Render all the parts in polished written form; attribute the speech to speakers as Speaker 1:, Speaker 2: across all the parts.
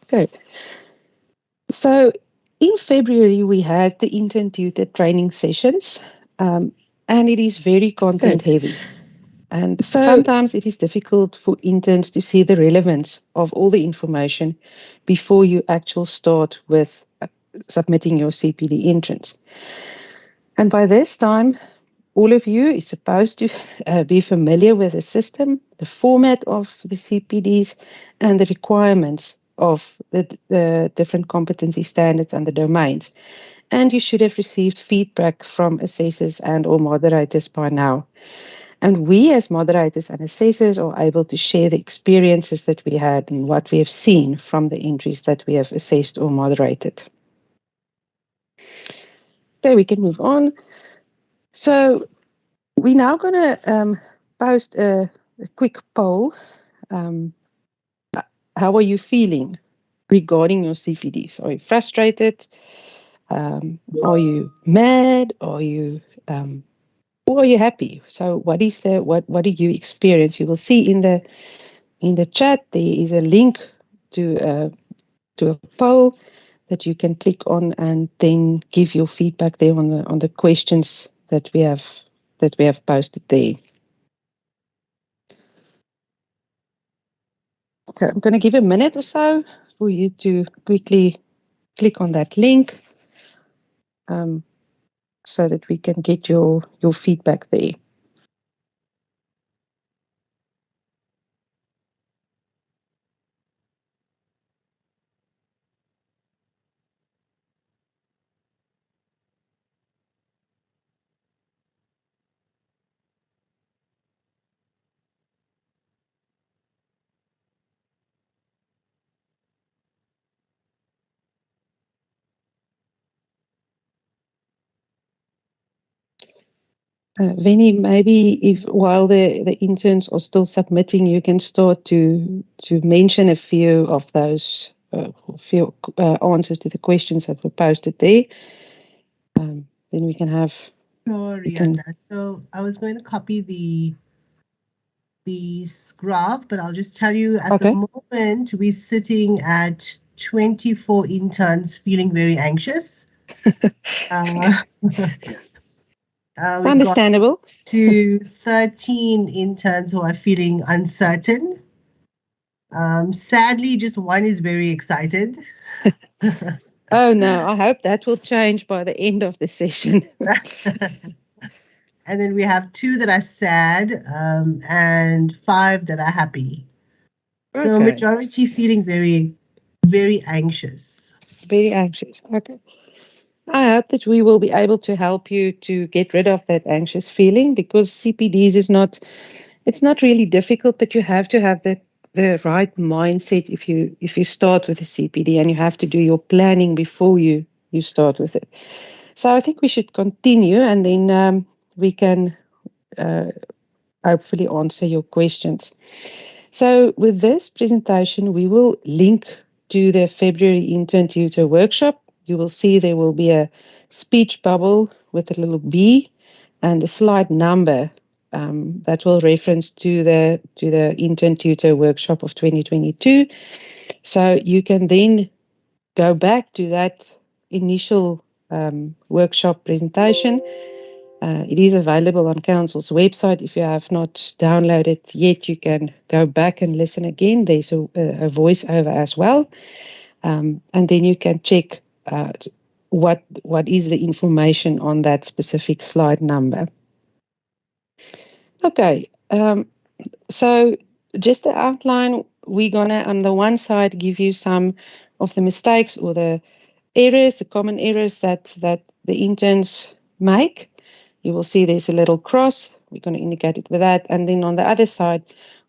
Speaker 1: Good. So in February, we had the intern tutor training sessions, and it is very content heavy. And sometimes it is difficult for interns to see the relevance of all the information before you actually start with submitting your CPD entrance. And by this time, all of you is supposed to be familiar with the system, the format of the CPDs, and the requirements of the different competency standards and the domains. And you should have received feedback from assessors and or moderators by now. And we as moderators and assessors are able to share the experiences that we had and what we have seen from the entries that we have assessed or moderated. Okay, we can move on. So we're now going to post a quick poll. How are you feeling regarding your CPDs? Are you frustrated? Are you mad? Are you or are you happy? So what do you experience? You will see in the chat there is a link to a poll that you can click on and then give your feedback there on the questions that we have posted there. Okay, I'm going to give a minute or so for you to quickly click on that link so that we can get your feedback there. Vinny, maybe if while the interns are still submitting, you can start to mention a few of those answers to the questions that were posted there. Then we can have.
Speaker 2: Sure, Rihanna. So I was going to copy the graph, but I'll just tell you at the moment we're sitting at 24 interns feeling very anxious.
Speaker 1: Understandable.
Speaker 2: To 13 interns who are feeling uncertain. Sadly, just one is very excited.
Speaker 1: Oh no, I hope that will change by the end of the session.
Speaker 2: And then we have 2 that are sad and 5 that are happy. Okay. So majority feeling very, very anxious.
Speaker 1: Very anxious. Okay. I hope that we will be able to help you to get rid of that anxious feeling, because CPDs it's not really difficult, but you have to have the right mindset if you start with a CPD, and you have to do your planning before you start with it. So I think we should continue, and then we can hopefully answer your questions. So with this presentation, we will link to the February Intern Tutor workshop. You will see there will be a speech bubble with a little B and a slide number that will reference to the Intern Tutor workshop of 2022. So you can then go back to that initial workshop presentation. It is available on Council's website. If you have not downloaded yet, you can go back and listen again. There's a voiceover as well. And then you can check what is the information on that specific slide number. Okay, so just the outline, we're going to, on the one side, give you some of the mistakes or the errors, the common errors that the interns make. You will see there's a little cross. We're going to indicate it with that. And then on the other side,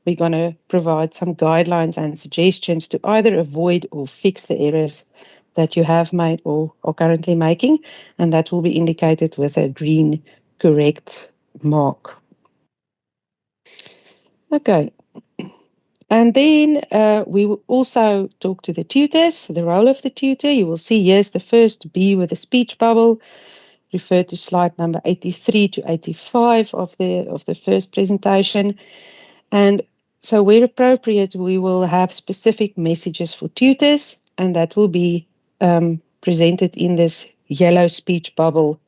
Speaker 1: we're going to provide some guidelines and suggestions to either avoid or fix the errors that you have made or are currently making. And that will be indicated with a green correct mark. Okay. And then we will also talk to the tutors, the role of the tutor. You will see here's the first B with a speech bubble. Refer to slide number 83 to 85 of the first presentation. And so where appropriate, we will have specific messages for tutors and that will be presented in this yellow speech bubble,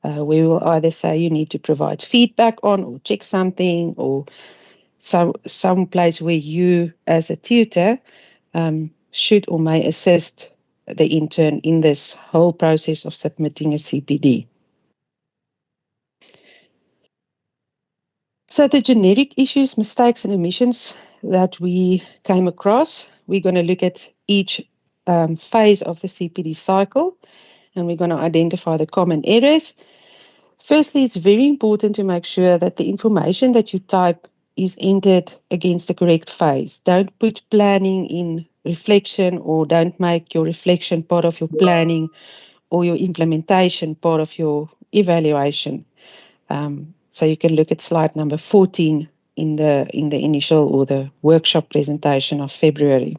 Speaker 1: where we will either say you need to provide feedback on or check something, or some place where you as a tutor should or may assist the intern in this whole process of submitting a CPD. So the generic issues, mistakes and omissions that we came across, we're going to look at each phase of the CPD cycle, and we're going to identify the common errors. Firstly, it's very important to make sure that the information that you type is entered against the correct phase. Don't put planning in reflection, or don't make your reflection part of your planning or your implementation part of your evaluation. So you can look at slide number 14 in the initial or the workshop presentation of February.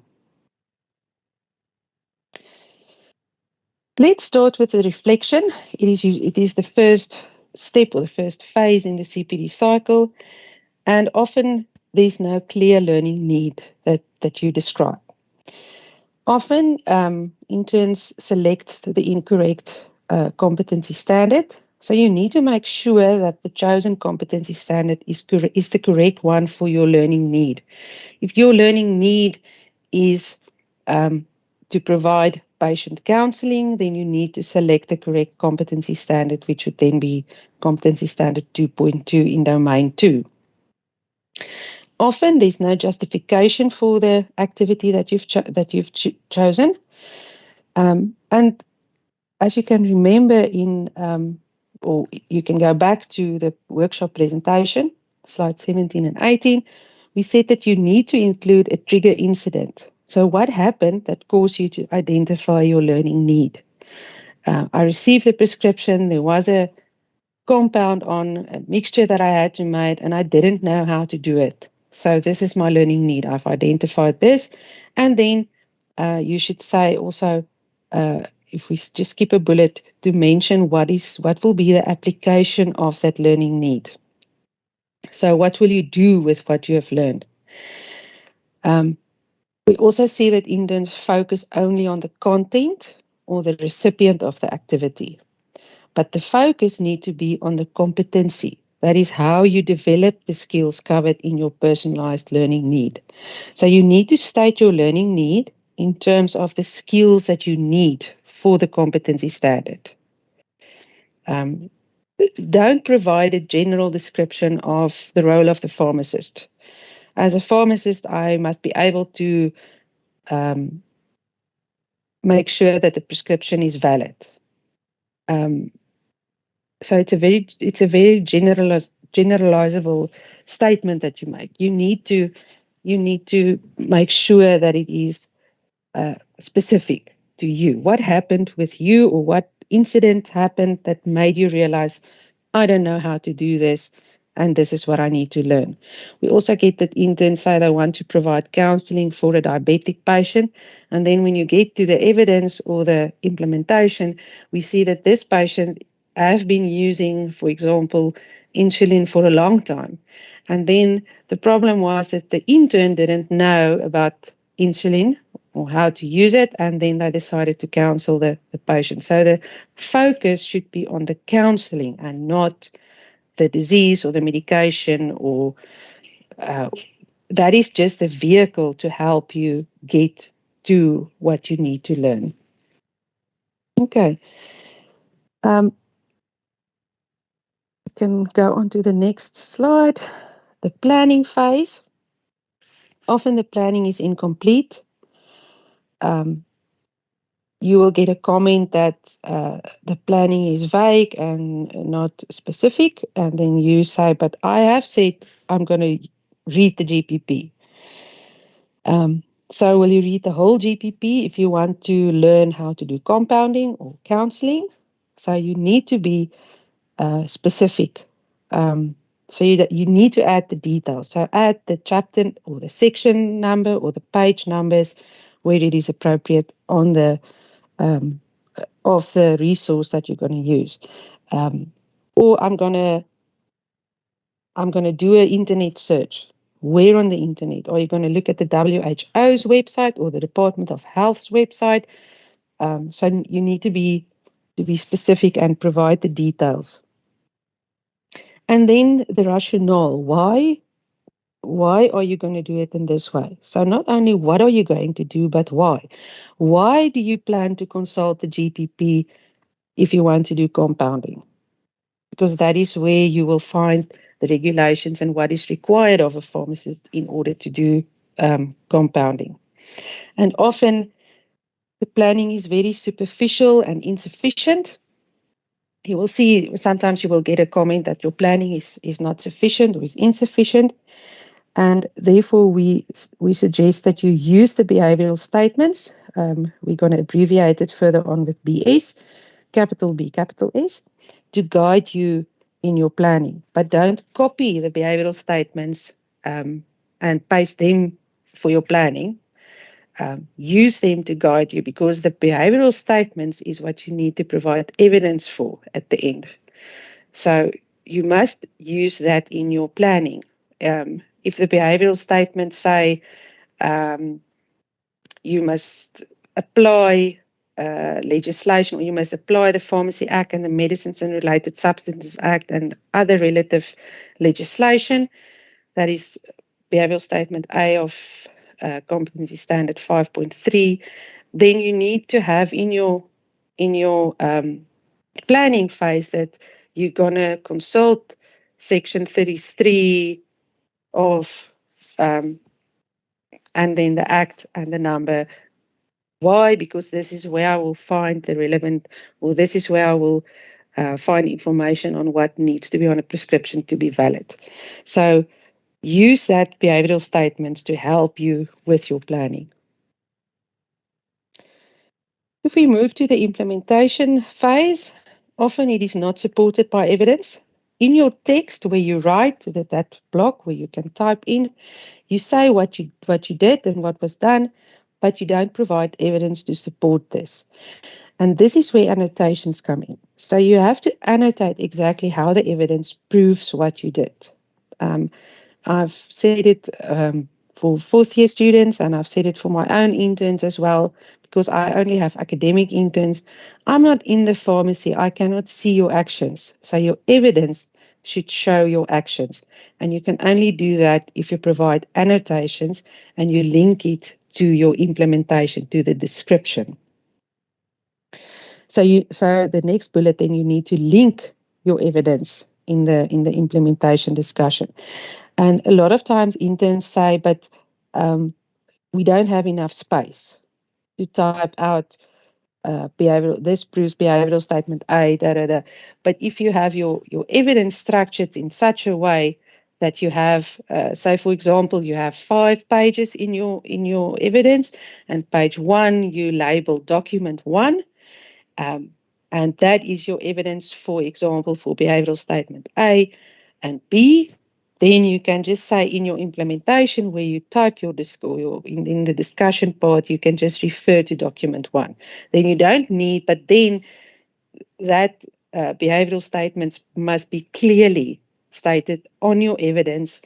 Speaker 1: Let's start with the reflection. It is the first step or the first phase in the CPD cycle, and often there's no clear learning need that you describe. Often interns select the incorrect competency standard, so you need to make sure that the chosen competency standard is the correct one for your learning need. If your learning need is to provide patient counseling, then you need to select the correct competency standard, which would then be competency standard 2.2 in domain 2. Often there's no justification for the activity that you've chosen. And as you can remember or you can go back to the workshop presentation, slide 17 and 18, we said that you need to include a trigger incident. So what happened that caused you to identify your learning need? I received the prescription, there was a compound on a mixture that I had to make, and I didn't know how to do it. So this is my learning need. I've identified this. And then you should say also, if we just skip a bullet, to mention what will be the application of that learning need. So what will you do with what you have learned? We also see that interns focus only on the content or the recipient of the activity. But the focus needs to be on the competency. That is how you develop the skills covered in your personalized learning need. So you need to state your learning need in terms of the skills that you need for the competency standard. Don't provide a general description of the role of the pharmacist. As a pharmacist, I must be able to make sure that the prescription is valid. So it's a very generalizable statement that you make. You need to make sure that it is specific to you. What happened with you, or what incident happened that made you realize, I don't know how to do this, and this is what I need to learn. We also get that interns say they want to provide counseling for a diabetic patient, and then when you get to the evidence or the implementation, we see that this patient have been using, for example, insulin for a long time. And then the problem was that the intern didn't know about insulin or how to use it, and then they decided to counsel the patient. So the focus should be on the counseling and not the disease or the medication, or that is just a vehicle to help you get to what you need to learn. Okay. Can go on to the next slide. The planning phase. Often the planning is incomplete. You will get a comment that the planning is vague and not specific, and then you say, but I have said I'm going to read the GPP. So will you read the whole GPP if you want to learn how to do compounding or counseling? So you need to be specific. So you need to add the details. So add the chapter or the section number or the page numbers where it is appropriate on the of the resource that you're going to use. Or I'm going to do an internet search. Where on the internet? Are you going to look at the WHO's website or the Department of Health's website? So you need to be specific and provide the details. And then the rationale. Why are you going to do it in this way? So not only what are you going to do, but why? Why do you plan to consult the GPP if you want to do compounding? Because that is where you will find the regulations and what is required of a pharmacist in order to do compounding. And often the planning is very superficial and insufficient. You will see sometimes you will get a comment that your planning is not sufficient or is insufficient. And therefore, we suggest that you use the behavioral statements. We're going to abbreviate it further on with BS, capital B, capital S, to guide you in your planning. But don't copy the behavioral statements and paste them for your planning. Use them to guide you, because the behavioral statements is what you need to provide evidence for at the end. So you must use that in your planning. If the behavioral statements say you must apply legislation, or you must apply the Pharmacy Act and the Medicines and Related Substances Act and other relative legislation, that is behavioral statement A of competency standard 5.3, then you need to have in your planning phase that you're going to consult section 33 of and then the act and the number. Why? Because this is where I will find the relevant, or this is where I will find information on what needs to be on a prescription to be valid. So use that behavioral statements to help you with your planning. If we move to the implementation phase, often it is not supported by evidence. In your text where you write that block where you can type in, you say what you did and what was done, but you don't provide evidence to support this. And this is where annotations come in. So you have to annotate exactly how the evidence proves what you did. I've said it for fourth-year students, and I've said it for my own interns as well, because I only have academic interns. I'm not in the pharmacy. I cannot see your actions. So your evidence should show your actions. And you can only do that if you provide annotations and you link it to your implementation, to the description. So the next bullet, then you need to link your evidence in the implementation discussion. And a lot of times interns say, but we don't have enough space to type out this proves behavioral statement A, But if you have your evidence structured in such a way that you have, say for example, you have 5 pages in your evidence, and page 1 you label document 1, and that is your evidence, for example, for behavioral statement A and B. Then you can just say in your implementation where you type your in the discussion part, you can just refer to document 1. Then you don't need, but then that behavioral statements must be clearly stated on your evidence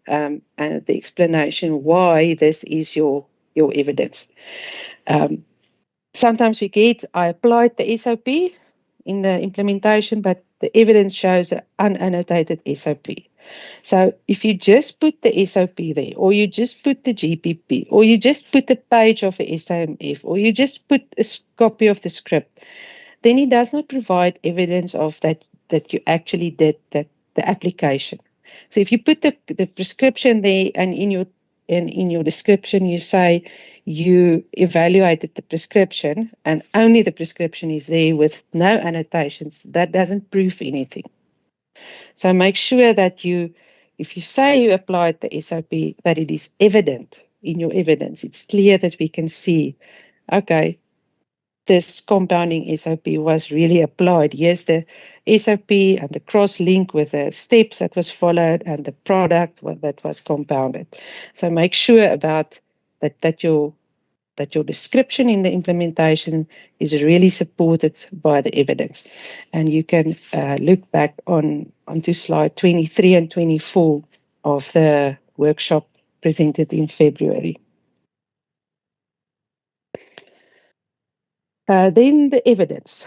Speaker 1: and the explanation why this is your evidence. Sometimes we get, I applied the SOP in the implementation, but the evidence shows an unannotated SOP. So if you just put the SOP there, or you just put the GPP, or you just put a page of the SAMF, or you just put a copy of the script, then it does not provide evidence of that you actually did the application. So if you put the prescription there, and in your description you say you evaluated the prescription and only the prescription is there with no annotations, that doesn't prove anything. So make sure that if you say you applied the SOP, that it is evident in your evidence. It's clear that we can see, okay, this compounding SOP was really applied. Yes, the SOP and the cross-link with the steps that was followed and the product that was compounded. So make sure about that your description in the implementation is really supported by the evidence. And you can look back onto slide 23 and 24 of the workshop presented in February. Then the evidence.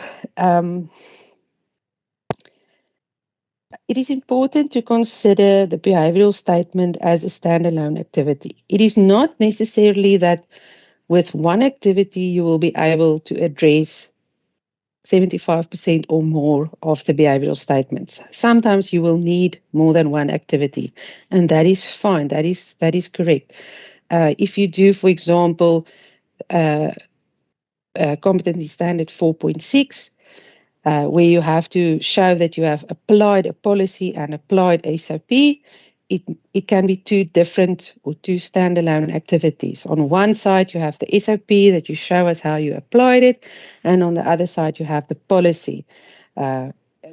Speaker 1: It is important to consider the behavioral statement as a standalone activity. It is not necessarily that with one activity you will be able to address 75% or more of the behavioral statements. Sometimes you will need more than one activity, and that is fine. That is correct. If you do, for example, competency standard 4.6, where you have to show that you have applied a policy and applied SOP, it can be two different or two standalone activities. On one side, you have the SOP that you show us how you applied it, and on the other side, you have the policy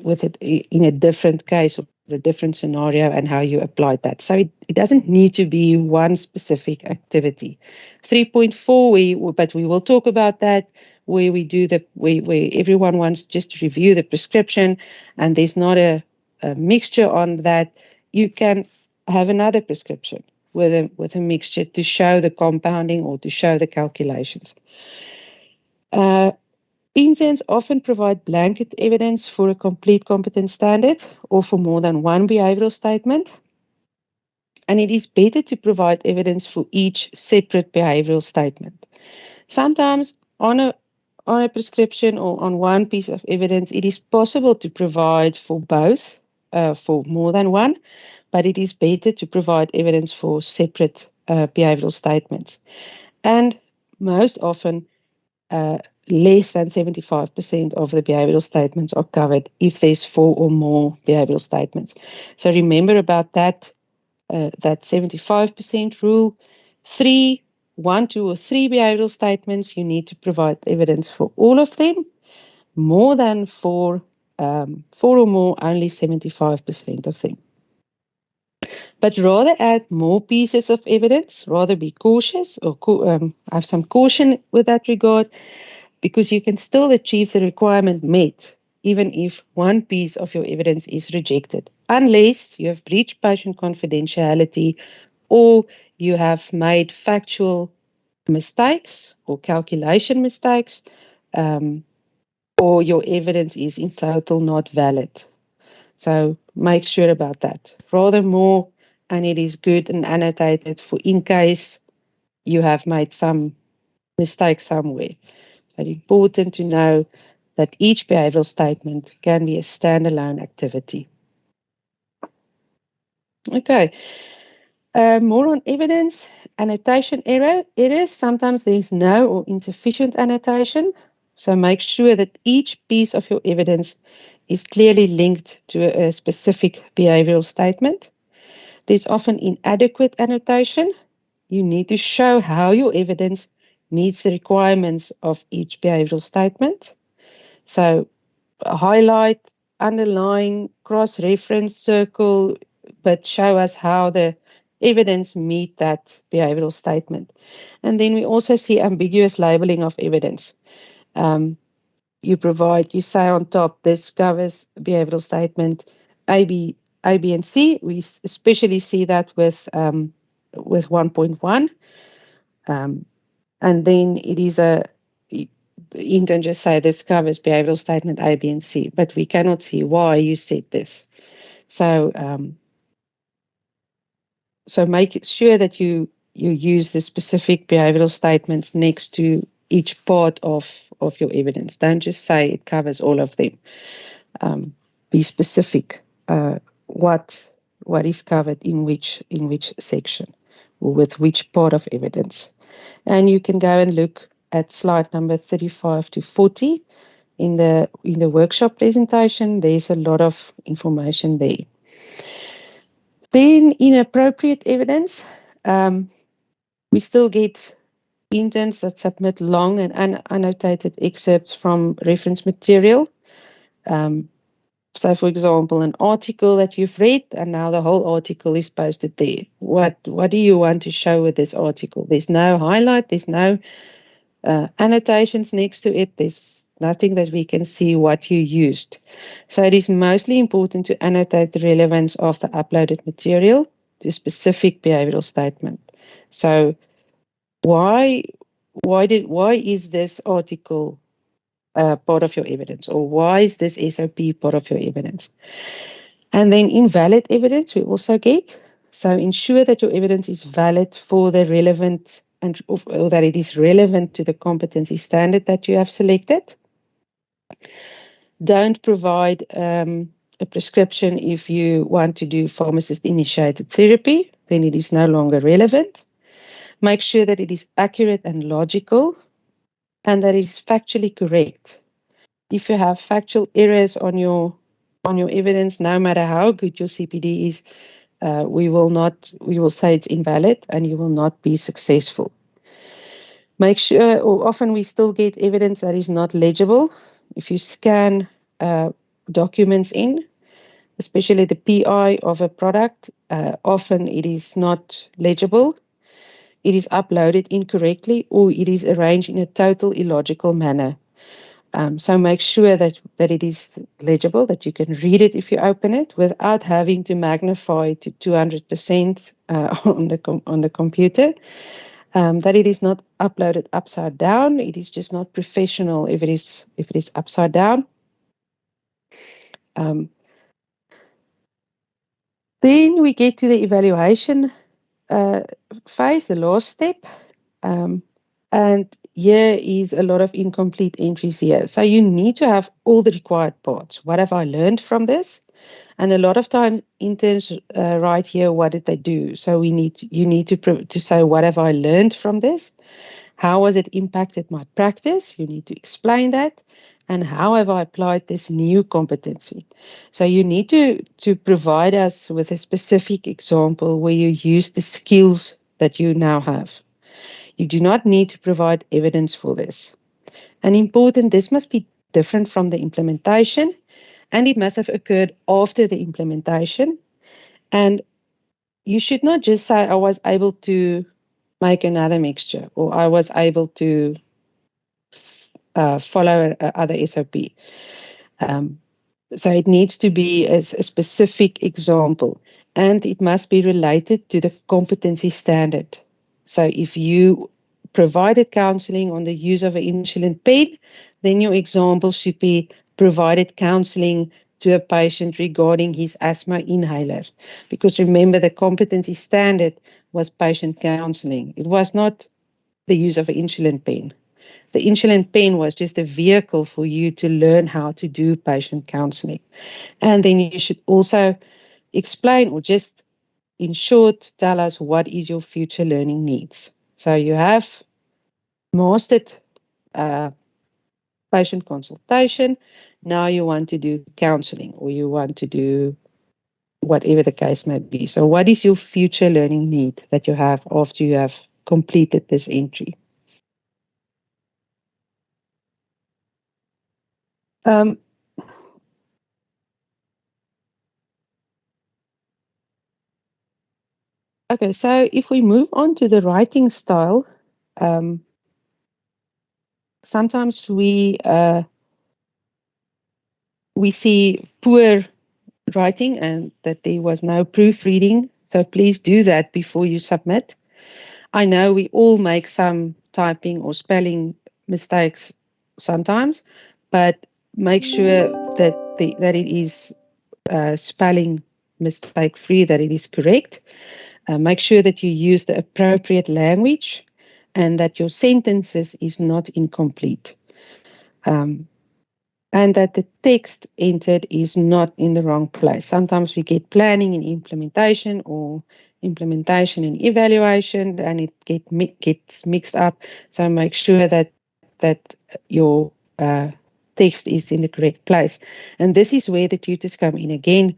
Speaker 1: with it in a different case or a different scenario and how you applied that. So it doesn't need to be one specific activity. 3.4, but we will talk about that, where we do where everyone wants just to review the prescription and there's not a mixture on that. You can have another prescription with a mixture to show the compounding or to show the calculations. Interns often provide blanket evidence for a complete competence standard or for more than one behavioral statement. And it is better to provide evidence for each separate behavioral statement. Sometimes on a prescription or on one piece of evidence, it is possible to provide for both, for more than one, but it is better to provide evidence for separate behavioral statements. And most often, less than 75% of the behavioral statements are covered if there's 4 or more behavioral statements. So remember about that 75% rule. 1, 2, or 3 behavioral statements, you need to provide evidence for all of them. More than 4 or more, only 75% of them. But rather add more pieces of evidence, rather be cautious or have some caution with that regard, because you can still achieve the requirement met even if one piece of your evidence is rejected, unless you have breached patient confidentiality or you have made factual mistakes or calculation mistakes, or your evidence is in total not valid. So make sure about that. Rather more, and it is good and annotated for in case you have made some mistake somewhere. But important to know that each behavioral statement can be a standalone activity. Okay. More on evidence. Annotation errors. Sometimes there is no or insufficient annotation. So make sure that each piece of your evidence is clearly linked to a specific behavioral statement. There's often inadequate annotation. You need to show how your evidence meets the requirements of each behavioral statement. So highlight, underline, cross-reference, circle, but show us how the evidence meet that behavioral statement. And then we also see ambiguous labeling of evidence. You say on top, this covers behavioral statement A, B, and C. We especially see that with 1.1. And then it is Intern just say this covers behavioral statement A, B, and C, but we cannot see why you said this. So make sure that you use the specific behavioral statements next to each part of your evidence. Don't just say it covers all of them. Be specific what is covered in which section or with which part of evidence. And you can go and look at slide number 35 to 40 in the workshop presentation. There's a lot of information there. Then inappropriate evidence. We still get interns that submit long and unannotated excerpts from reference material. So, for example, an article that you've read, and now the whole article is posted there. What do you want to show with this article? There's no highlight. There's no annotations next to it. There's nothing that we can see what you used. So it is mostly important to annotate the relevance of the uploaded material to a specific behavioral statement. So why is this article part of your evidence, or why is this SOP part of your evidence? And then invalid evidence we also get. So ensure that your evidence is valid for the relevant or that it is relevant to the competency standard that you have selected. Don't provide a prescription if you want to do pharmacist-initiated therapy, then it is no longer relevant. Make sure that it is accurate and logical, and that it is factually correct. If you have factual errors on your evidence, no matter how good your CPD is, we will say it's invalid and you will not be successful. Make sure, or often we still get evidence that is not legible. If you scan documents in, especially the PI of a product, often it is not legible. It is uploaded incorrectly, or it is arranged in a total illogical manner. So make sure that it is legible, that you can read it if you open it without having to magnify to 200% on the computer. That it is not uploaded upside down. It is just not professional if it is upside down. Then we get to the evaluation phase, the last step. And here is a lot of incomplete entries here. So you need to have all the required parts. What have I learned from this? And a lot of times interns write here, what did they do? So you need to say, what have I learned from this? How has it impacted my practice? You need to explain that. And how have I applied this new competency? So you need to provide us with a specific example where you use the skills that you now have. You do not need to provide evidence for this. And important, this must be different from the implementation, and it must have occurred after the implementation. And you should not just say, I was able to make another mixture, or I was able to follow other SOP. So it needs to be a specific example, and it must be related to the competency standard. So if you provided counseling on the use of an insulin pen, then your example should be provided counseling to a patient regarding his asthma inhaler. Because remember, the competency standard was patient counseling. It was not the use of an insulin pen. The insulin pen was just a vehicle for you to learn how to do patient counseling. And then you should also explain, or just in short, tell us what is your future learning needs. So you have mastered patient consultation. Now you want to do counseling, or you want to do whatever the case may be. So what is your future learning need that you have after you have completed this entry? Okay, so if we move on to the writing style, sometimes we see poor writing and that there was no proofreading. So please do that before you submit. I know we all make some typing or spelling mistakes sometimes, but make sure that it is spelling mistake free, that it is correct. Make sure that you use the appropriate language and that your sentences is not incomplete. And that the text entered is not in the wrong place. Sometimes we get planning and implementation, or implementation and evaluation, and it gets mixed up. So make sure that your text is in the correct place. And this is where the tutors come in again,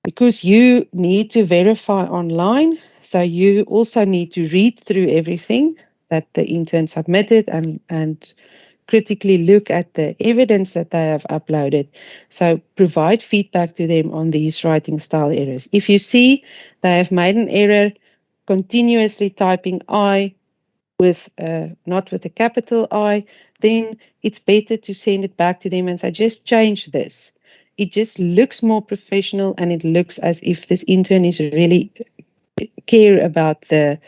Speaker 1: because you need to verify online. So you also need to read through everything that the intern submitted and critically look at the evidence that they have uploaded. So provide feedback to them on these writing style errors. If you see they have made an error continuously typing I with not with a capital I, then it's better to send it back to them and say, just change this. It just looks more professional, and it looks as if this intern is really care about the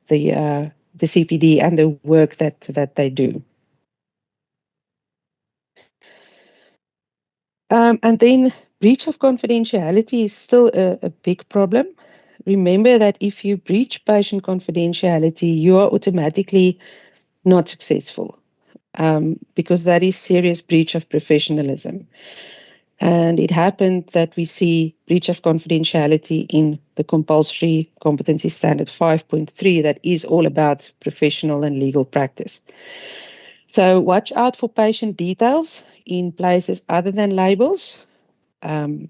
Speaker 1: CPD and the work that they do. And then breach of confidentiality is still a big problem. Remember that if you breach patient confidentiality, you are automatically not successful, because that is serious breach of professionalism. And it happened that we see breach of confidentiality in the compulsory competency standard 5.3 that is all about professional and legal practice. So watch out for patient details in places other than labels. And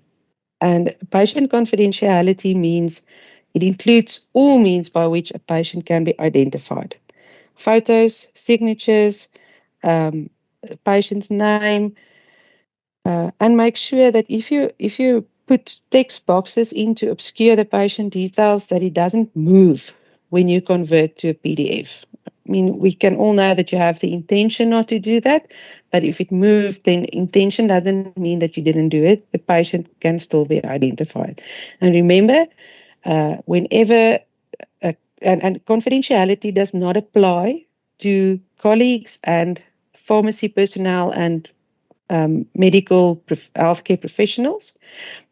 Speaker 1: patient confidentiality means it includes all means by which a patient can be identified. Photos, signatures, patient's name, and make sure that if you put text boxes in to obscure the patient details, that it doesn't move when you convert to a PDF. I mean, we can all know that you have the intention not to do that, but if it moved, then intention doesn't mean that you didn't do it. The patient can still be identified. And remember, whenever, and confidentiality does not apply to colleagues and pharmacy personnel and medical healthcare professionals,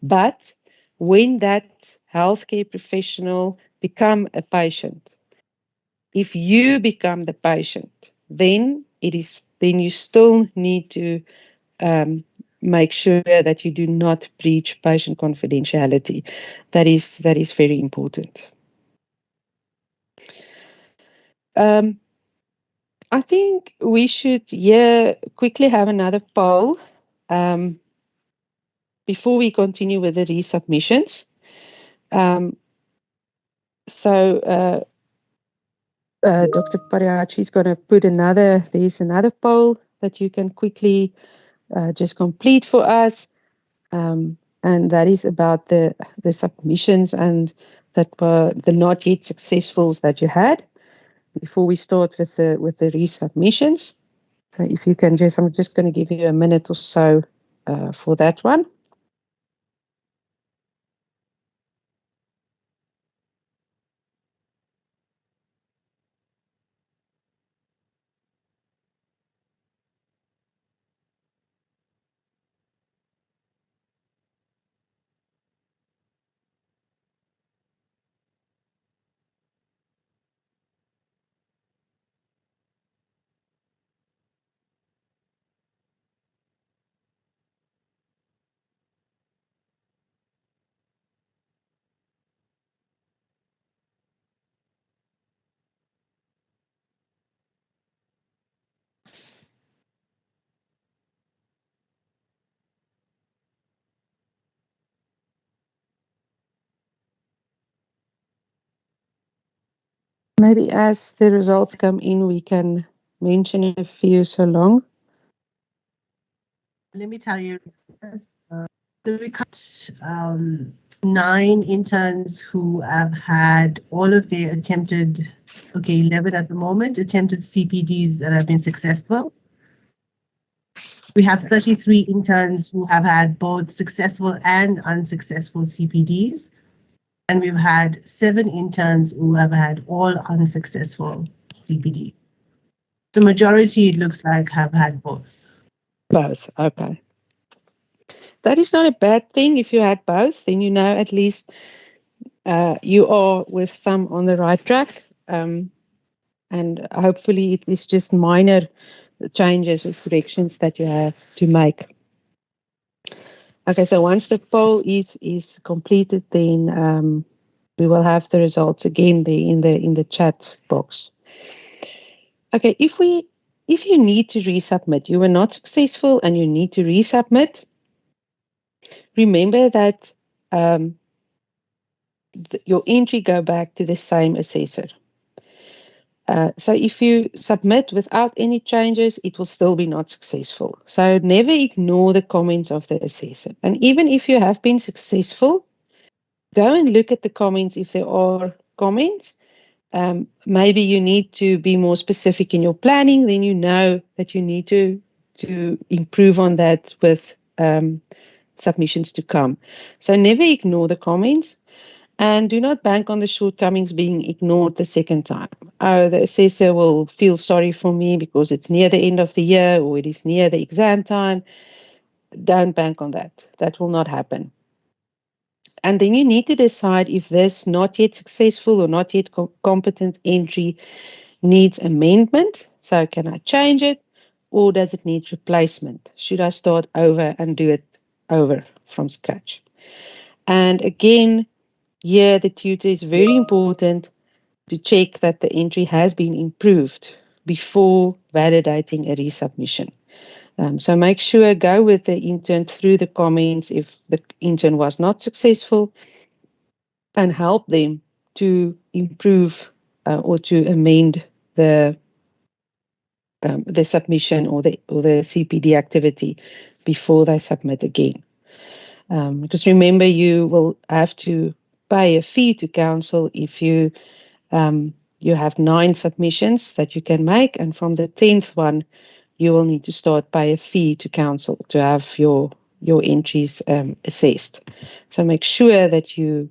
Speaker 1: but when that healthcare professional become a patient, if you become the patient, then you still need to make sure that you do not breach patient confidentiality. That is very important. I think we should quickly have another poll before we continue with the resubmissions. Dr. Pariachi is going to put there's another poll that you can quickly just complete for us. And that is about the submissions and that were the not yet successfuls that you had before we start with the resubmissions. So if you can I'm just going to give you a minute or so for that one. Maybe as the results come in, we can mention a few so long.
Speaker 2: Let me tell you, we got 9 interns who have had all of their attempted, 11 at the moment, attempted CPDs that have been successful. We have 33 interns who have had both successful and unsuccessful CPDs. And we've had 7 interns who have had all unsuccessful CPD. The majority, it looks like, have had both.
Speaker 1: Both, okay. That is not a bad thing. If you had both, then you know at least you are with some on the right track. And hopefully it is just minor changes or corrections that you have to make. Okay, so once the poll is completed, then we will have the results again there in the chat box. Okay, if you need to resubmit, you were not successful and you need to resubmit, remember that your entry go back to the same assessor. So if you submit without any changes, it will still be not successful. So never ignore the comments of the assessor. And even if you have been successful, go and look at the comments if there are comments. Maybe you need to be more specific in your planning, then you know that you need to improve on that with submissions to come. So never ignore the comments. And do not bank on the shortcomings being ignored the second time. Oh, the assessor will feel sorry for me because it's near the end of the year or it is near the exam time. Don't bank on that. That will not happen. And then you need to decide if this not yet successful or not yet competent entry needs amendment. So can I change it, or does it need replacement? Should I start over and do it over from scratch? And again, here the tutor is very important to check that the entry has been improved before validating a resubmission. So make sure go with the intern through the comments if the intern was not successful, and help them to improve or to amend the submission or the CPD activity before they submit again. Because remember, you will have to pay a fee to council if you have 9 submissions that you can make, and from the 10th one, you will need to start pay a fee to council to have your entries assessed. So make sure that you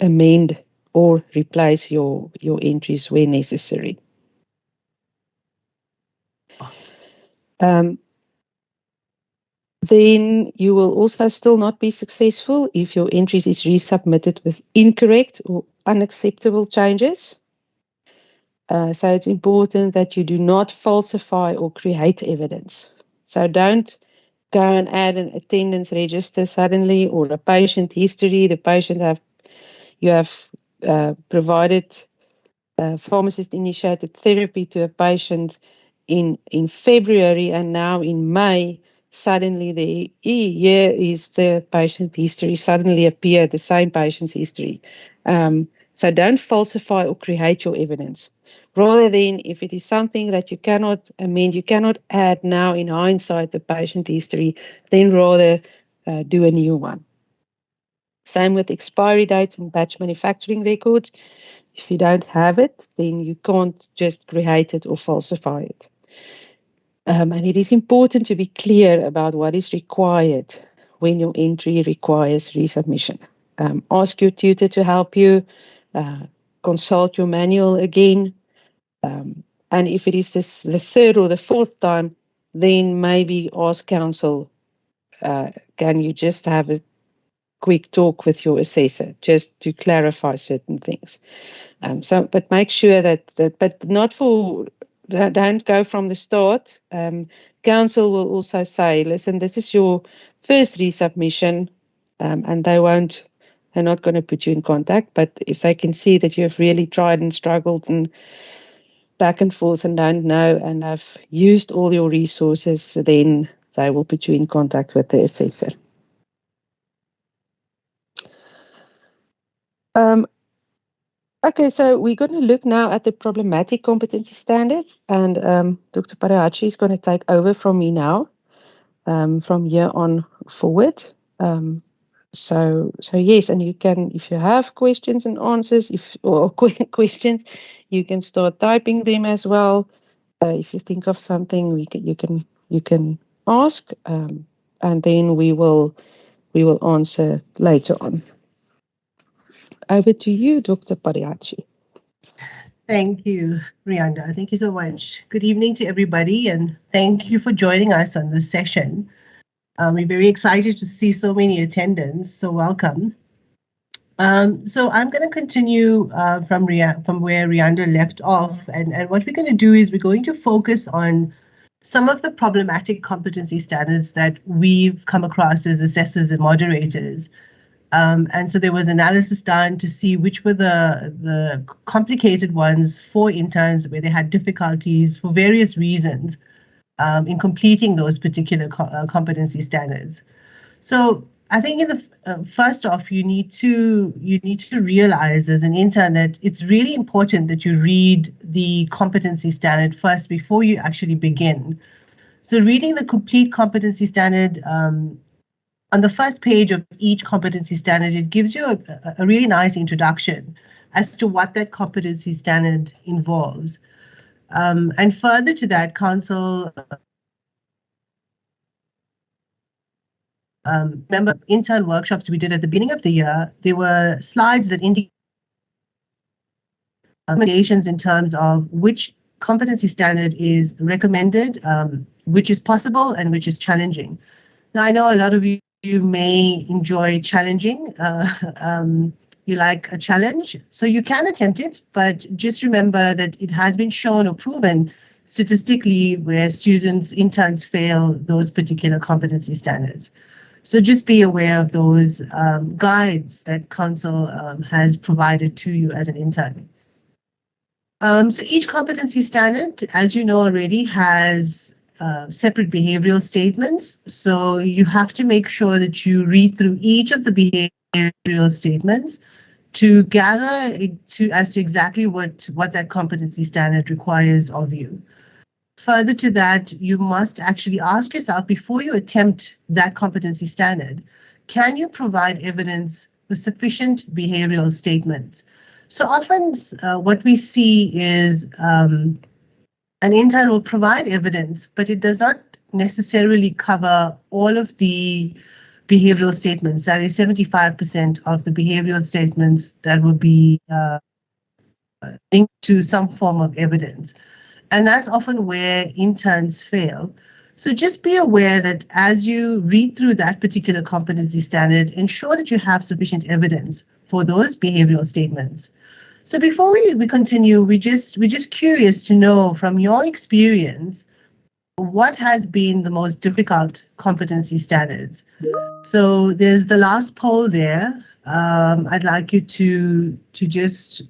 Speaker 1: amend or replace your entries where necessary. Then you will also still not be successful if your entries is resubmitted with incorrect or unacceptable changes. So it's important that you do not falsify or create evidence. So don't go and add an attendance register suddenly, or a patient history. The patient you have provided pharmacist-initiated therapy to a patient in February, and now in May, suddenly here is the patient history suddenly appear, the same patient's history. So don't falsify or create your evidence. Rather than, if it is something that you cannot amend, you cannot add now in hindsight the patient history, then rather do a new one. Same with expiry dates and batch manufacturing records. If you don't have it, then you can't just create it or falsify it. And it is important to be clear about what is required when your entry requires resubmission. Ask your tutor to help you, consult your manual again, and if it is the 3rd or the 4th time, then maybe ask counsel, can you just have a quick talk with your assessor just to clarify certain things. But make sure but not for, don't go from the start. Council will also say, listen, this is your first resubmission, and they're not going to put you in contact. But if they can see that you have really tried and struggled and back and forth and don't know and have used all your resources, then they will put you in contact with the assessor. Okay, so we're going to look now at the problematic competency standards, and Dr. Parahachi is going to take over from me now, from here on forward. So yes, and you can, if you have questions and answers, or questions, you can start typing them as well. If you think of something, you can ask, and then we will answer later on. Over to you, Dr. Parahachi.
Speaker 2: Thank you, Rianda. Thank you so much. Good evening to everybody, and thank you for joining us on this session. We're very excited to see so many attendants, so welcome. So I'm going to continue from where Rianda left off, and what we're going to do is we're going to focus on some of the problematic competency standards that we've come across as assessors and moderators. And so there was analysis done to see which were the complicated ones for interns where they had difficulties for various reasons in completing those particular competency standards. So I think in the first off, you need to realize as an intern that it's really important that you read the competency standard first before you actually begin. So reading the complete competency standard, on the first page of each competency standard, it gives you a really nice introduction as to what that competency standard involves. And further to that, Council remember intern workshops we did at the beginning of the year, there were slides that indicate recommendations in terms of which competency standard is recommended, which is possible, and which is challenging. Now, I know a lot of you may enjoy challenging. You like a challenge, so you can attempt it, but just remember that it has been shown or proven statistically where students, interns fail those particular competency standards. So just be aware of those guides that council has provided to you as an intern. So each competency standard, as you know already, has separate behavioral statements. So you have to make sure that you read through each of the behavioral statements to gather as to exactly what that competency standard requires of you. Further to that, you must actually ask yourself before you attempt that competency standard, can you provide evidence for sufficient behavioral statements? So often what we see is an intern will provide evidence, but it does not necessarily cover all of the behavioral statements. That is 75% of the behavioral statements that will be linked to some form of evidence. And that's often where interns fail. So just be aware that as you read through that particular competency standard, ensure that you have sufficient evidence for those behavioral statements. So before we continue, we're just curious to know from your experience, what has been the most difficult competency standards? So there's the last poll there. I'd like you to just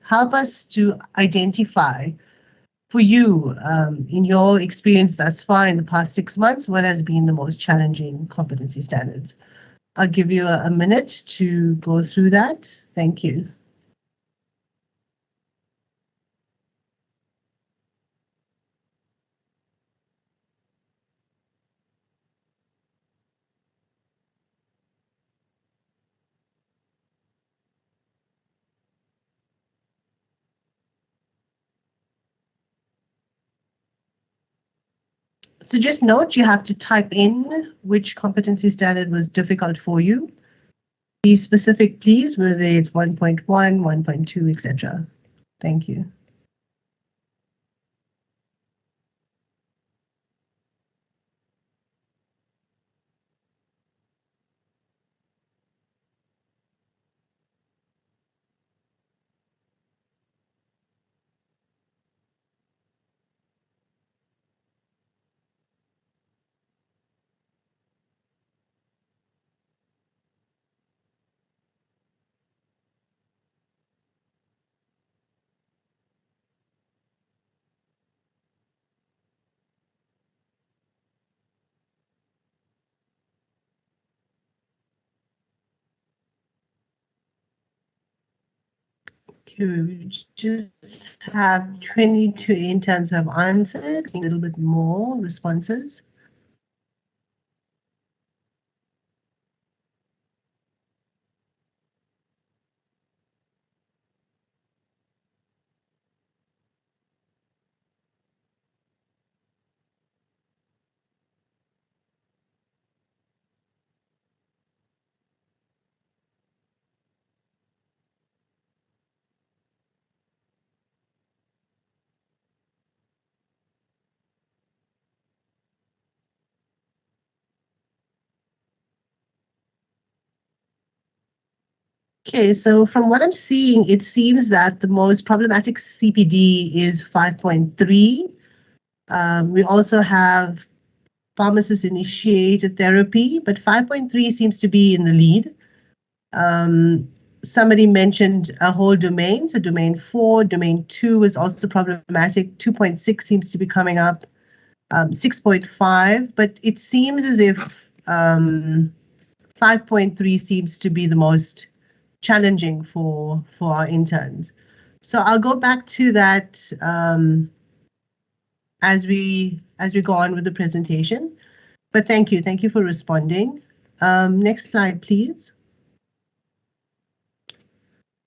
Speaker 2: help us to identify for you, in your experience thus far in the past 6 months, what has been the most challenging competency standards? I'll give you a minute to go through that. Thank you. So just note, you have to type in which competency standard was difficult for you. Be specific, please, whether it's 1.1, 1.2, etc. Thank you. We just have 22 interns who have answered, a little bit more responses. Okay, so from what I'm seeing, it seems that the most problematic CPD is 5.3. We also have pharmacist initiated therapy, but 5.3 seems to be in the lead. Somebody mentioned a whole domain, so domain 4, domain 2 is also problematic. 2.6 seems to be coming up, 6.5, but it seems as if 5.3 seems to be the most challenging for our interns. So I'll go back to that as we go on with the presentation. But thank you for responding. Next slide, please.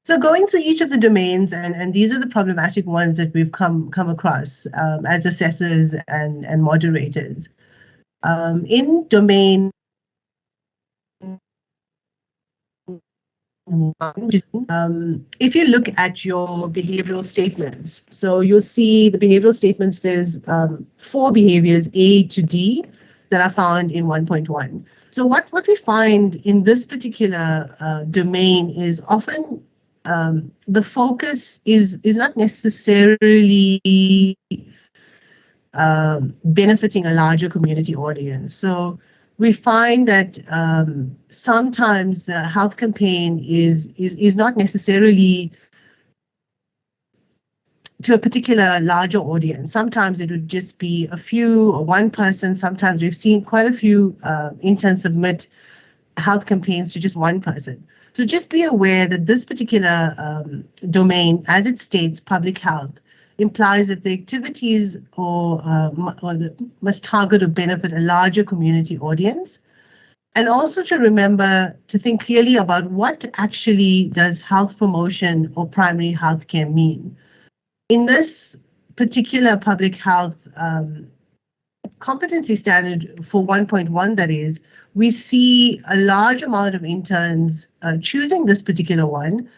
Speaker 2: So going through each of the domains, and these are the problematic ones that we've come across as assessors and moderators. In domain if you look at your behavioral statements, so you'll see the behavioral statements, there's 4 behaviors, A to D, that are found in 1.1. So what we find in this particular domain is often the focus is not necessarily benefiting a larger community audience. So we find that sometimes the health campaign is not necessarily to a particular larger audience. Sometimes it would just be a few or one person. Sometimes we've seen quite a few interns submit health campaigns to just one person. So just be aware that this particular domain, as it states, public health, implies that the activities must target or benefit a larger community audience. And also to remember to think clearly about what actually does health promotion or primary health care mean. In this particular public health competency standard for 1.1, that is, we see a large amount of interns choosing this particular one,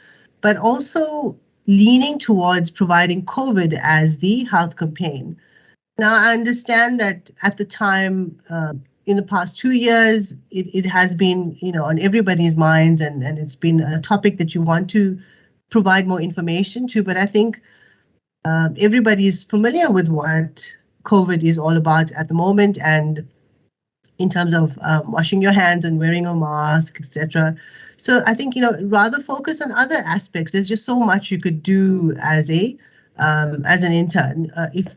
Speaker 2: but also leaning towards providing COVID as the health campaign. Now, I understand that at the time, in the past 2 years, it has been, on everybody's minds, and it's been a topic that you want to provide more information to, but I think everybody is familiar with what COVID is all about at the moment, and in terms of washing your hands and wearing a mask, etc. So I think, rather focus on other aspects. There's just so much you could do as an intern. If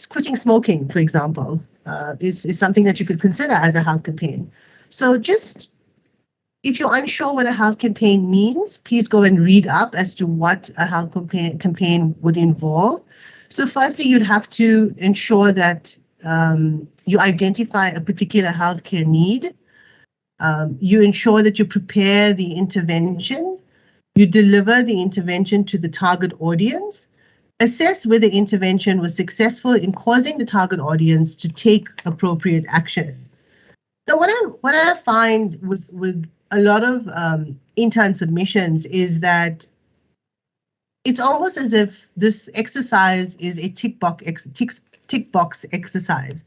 Speaker 2: quitting smoking, for example, is something that you could consider as a health campaign. So just if you're unsure what a health campaign means, please go and read up as to what a health campaign would involve. So firstly, you'd have to ensure that you identify a particular healthcare need. You ensure that you prepare the intervention. You deliver the intervention to the target audience. Assess whether the intervention was successful in causing the target audience to take appropriate action. Now, what I find with a lot of intern submissions is that it's almost as if this exercise is a tick box exercise.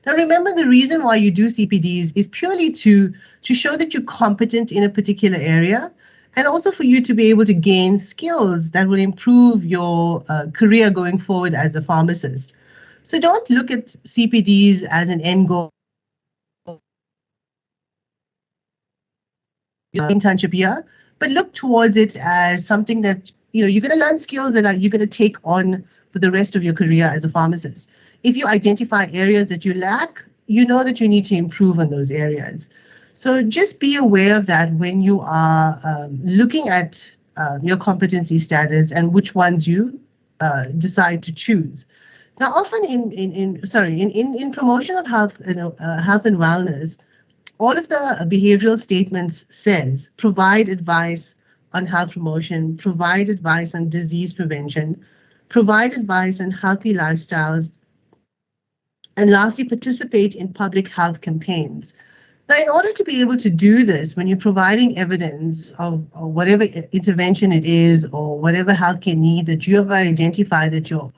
Speaker 2: Now, remember, the reason why you do CPDs is purely to show that you're competent in a particular area, and also for you to be able to gain skills that will improve your career going forward as a pharmacist. So don't look at CPDs as an end goal. Internship year, but look towards it as something that you're going to learn skills that you're going to take on for the rest of your career as a pharmacist. If you identify areas that you lack, you know that you need to improve on those areas. So just be aware of that when you are looking at your competency standards and which ones you decide to choose. Now, often in promotion of health, health and wellness, all of the behavioral statements says provide advice on health promotion, provide advice on disease prevention, provide advice on healthy lifestyles, and lastly, participate in public health campaigns. Now, in order to be able to do this, when you're providing evidence of whatever intervention it is or whatever healthcare need that you have identified that your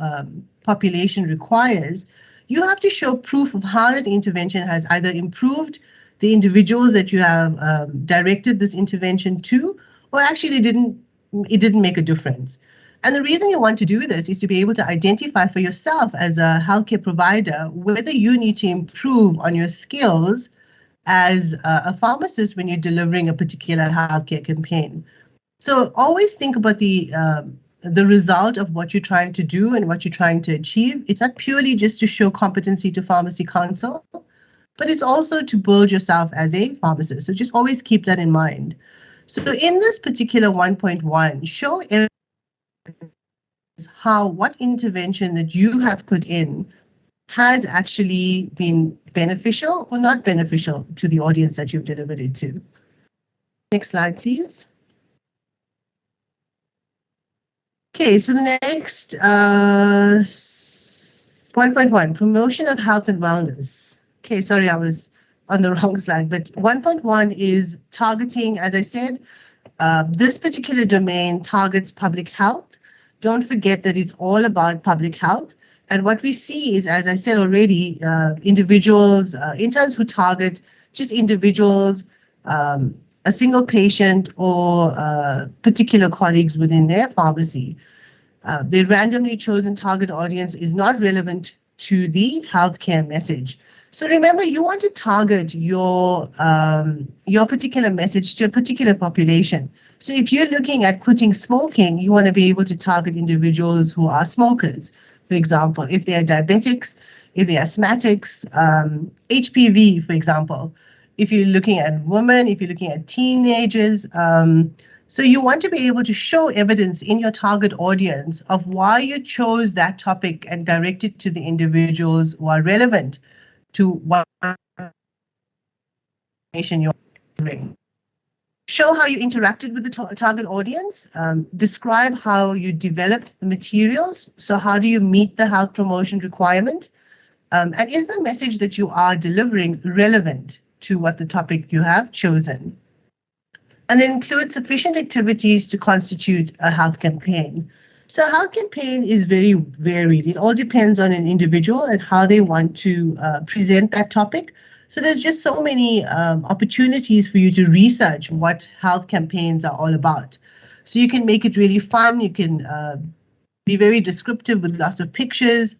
Speaker 2: population requires, you have to show proof of how that intervention has either improved the individuals that you have directed this intervention to, or actually it didn't make a difference. And the reason you want to do this is to be able to identify for yourself as a healthcare provider whether you need to improve on your skills as a pharmacist when you're delivering a particular healthcare campaign. So always think about the result of what you're trying to do and what you're trying to achieve. It's not purely just to show competency to Pharmacy Council, but it's also to build yourself as a pharmacist. So just always keep that in mind. So in this particular 1.1, show what intervention that you have put in has actually been beneficial or not beneficial to the audience that you've delivered it to. Next slide, please. Okay, so the next 1.1, promotion of health and wellness. Okay, sorry, I was on the wrong slide, but 1.1 is targeting, as I said, this particular domain targets public health. Don't forget that it's all about public health. And what we see is, as I said already, individuals, interns who target just individuals, a single patient or particular colleagues within their pharmacy. The randomly chosen target audience is not relevant to the healthcare message. So remember, you want to target your particular message to a particular population. So if you're looking at quitting smoking, you want to be able to target individuals who are smokers. For example, if they are diabetics, if they are asthmatics, HPV, for example. If you're looking at women, if you're looking at teenagers, so you want to be able to show evidence in your target audience of why you chose that topic and direct it to the individuals who are relevant to what information you're offering. Show how you interacted with the target audience. Describe how you developed the materials. So how do you meet the health promotion requirement? And is the message that you are delivering relevant to what the topic you have chosen? And then include sufficient activities to constitute a health campaign. So a health campaign is very varied. It all depends on an individual and how they want to present that topic. So there's just so many opportunities for you to research what health campaigns are all about. So you can make it really fun. You can be very descriptive with lots of pictures,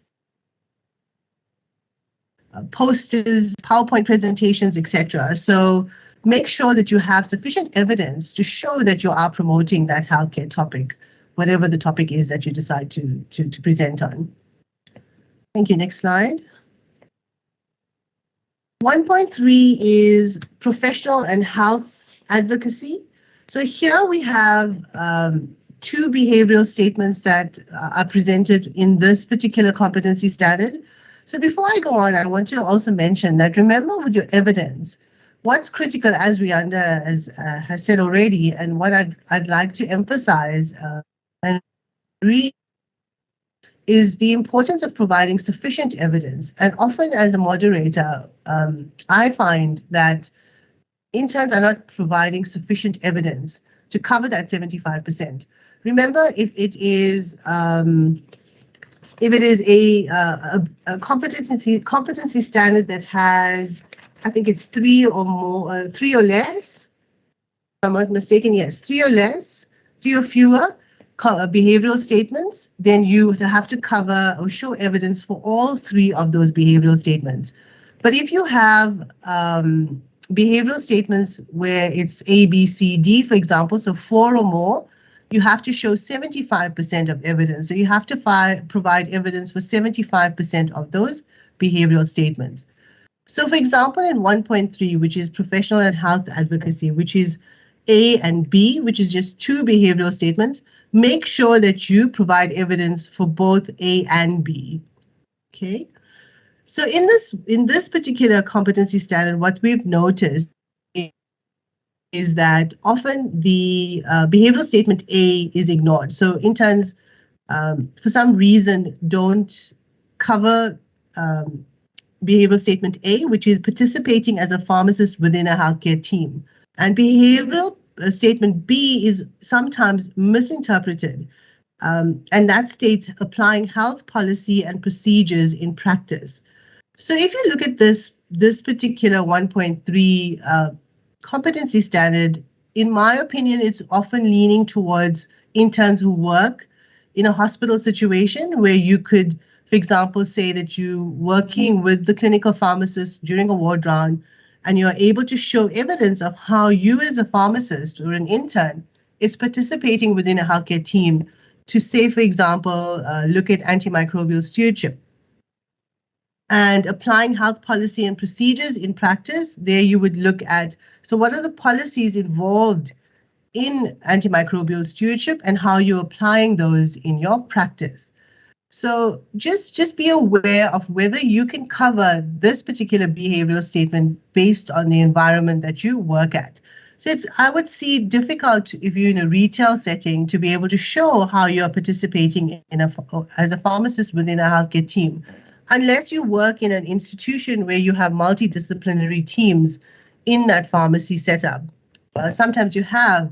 Speaker 2: posters, PowerPoint presentations, etc. So make sure that you have sufficient evidence to show that you are promoting that healthcare topic, whatever the topic is that you decide to present on. Thank you. Next slide. 1.3 is professional and health advocacy. So here we have two behavioral statements that are presented in this particular competency standard. So before I go on, I want to also mention that remember with your evidence, what's critical, as Rianda has said already, and what I'd like to emphasize and read is the importance of providing sufficient evidence. And often as a moderator, I find that interns are not providing sufficient evidence to cover that 75%. Remember, if it is a competency standard that has, I think it's three or less, if I'm not mistaken, yes, three or fewer behavioral statements, then you have to cover or show evidence for all three of those behavioral statements. But if you have behavioral statements where it's A, B, C, D, for example, so 4 or more, you have to show 75% of evidence. So you have to provide evidence for 75% of those behavioral statements. So for example, in 1.3, which is professional and health advocacy, which is A and B, which is just two behavioral statements, make sure that you provide evidence for both A and B. Okay. So in this particular competency standard, what we've noticed is that often the behavioral statement A is ignored. So interns, for some reason, don't cover behavioral statement A, which is participating as a pharmacist within a healthcare team. And behavioral statement B is sometimes misinterpreted. And that states applying health policy and procedures in practice. So if you look at this particular 1.3 competency standard, in my opinion, it's often leaning towards interns who work in a hospital situation where you could, for example, say that you're working with the clinical pharmacist during a ward round and you're able to show evidence of how you as a pharmacist or an intern is participating within a healthcare team to say, for example, look at antimicrobial stewardship. And applying health policy and procedures in practice, there you would look at, so what are the policies involved in antimicrobial stewardship and how you're applying those in your practice. So just be aware of whether you can cover this particular behavioral statement based on the environment that you work at. So I would see difficult if you're in a retail setting to be able to show how you're participating as a pharmacist within a healthcare team. unless you work in an institution where you have multidisciplinary teams in that pharmacy setup. Sometimes you have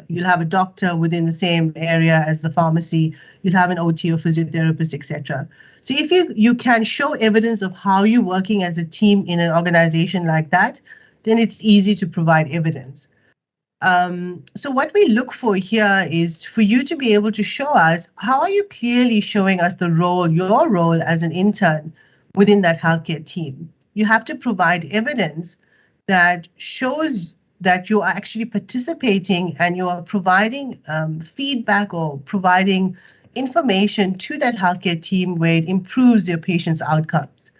Speaker 2: you'll have a doctor within the same area as the pharmacy, you'll have an OT or physiotherapist, etc. So if you can show evidence of how you're working as a team in an organization like that, then it's easy to provide evidence. So what we look for here is for you to be able to show us how are you clearly showing us the role, your role as an intern within that healthcare team. You have to provide evidence that shows that you are actually participating and you are providing feedback or providing information to that healthcare team where it improves your patient's outcomes.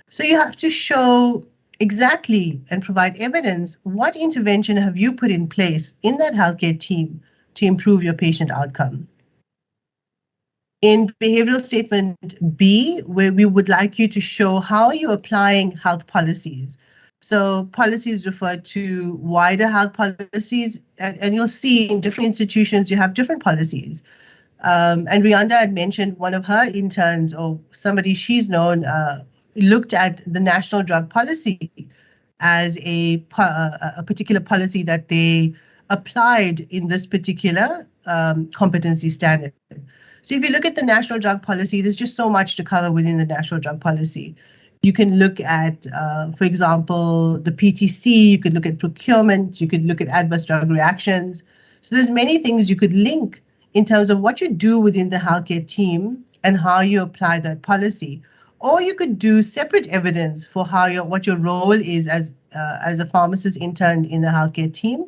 Speaker 2: So you have to show exactly and provide evidence what intervention have you put in place in that healthcare team to improve your patient outcome. In behavioral statement B, where we would like you to show how you're applying health policies. So policies refer to wider health policies, and you'll see in different institutions you have different policies. And Rianda had mentioned one of her interns or somebody she's known looked at the national drug policy as a particular policy that they applied in this particular competency standard. So if you look at the national drug policy, there's just so much to cover within the national drug policy. You can look at, for example, the PTC, you could look at procurement, you could look at adverse drug reactions. So there's many things you could link in terms of what you do within the healthcare team and how you apply that policy. Or you could do separate evidence for how what your role is as a pharmacist intern in the healthcare team,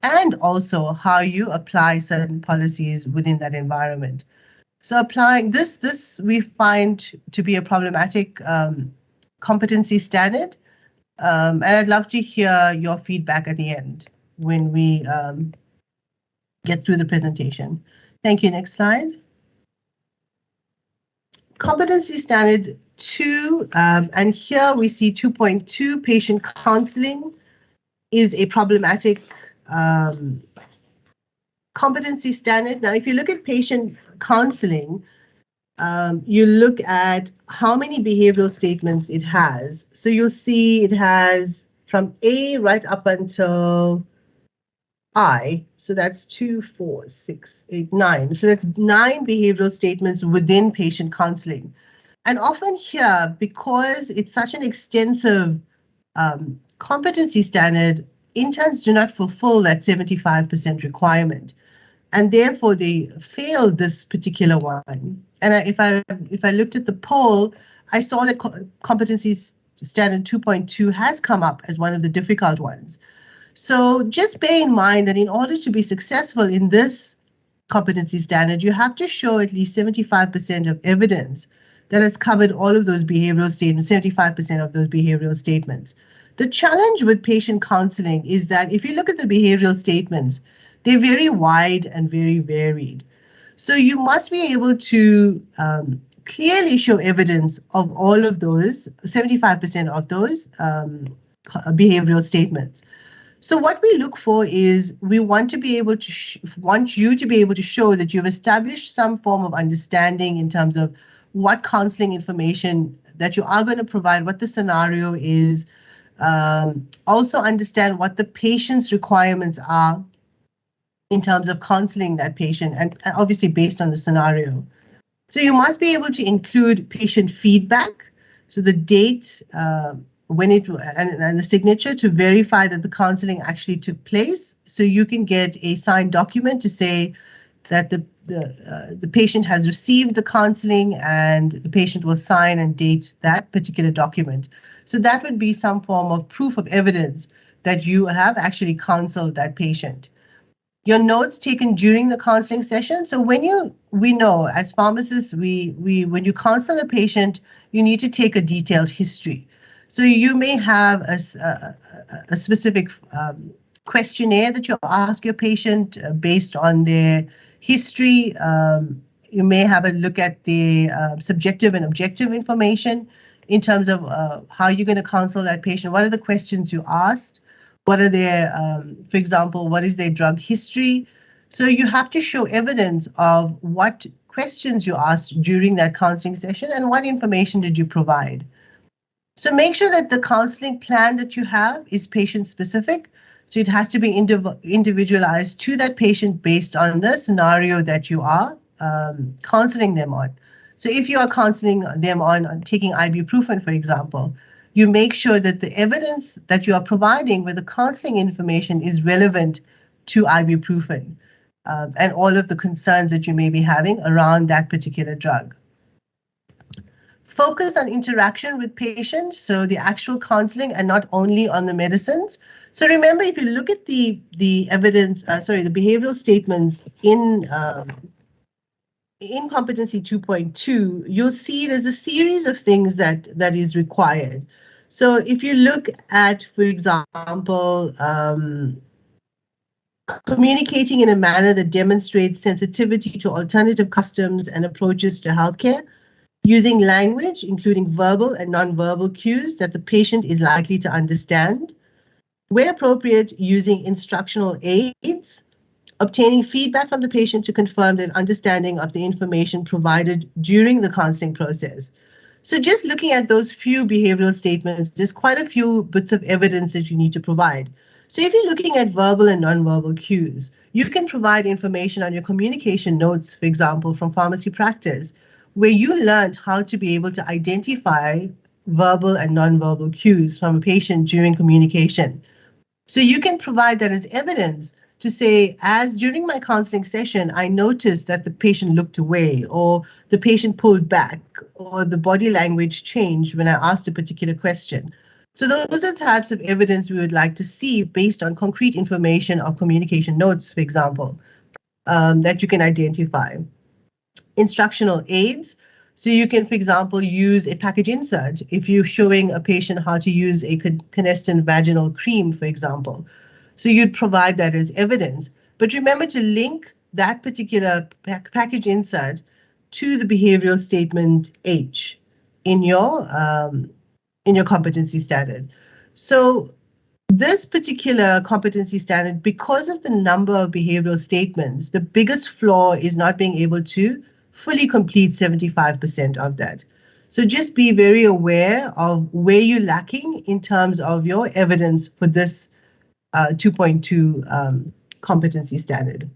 Speaker 2: and also how you apply certain policies within that environment. So applying this we find to be a problematic competency standard, and I'd love to hear your feedback at the end when we get through the presentation. Thank you. Next slide. Competency standard 2, and here we see 2.2, patient counseling is a problematic competency standard. Now, if you look at patient counseling, you look at how many behavioral statements it has. So you'll see it has from A right up until I. So that's 2, 4, 6, 8, 9. So that's 9 behavioral statements within patient counseling. And often here, because it's such an extensive competency standard, interns do not fulfill that 75% requirement. And therefore, they failed this particular one. And if I looked at the poll, I saw that competency standard 2.2 has come up as one of the difficult ones. So just bear in mind that in order to be successful in this competency standard, you have to show at least 75% of evidence that has covered all of those behavioral statements, 75% of those behavioral statements. The challenge with patient counseling is that if you look at the behavioral statements, they're very wide and very varied. So you must be able to clearly show evidence of all of those, 75% of those behavioral statements. So what we look for is we want to be able to want you to be able to show that you've established some form of understanding in terms of what counseling information that you are going to provide, what the scenario is, also understand what the patient's requirements are in terms of counseling that patient, and obviously based on the scenario. So you must be able to include patient feedback, so the date, when it and the signature to verify that the counseling actually took place. So you can get a signed document to say that the patient has received the counseling, and the patient will sign and date that particular document. So that would be some form of proof of evidence that you have actually counseled that patient. Your notes taken during the counseling session. So we know as pharmacists, when you counsel a patient, you need to take a detailed history. So you may have a specific questionnaire that you ask your patient based on their history. You may have a look at the subjective and objective information in terms of how you're going to counsel that patient. What are the questions you asked? What are their, for example, what is their drug history? So you have to show evidence of what questions you asked during that counseling session, and what information did you provide. So make sure that the counseling plan that you have is patient-specific. So it has to be individualized to that patient based on the scenario that you are counseling them on. So if you are counseling them on taking ibuprofen, for example, you make sure that the evidence that you are providing with the counseling information is relevant to ibuprofen and all of the concerns that you may be having around that particular drug. Focus on interaction with patients, so the actual counseling and not only on the medicines. So remember, if you look at the evidence, the behavioral statements in Competency 2.2, you'll see there's a series of things that is required. So if you look at, for example, communicating in a manner that demonstrates sensitivity to alternative customs and approaches to healthcare, using language, including verbal and nonverbal cues that the patient is likely to understand. Where appropriate, using instructional aids, obtaining feedback from the patient to confirm their understanding of the information provided during the counseling process. So just looking at those few behavioral statements, there's quite a few bits of evidence that you need to provide. So if you're looking at verbal and nonverbal cues, you can provide information on your communication notes, for example, from pharmacy practice, where you learned how to be able to identify verbal and nonverbal cues from a patient during communication. So you can provide that as evidence to say, as during my counseling session, I noticed that the patient looked away, or the patient pulled back, or the body language changed when I asked a particular question. So those are the types of evidence we would like to see based on concrete information of communication notes, for example, that you can identify. Instructional aids. So you can, for example, use a package insert if you're showing a patient how to use a Canesten vaginal cream, for example. So you'd provide that as evidence. But remember to link that particular package insert to the behavioral statement H in your competency standard. So this particular competency standard, because of the number of behavioral statements, the biggest flaw is not being able to fully complete 75% of that. So just be very aware of where you're lacking in terms of your evidence for this 2.2 competency standard.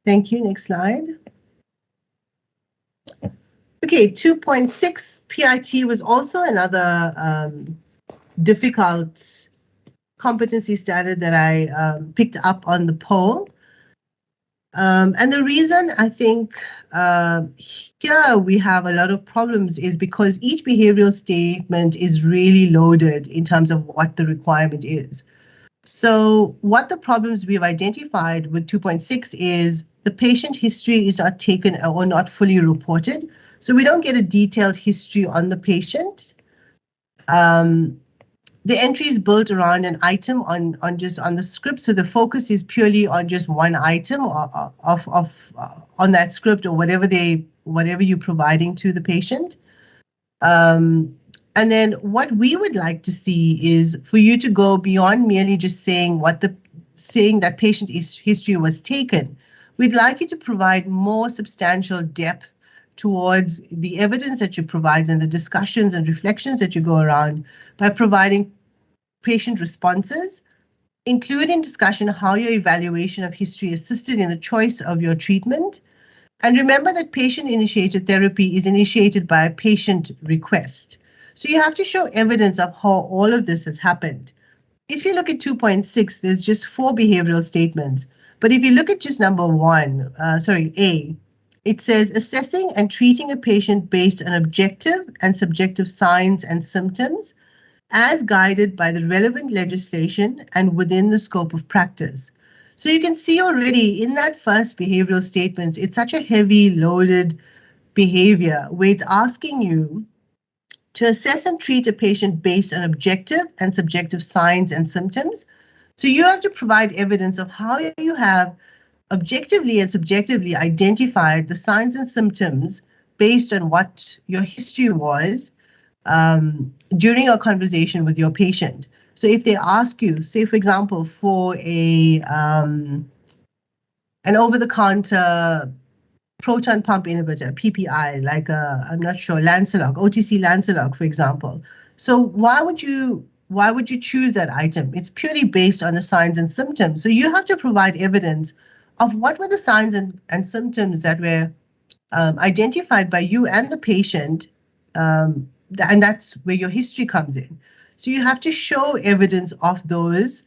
Speaker 2: Thank you. Next slide. Okay, 2.6 PIT was also another difficult competency standard that I picked up on the poll. And the reason I think here we have a lot of problems is because each behavioral statement is really loaded in terms of what the requirement is. So what the problems we've identified with 2.6 is the patient history is not taken or not fully reported. So we don't get a detailed history on the patient. The entry is built around an item on the script, so the focus is purely on just one item on that script or whatever you're providing to the patient. And then what we would like to see is for you to go beyond merely just saying that patient history was taken. We'd like you to provide more substantial depth towards the evidence that you provide and the discussions and reflections that you go around by providing patient responses, including discussion how your evaluation of history assisted in the choice of your treatment. And remember that patient-initiated therapy is initiated by a patient request. So you have to show evidence of how all of this has happened. If you look at 2.6, there's just 4 behavioral statements. But if you look at just number 1, A, it says assessing and treating a patient based on objective and subjective signs and symptoms as guided by the relevant legislation and within the scope of practice. So you can see already in that first behavioral statement, it's such a heavy loaded behavior where it's asking you to assess and treat a patient based on objective and subjective signs and symptoms. So you have to provide evidence of how you have objectively and subjectively identified the signs and symptoms based on what your history was during a conversation with your patient. So if they ask you, say for example, for an over-the-counter proton pump inhibitor, PPI, like I'm not sure, Lancelot, OTC Lancelot, for example. So why would you choose that item? It's purely based on the signs and symptoms. So you have to provide evidence of what were the signs and symptoms that were identified by you and the patient, and that's where your history comes in. So you have to show evidence of those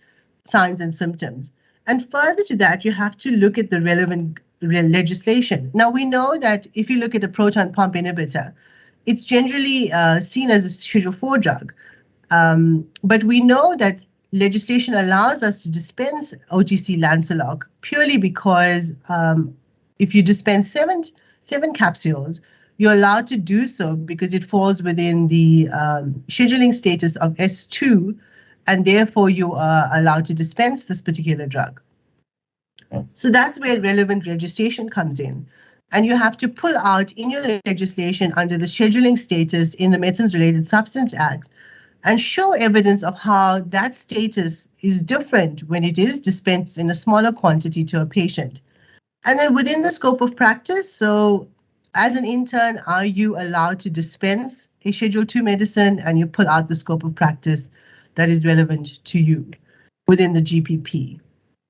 Speaker 2: signs and symptoms. And further to that, you have to look at the relevant legislation. Now, we know that if you look at a proton pump inhibitor, it's generally seen as a Schedule 4 drug. But we know that legislation allows us to dispense OTC Lancelot purely because if you dispense seven capsules, you're allowed to do so because it falls within the scheduling status of S2, and therefore you are allowed to dispense this particular drug. So that's where relevant registration comes in. And you have to pull out in your legislation under the scheduling status in the Medicines Related Substance Act and show evidence of how that status is different when it is dispensed in a smaller quantity to a patient. And then within the scope of practice, so as an intern, are you allowed to dispense a Schedule 2 medicine, and you pull out the scope of practice that is relevant to you within the GPP.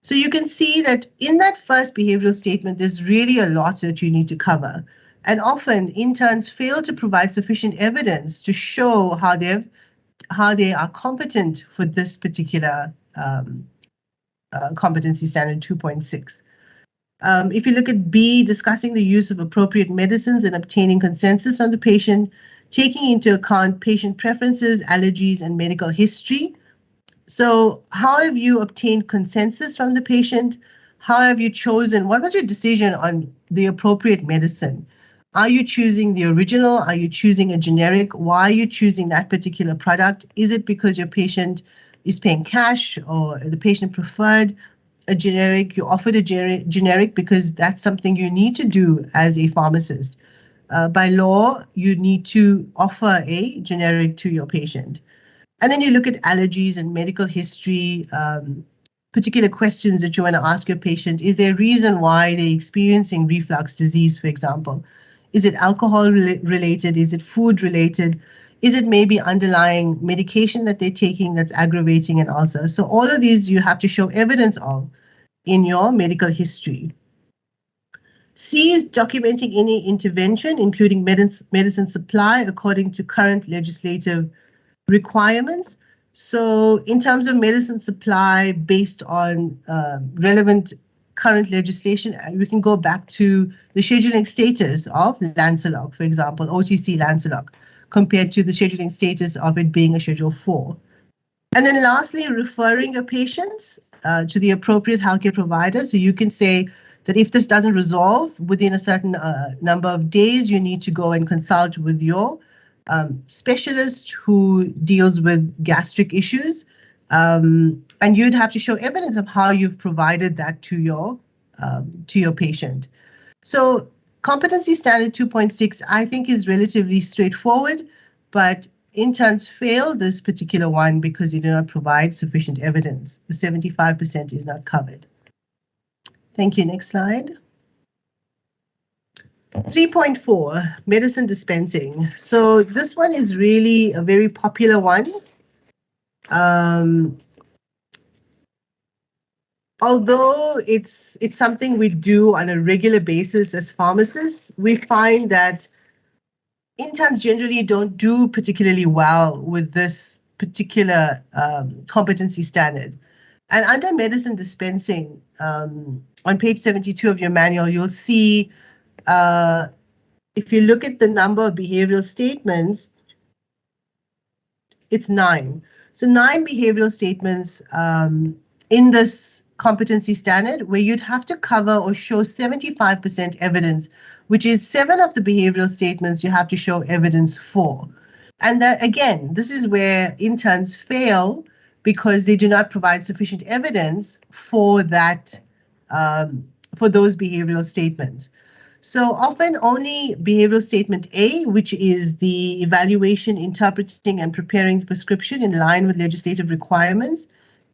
Speaker 2: So you can see that in that first behavioral statement, there's really a lot that you need to cover. And often interns fail to provide sufficient evidence to show how they are competent for this particular competency standard 2.6. If you look at B, discussing the use of appropriate medicines and obtaining consensus from the patient, taking into account patient preferences, allergies, and medical history. So how have you obtained consensus from the patient? How have you chosen? What was your decision on the appropriate medicine? Are you choosing the original? Are you choosing a generic? Why are you choosing that particular product? Is it because your patient is paying cash or the patient preferred a generic? You offered a generic because that's something you need to do as a pharmacist. By law, you need to offer a generic to your patient. And then you look at allergies and medical history, particular questions that you want to ask your patient. Is there a reason why they're experiencing reflux disease, for example? Is it alcohol related? Is it food related? Is it maybe underlying medication that they're taking that's aggravating an ulcer? So all of these you have to show evidence of in your medical history. C is documenting any intervention, including medicine supply, according to current legislative requirements. So in terms of medicine supply based on relevant current legislation, we can go back to the scheduling status of Lancelot, for example, OTC Lancelot, compared to the scheduling status of it being a Schedule 4. And then lastly, referring your patients to the appropriate healthcare provider. So you can say that if this doesn't resolve within a certain number of days, you need to go and consult with your specialist who deals with gastric issues. And you'd have to show evidence of how you've provided that to your patient. So competency standard 2.6, I think, is relatively straightforward, but interns fail this particular one because they do not provide sufficient evidence. The 75% is not covered. Thank you. Next slide. 3.4, medicine dispensing. So this one is really a very popular one. Although it's something we do on a regular basis as pharmacists, we find that interns generally don't do particularly well with this particular competency standard. And under medicine dispensing, on page 72 of your manual, you'll see if you look at the number of behavioral statements, it's 9. So 9 behavioral statements in this competency standard where you'd have to cover or show 75% evidence, which is 7 of the behavioral statements you have to show evidence for. And that, again, this is where interns fail because they do not provide sufficient evidence for that, for those behavioral statements. So often only behavioral statement A, which is the evaluation, interpreting, and preparing the prescription in line with legislative requirements,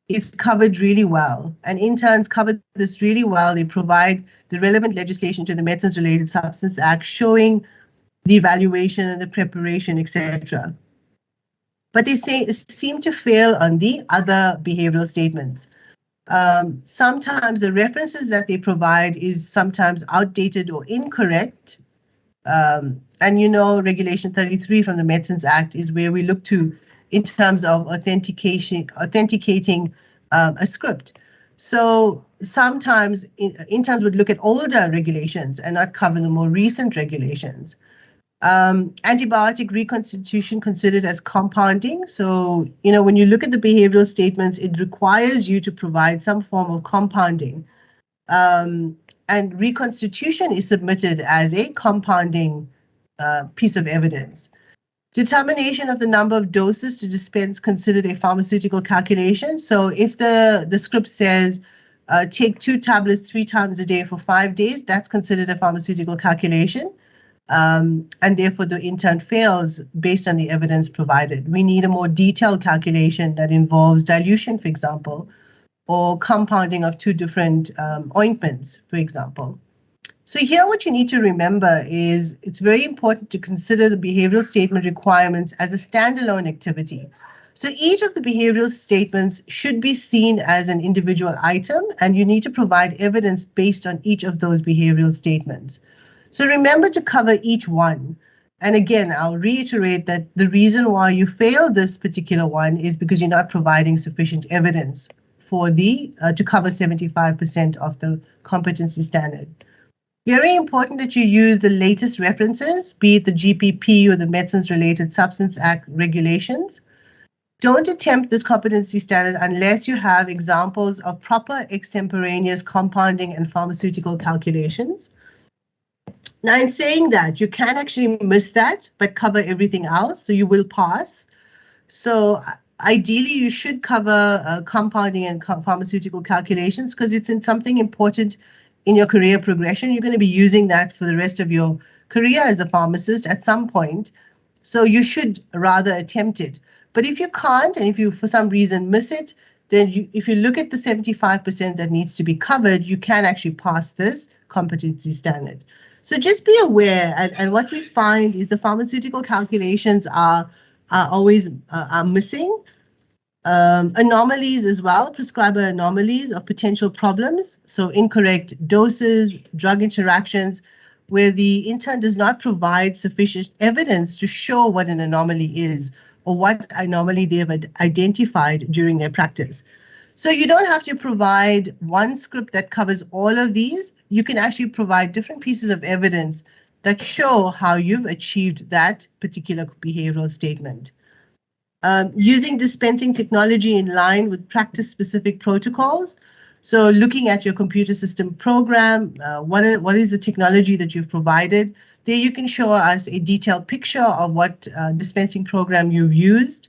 Speaker 2: is covered really well, and interns cover this really well. They provide the relevant legislation to the Medicines Related Substance Act, showing the evaluation and the preparation, etc. But they seem to fail on the other behavioral statements. Sometimes the references that they provide is sometimes outdated or incorrect. And Regulation 33 from the Medicines Act is where we look to in terms of authenticating a script. So sometimes interns would look at older regulations and not cover the more recent regulations. Antibiotic reconstitution considered as compounding. So, when you look at the behavioral statements, it requires you to provide some form of compounding. And reconstitution is submitted as a compounding piece of evidence. Determination of the number of doses to dispense considered a pharmaceutical calculation. So if the script says take 2 tablets 3 times a day for 5 days, that's considered a pharmaceutical calculation. And therefore the intern fails based on the evidence provided. We need a more detailed calculation that involves dilution, for example, or compounding of 2 different ointments, for example. So here what you need to remember is it's very important to consider the behavioral statement requirements as a standalone activity. So each of the behavioral statements should be seen as an individual item, and you need to provide evidence based on each of those behavioral statements. So remember to cover each one. And again, I'll reiterate that the reason why you fail this particular one is because you're not providing sufficient evidence for to cover 75% of the competency standard. Very important that you use the latest references, be it the GPP or the Medicines Related Substance Act regulations. Don't attempt this competency standard unless you have examples of proper extemporaneous compounding and pharmaceutical calculations. Now, in saying that, you can actually miss that, but cover everything else, so you will pass. So ideally, you should cover compounding and pharmaceutical calculations because it's in something important in your career progression. You're going to be using that for the rest of your career as a pharmacist at some point. So you should rather attempt it. But if you can't, and if you for some reason miss it, then if you look at the 75% that needs to be covered, you can actually pass this competency standard. So just be aware, and what we find is the pharmaceutical calculations are always missing. Anomalies as well, prescriber anomalies of potential problems. So incorrect doses, drug interactions, where the intern does not provide sufficient evidence to show what an anomaly is or what anomaly they have identified during their practice. So you don't have to provide one script that covers all of these. You can actually provide different pieces of evidence that show how you've achieved that particular behavioral statement. Using dispensing technology in line with practice-specific protocols. So looking at your computer system program, what is the technology that you've provided? There you can show us a detailed picture of what dispensing program you've used,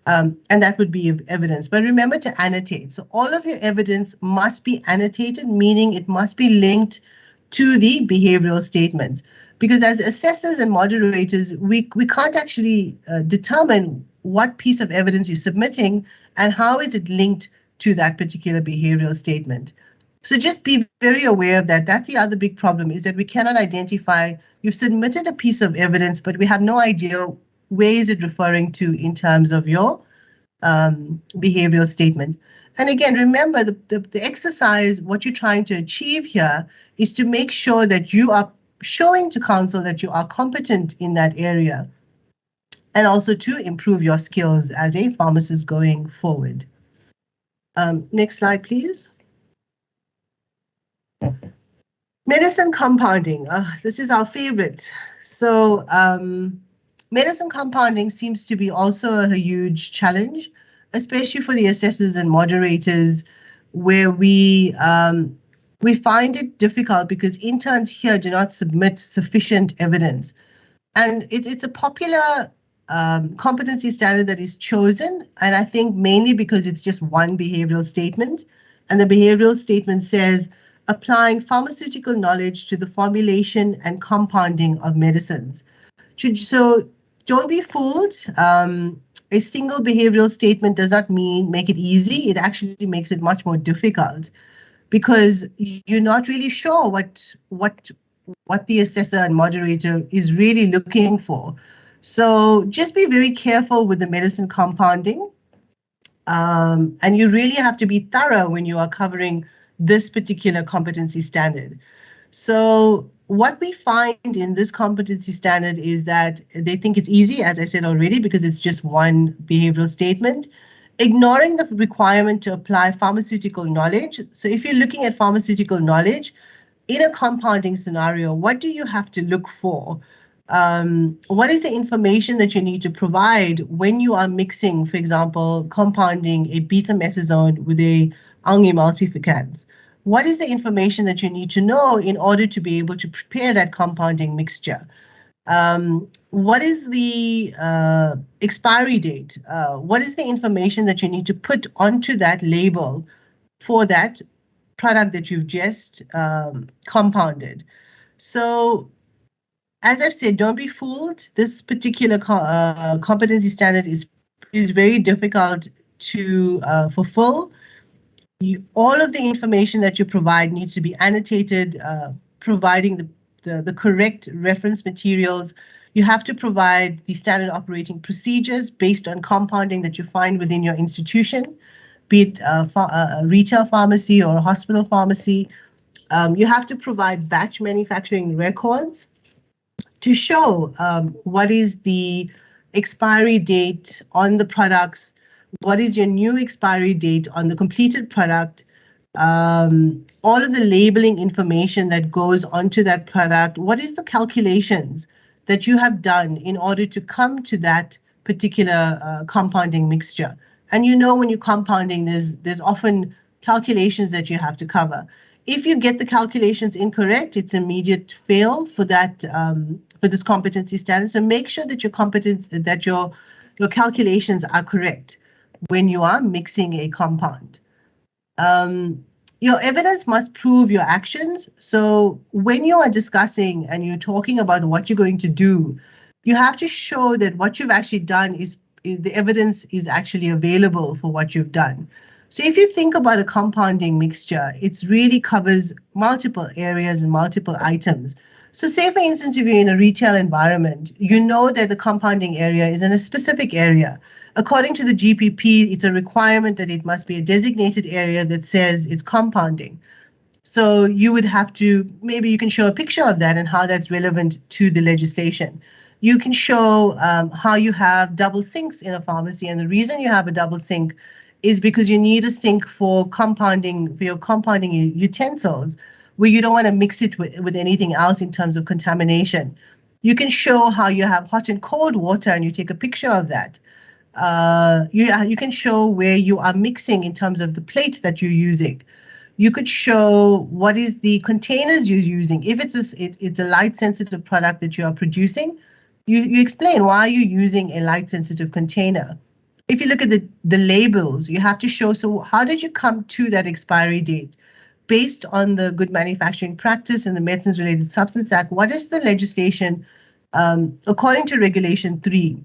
Speaker 2: and that would be evidence. But remember to annotate. So all of your evidence must be annotated, meaning it must be linked to the behavioral statements. Because as assessors and moderators, we can't actually determine what piece of evidence you're submitting and how is it linked to that particular behavioral statement. So just be very aware of that. That's the other big problem, is that we cannot identify, you've submitted a piece of evidence, but we have no idea where is it referring to in terms of your behavioral statement. And again, remember the exercise, what you're trying to achieve here is to make sure that you are showing to counsel that you are competent in that area, and also to improve your skills as a pharmacist going forward. Next slide, please. Medicine compounding. This is our favorite. So medicine compounding seems to be also a huge challenge, especially for the assessors and moderators, where we find it difficult because interns here do not submit sufficient evidence. And it's a popular competency standard that is chosen, and I think mainly because it's just one behavioral statement, and the behavioral statement says applying pharmaceutical knowledge to the formulation and compounding of medicines. So don't be fooled. a single behavioral statement does not make it easy. It actually makes it much more difficult because you're not really sure what the assessor and moderator is really looking for. So just be very careful with the medicine compounding. And you really have to be thorough when you are covering this particular competency standard. So what we find in this competency standard is that they think it's easy, as I said already, because it's just one behavioral statement, ignoring the requirement to apply pharmaceutical knowledge. So if you're looking at pharmaceutical knowledge, in a compounding scenario, what do you have to look for? What is the information that you need to provide when you are mixing, for example, compounding a betamethasone with a emulsificants? What is the information that you need to know in order to be able to prepare that compounding mixture? What is the expiry date? What is the information that you need to put onto that label for that product that you've just compounded? So, as I've said, don't be fooled. This particular competency standard is very difficult to fulfill. All of the information that you provide needs to be annotated, providing the correct reference materials. You have to provide the standard operating procedures based on compounding that you find within your institution, be it a retail pharmacy or a hospital pharmacy. You have to provide batch manufacturing records to show what is the expiry date on the products, what is your new expiry date on the completed product, all of the labeling information that goes onto that product, what is the calculations that you have done in order to come to that particular compounding mixture. And you know when you're compounding, there's often calculations that you have to cover. If you get the calculations incorrect, it's immediate fail for that for this competency standard. So make sure that your calculations are correct when you are mixing a compound. Your evidence must prove your actions. So when you are discussing and you're talking about what you're going to do, you have to show that what you've actually done is the evidence is actually available for what you've done. So if you think about a compounding mixture, it really covers multiple areas and multiple items. So say, for instance, if you're in a retail environment, you know that the compounding area is in a specific area. According to the GPP, it's a requirement that it must be a designated area that says it's compounding. So you would have to, maybe you can show a picture of that and how that's relevant to the legislation. You can show how you have double sinks in a pharmacy, and the reason you have a double sink is because you need a sink for compounding, for your compounding utensils, where you don't want to mix it with anything else in terms of contamination. You can show how you have hot and cold water and you take a picture of that. You can show where you are mixing in terms of the plates that you're using. You could show what is the containers you're using. If it's a light sensitive product that you are producing, you explain why you're using a light sensitive container. If you look at the labels, you have to show, so how did you come to that expiry date? Based on the Good Manufacturing Practice and the Medicines Related Substance Act, what is the legislation according to Regulation 3?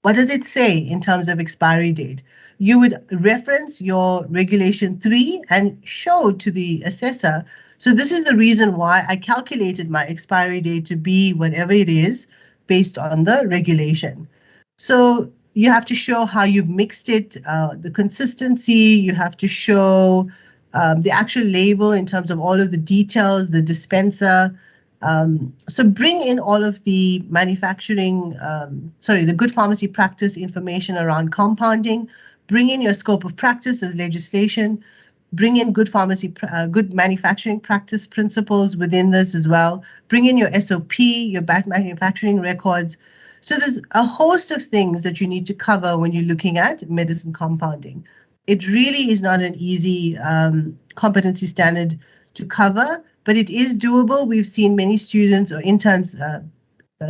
Speaker 2: What does it say in terms of expiry date? You would reference your Regulation 3 and show to the assessor, so this is the reason why I calculated my expiry date to be whatever it is based on the regulation. So you have to show how you've mixed it, the consistency, you have to show the actual label in terms of all of the details, the dispenser. So bring in all of the manufacturing, the good pharmacy practice information around compounding, bring in your scope of practice as legislation, bring in good manufacturing practice principles within this as well, bring in your SOP, your batch manufacturing records. So there's a host of things that you need to cover when you're looking at medicine compounding. It really is not an easy competency standard to cover, but it is doable. We've seen many students or interns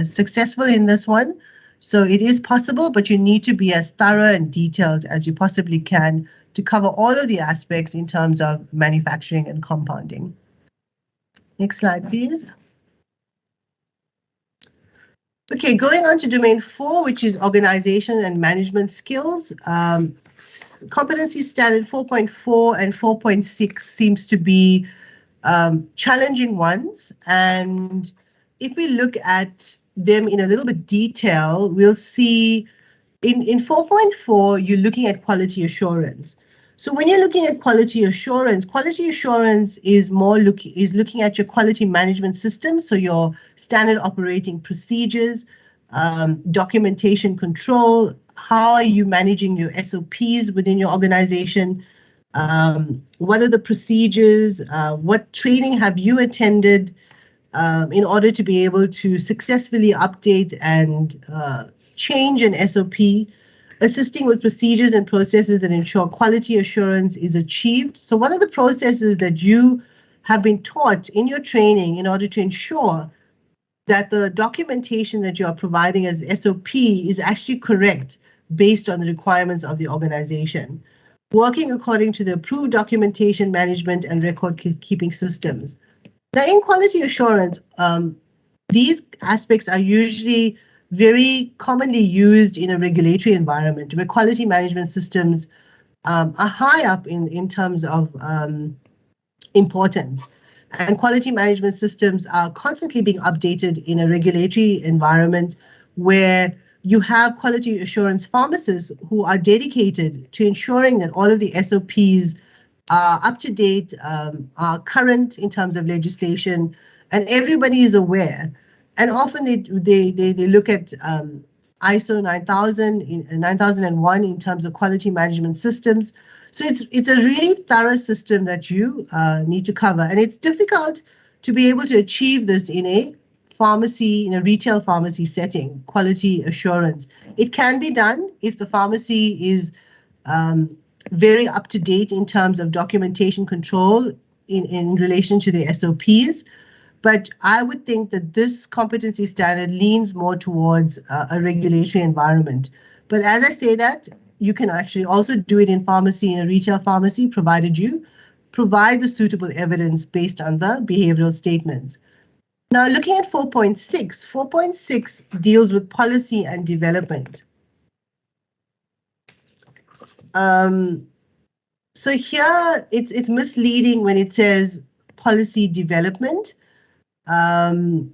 Speaker 2: successful in this one. So it is possible, but you need to be as thorough and detailed as you possibly can to cover all of the aspects in terms of manufacturing and compounding. Next slide, please. Okay, going on to domain 4, which is organization and management skills. Competency standard 4.4 and 4.6 seems to be challenging ones. And if we look at them in a little bit detail, we'll see in 4.4, you're looking at quality assurance. So when you're looking at quality assurance is looking at your quality management system, so your standard operating procedures, documentation control, how are you managing your SOPs within your organization, what are the procedures, what training have you attended in order to be able to successfully update and change an SOP, assisting with procedures and processes that ensure quality assurance is achieved. So what are the processes that you have been taught in your training in order to ensure that the documentation that you are providing as SOP is actually correct based on the requirements of the organization, working according to the approved documentation management and record keeping systems. Now, in quality assurance, these aspects are usually very commonly used in a regulatory environment where quality management systems are high up in terms of importance. And quality management systems are constantly being updated in a regulatory environment where you have quality assurance pharmacists who are dedicated to ensuring that all of the SOPs are up to date, are current in terms of legislation, and everybody is aware. And often they look at ISO 9001 in terms of quality management systems. So it's a really thorough system that you need to cover. And it's difficult to be able to achieve this in a pharmacy, in a retail pharmacy setting, quality assurance. It can be done if the pharmacy is very up to date in terms of documentation control in relation to the SOPs. But I would think that this competency standard leans more towards a regulatory environment. But as I say that, you can actually also do it in pharmacy, in a retail pharmacy, provided you provide the suitable evidence based on the behavioral statements. Now, looking at 4.6 deals with policy and development. So here it's misleading when it says policy development. And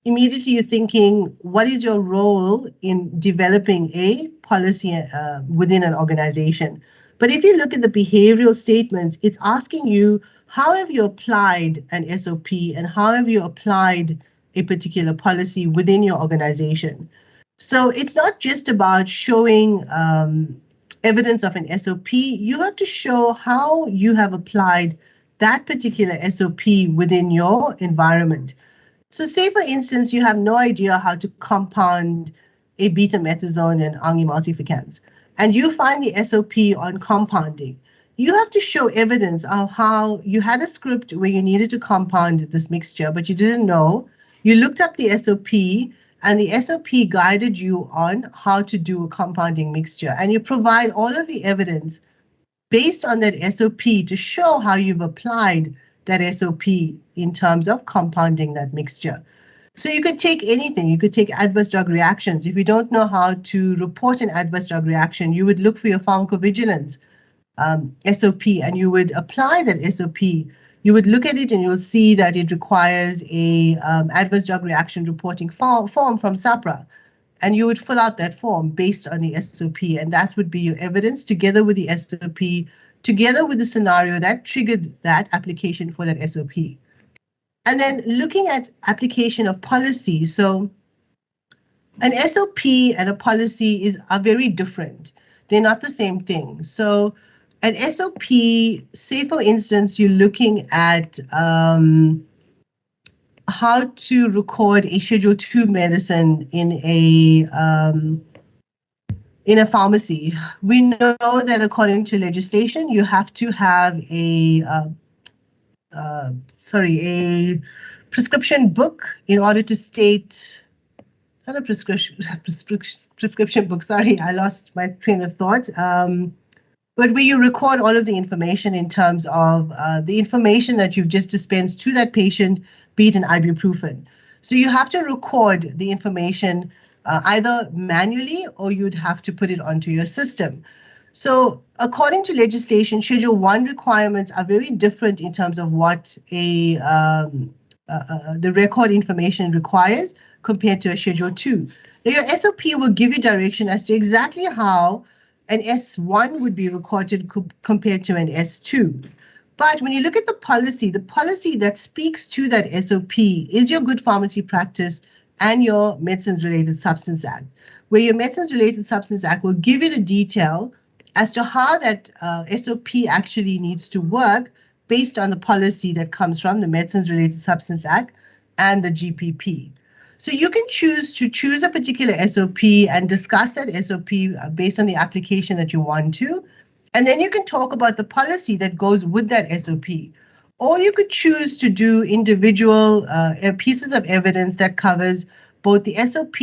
Speaker 2: immediately you're thinking, what is your role in developing a policy within an organization? But if you look at the behavioral statements, it's asking you, how have you applied an SOP and how have you applied a particular policy within your organization? So it's not just about showing evidence of an SOP. You have to show how you have applied that particular SOP within your environment. So say, for instance, you have no idea how to compound a betamethasone and multificans, and you find the SOP on compounding. You have to show evidence of how you had a script where you needed to compound this mixture, but you didn't know. You looked up the SOP, and the SOP guided you on how to do a compounding mixture, and you provide all of the evidence based on that SOP to show how you've applied that SOP in terms of compounding that mixture. So you could take anything. You could take adverse drug reactions. If you don't know how to report an adverse drug reaction, you would look for your pharmacovigilance SOP and you would apply that SOP. You would look at it and you'll see that it requires a adverse drug reaction reporting form from SAPRA. And you would fill out that form based on the SOP, and that would be your evidence together with the SOP, together with the scenario that triggered that application for that SOP. And then looking at application of policy. So an SOP and a policy are very different. They're not the same thing. So an SOP, say for instance, you're looking at how to record a Schedule II medicine in a pharmacy. We know that according to legislation, you have to have a prescription book in order to state, not a prescription book, sorry, I lost my train of thought. But where you record all of the information in terms of the information that you've just dispensed to that patient, be it an ibuprofen. So you have to record the information either manually or you'd have to put it onto your system. So according to legislation, Schedule 1 requirements are very different in terms of what the record information requires compared to a Schedule 2. Now, your SOP will give you direction as to exactly how an S1 would be recorded compared to an S2. But when you look at the policy that speaks to that SOP is your Good Pharmacy Practice and your Medicines Related Substance Act, where your Medicines Related Substance Act will give you the detail as to how that SOP actually needs to work based on the policy that comes from the Medicines Related Substance Act and the GPP. So you can choose a particular SOP and discuss that SOP based on the application that you want to. And then you can talk about the policy that goes with that SOP. Or you could choose to do individual pieces of evidence that covers both the SOP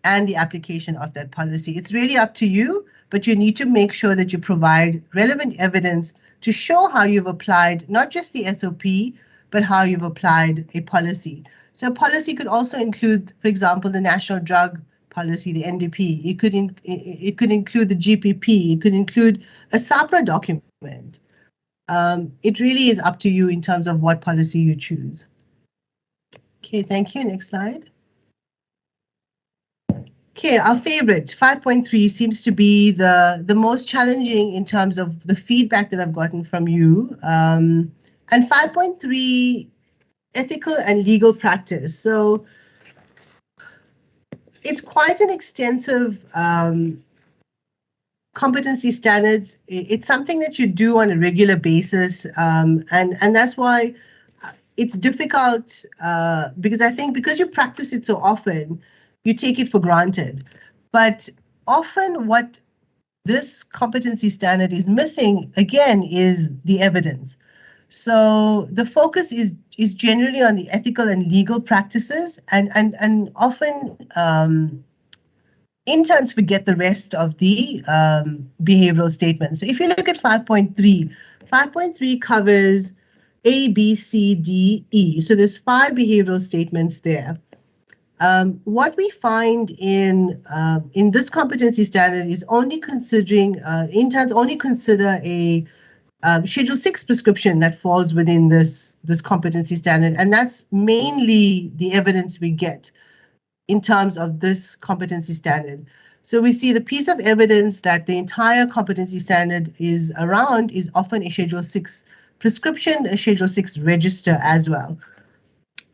Speaker 2: and the application of that policy. It's really up to you, but you need to make sure that you provide relevant evidence to show how you've applied not just the SOP, but how you've applied a policy. So a policy could also include, for example, the National Drug Policy, the NDP. It could include the GPP. It could include a SAPRA document. It really is up to you in terms of what policy you choose. Okay, thank you. Next slide. Okay, our favorite, 5.3, seems to be the most challenging in terms of the feedback that I've gotten from you. And 5.3, ethical and legal practice. So it's quite an extensive competency standards. It's something that you do on a regular basis, and that's why it's difficult because I think because you practice it so often, you take it for granted. But often what this competency standard is missing, again, is the evidence. So the focus is generally on the ethical and legal practices, and often interns forget the rest of the behavioral statements. So if you look at 5.3, 5.3 covers A, B, C, D, E. So there's 5 behavioral statements there. What we find in this competency standard is only considering, interns only consider a Schedule 6 prescription that falls within this competency standard, and that's mainly the evidence we get in terms of this competency standard. So we see the piece of evidence that the entire competency standard is around is often a Schedule 6 prescription, a Schedule 6 register as well.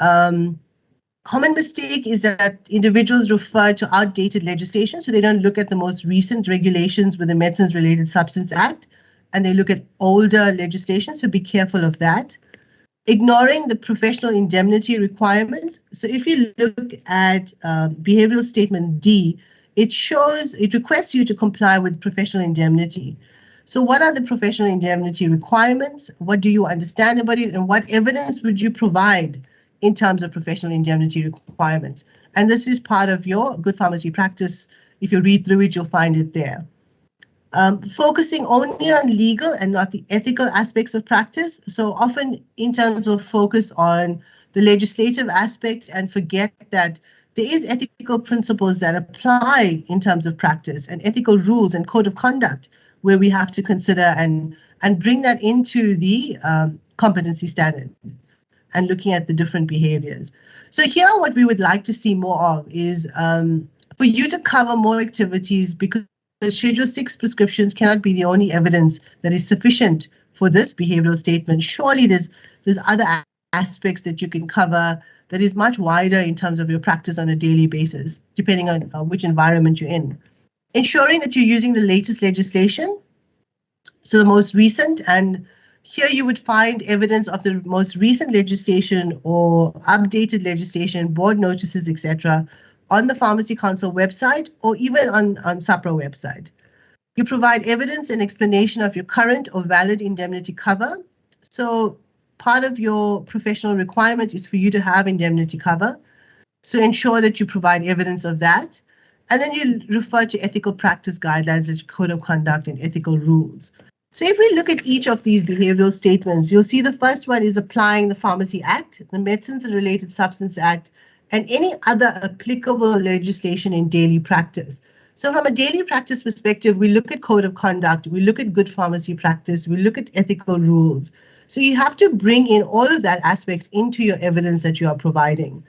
Speaker 2: Common mistake is that individuals refer to outdated legislation, so they don't look at the most recent regulations with the Medicines Related Substance Act, and they look at older legislation, so be careful of that. Ignoring the professional indemnity requirements. So if you look at behavioral statement D, it requests you to comply with professional indemnity. So what are the professional indemnity requirements? What do you understand about it? And what evidence would you provide in terms of professional indemnity requirements? And this is part of your Good Pharmacy Practice. If you read through it, you'll find it there. Focusing only on legal and not the ethical aspects of practice. So often interns will focus on the legislative aspect and forget that there is ethical principles that apply in terms of practice and ethical rules and code of conduct where we have to consider and bring that into the competency standard and looking at the different behaviors. So here what we would like to see more of is for you to cover more activities, because Schedule 6 prescriptions cannot be the only evidence that is sufficient for this behavioral statement. Surely there's other aspects that you can cover that is much wider in terms of your practice on a daily basis, depending on which environment you're in. Ensuring that you're using the latest legislation, so the most recent, and here you would find evidence of the most recent legislation or updated legislation, board notices, etc., on the Pharmacy Council website or even on SAPRA website. You provide evidence and explanation of your current or valid indemnity cover. So part of your professional requirement is for you to have indemnity cover. So ensure that you provide evidence of that. And then you refer to ethical practice guidelines, like code of conduct and ethical rules. So if we look at each of these behavioral statements, you'll see the first one is applying the Pharmacy Act, the Medicines and Related Substance Act, and any other applicable legislation in daily practice. So from a daily practice perspective, we look at code of conduct, we look at good pharmacy practice, we look at ethical rules. So you have to bring in all of that aspects into your evidence that you are providing.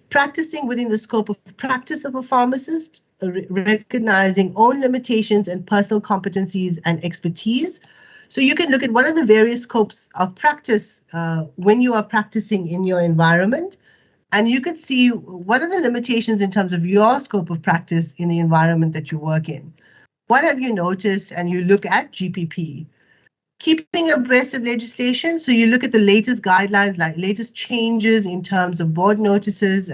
Speaker 2: Practicing within the scope of practice of a pharmacist, recognizing own limitations and personal competencies and expertise. So you can look at what are the various scopes of practice when you are practicing in your environment, and you can see what are the limitations in terms of your scope of practice in the environment that you work in. What have you noticed? And you look at GPP. Keeping abreast of legislation, so you look at the latest guidelines, like latest changes in terms of board notices.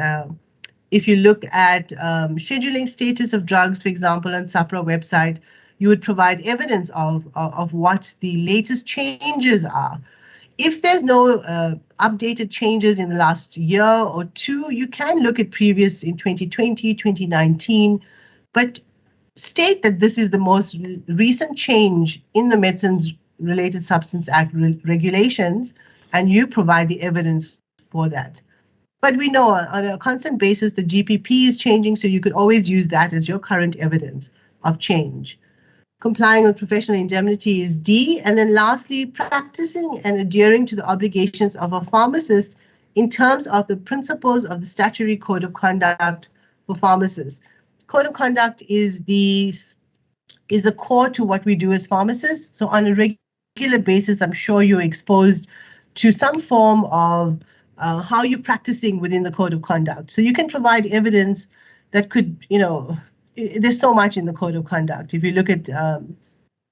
Speaker 2: If you look at scheduling status of drugs, for example, on SAPRA website, you would provide evidence of what the latest changes are. If there's no updated changes in the last year or two, you can look at previous in 2020, 2019, but state that this is the most recent change in the Medicines Related Substance Act regulations, and you provide the evidence for that. But we know on a constant basis, the GPP is changing, so you could always use that as your current evidence of change. Complying with professional indemnity is D. And then lastly, practicing and adhering to the obligations of a pharmacist in terms of the principles of the statutory code of conduct for pharmacists. Code of conduct is the core to what we do as pharmacists. So on a regular basis, I'm sure you're exposed to some form of how you're practicing within the code of conduct. So you can provide evidence that could, there's so much in the code of conduct. If you look at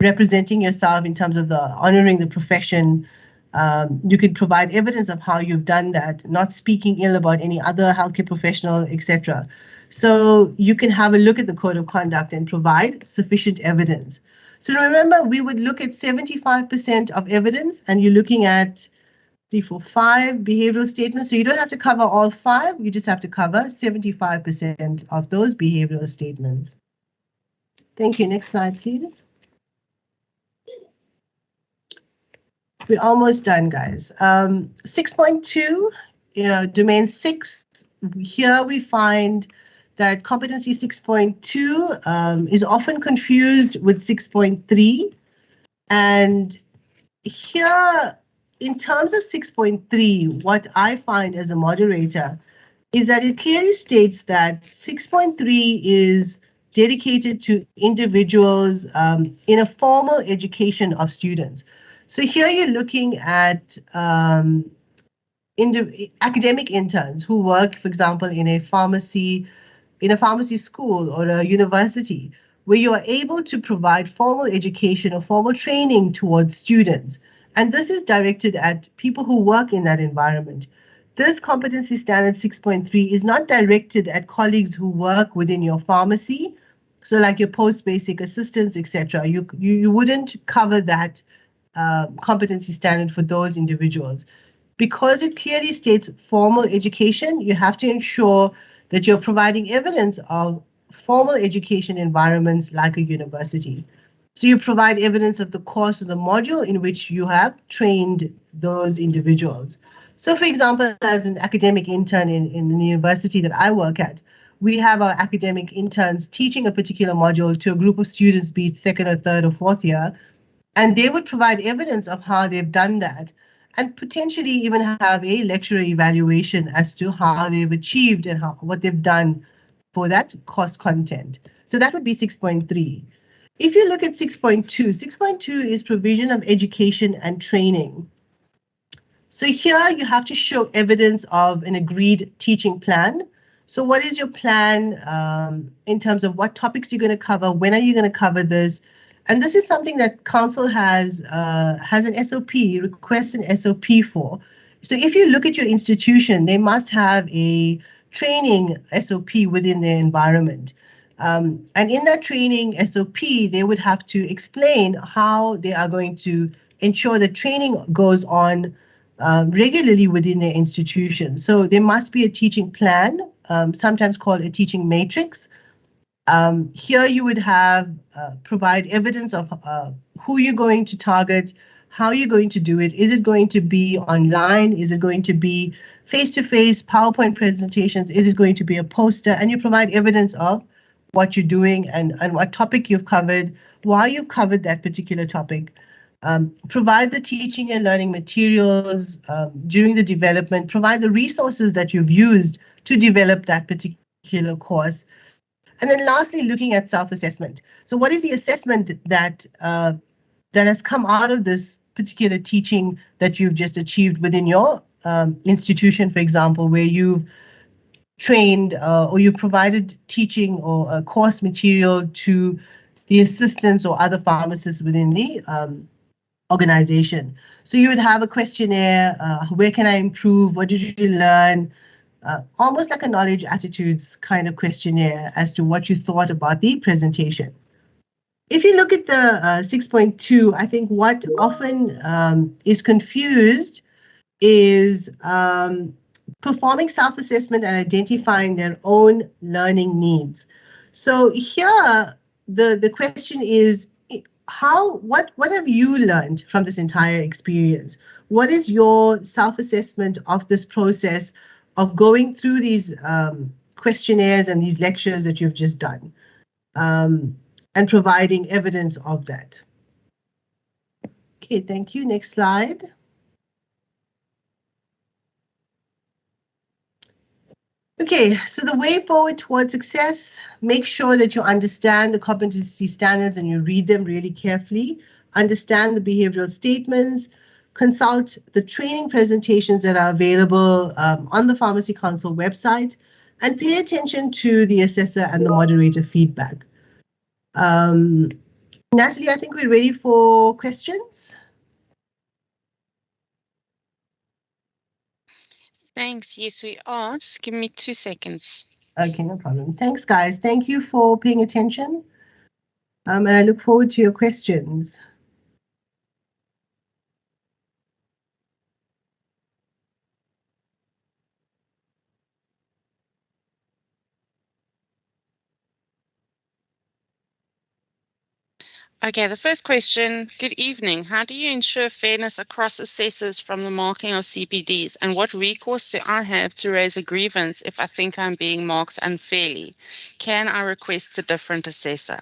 Speaker 2: representing yourself in terms of the honoring the profession, you could provide evidence of how you've done that, not speaking ill about any other healthcare professional, etc. So you can have a look at the code of conduct and provide sufficient evidence. So remember, we would look at 75% of evidence, and you're looking at 3, 4, 5 behavioral statements. So you don't have to cover all 5, you just have to cover 75% of those behavioral statements. Thank you. Next slide, please. We're almost done, guys. 6.2, domain 6. Here we find that competency 6.2 is often confused with 6.3. And here, in terms of 6.3, what I find as a moderator is that it clearly states that 6.3 is dedicated to individuals in a formal education of students. So here you're looking at academic interns who work, for example, in a pharmacy school or a university, where you are able to provide formal education or formal training towards students. And this is directed at people who work in that environment. This competency standard 6.3 is not directed at colleagues who work within your pharmacy. So like your post-basic assistants, etc. You wouldn't cover that competency standard for those individuals. Because it clearly states formal education, you have to ensure that you're providing evidence of formal education environments like a university. So you provide evidence of the course of the module in which you have trained those individuals. So for example, as an academic intern in the university that I work at, we have our academic interns teaching a particular module to a group of students, be it 2nd or 3rd or 4th year, and they would provide evidence of how they've done that, and potentially even have a lecturer evaluation as to how they've achieved and what they've done for that course content. So that would be 6.3. If you look at 6.2, 6.2 is provision of education and training. So here you have to show evidence of an agreed teaching plan. So what is your plan in terms of what topics you're going to cover? When are you going to cover this? And this is something that council has an SOP, requests an SOP for. So if you look at your institution, they must have a training SOP within their environment. And in that training SOP, they would have to explain how they are going to ensure that training goes on regularly within their institution. So there must be a teaching plan, sometimes called a teaching matrix. Here you would have provide evidence of who you're going to target, how you're going to do it. Is it going to be online? Is it going to be face-to-face PowerPoint presentations? Is it going to be a poster? And you provide evidence of what you're doing and what topic you've covered, why you covered that particular topic. Provide the teaching and learning materials during the development, provide the resources that you've used to develop that particular course. And then lastly, looking at self-assessment. So what is the assessment that has come out of this particular teaching that you've just achieved within your institution, for example, where you've trained or you've provided teaching or course material to the assistants or other pharmacists within the organization. So you would have a questionnaire, where can I improve, what did you learn, almost like a knowledge attitudes kind of questionnaire as to what you thought about the presentation. If you look at the 6.2, I think what often is confused is performing self-assessment and identifying their own learning needs. So here, the question is, what have you learned from this entire experience? What is your self-assessment of this process of going through these questionnaires and these lectures that you've just done, and providing evidence of that? Okay, thank you. Next slide. Okay, so the way forward towards success, make sure that you understand the competency standards and you read them really carefully, understand the behavioral statements, consult the training presentations that are available on the Pharmacy Council website, and pay attention to the assessor and the moderator feedback. Natalie, I think we're ready for questions.
Speaker 3: Thanks. Yes, we are. Just give me 2 seconds.
Speaker 2: Okay, no problem. Thanks, guys. Thank you for paying attention. And I look forward to your questions.
Speaker 3: Okay, the first question. Good evening. How do you ensure fairness across assessors from the marking of CPDs? And what recourse do I have to raise a grievance if I think I'm being marked unfairly? Can I request a different assessor?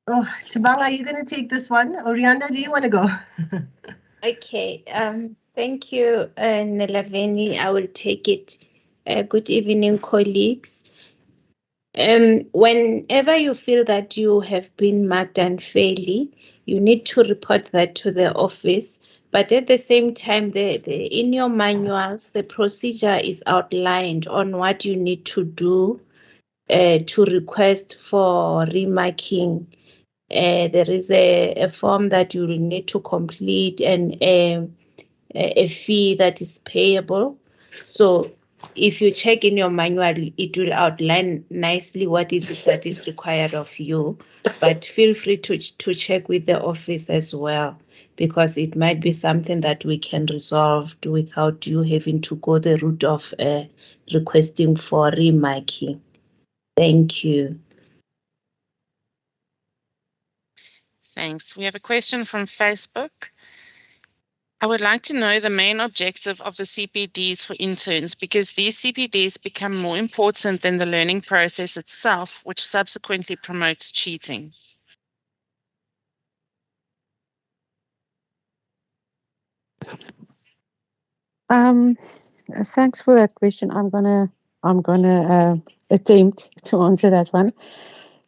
Speaker 2: Oh, Tabang, are you going to take this one? Orianda, do you want to go?
Speaker 4: Okay, thank you, Nelaveni. I will take it. Good evening, colleagues. Whenever you feel that you have been marked unfairly, you need to report that to the office. But at the same time, in your manuals, the procedure is outlined on what you need to do to request for remarking. There is a form that you will need to complete and a fee that is payable. So if you check in your manual, it will outline nicely what is it that is required of you. But feel free to check with the office as well, because it might be something that we can resolve without you having to go the route of requesting for remarking. Thank you.
Speaker 3: Thanks. We have a question from Facebook. I would like to know the main objective of the CPDs for interns, because these CPDs become more important than the learning process itself, which subsequently promotes cheating.
Speaker 1: Thanks for that question. I'm gonna attempt to answer that one.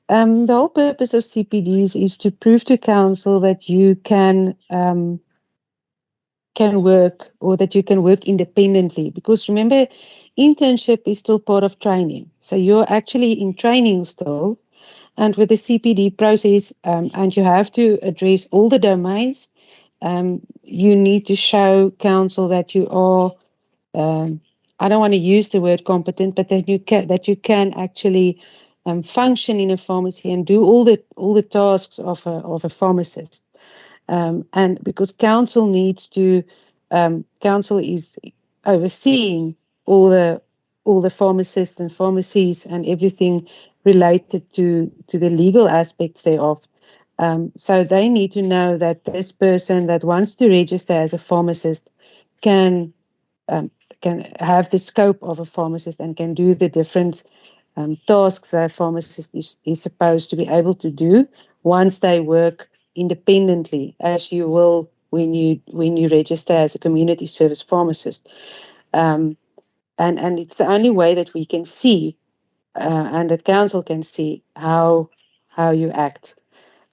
Speaker 1: The whole purpose of CPDs is to prove to council that you can work, or that you can work independently. Because remember, internship is still part of training, so you're actually in training still. And with the CPD process, and you have to address all the domains, you need to show council that you are, I don't want to use the word competent, but that you can actually function in a pharmacy and do all the tasks of a pharmacist. And because council needs to, council is overseeing all the pharmacists and pharmacies and everything related to the legal aspects thereof. So they need to know that this person that wants to register as a pharmacist can have the scope of a pharmacist and can do the different tasks that a pharmacist is supposed to be able to do once they work independently, as you will when you register as a community service pharmacist. And it's the only way that we can see and that council can see how you act.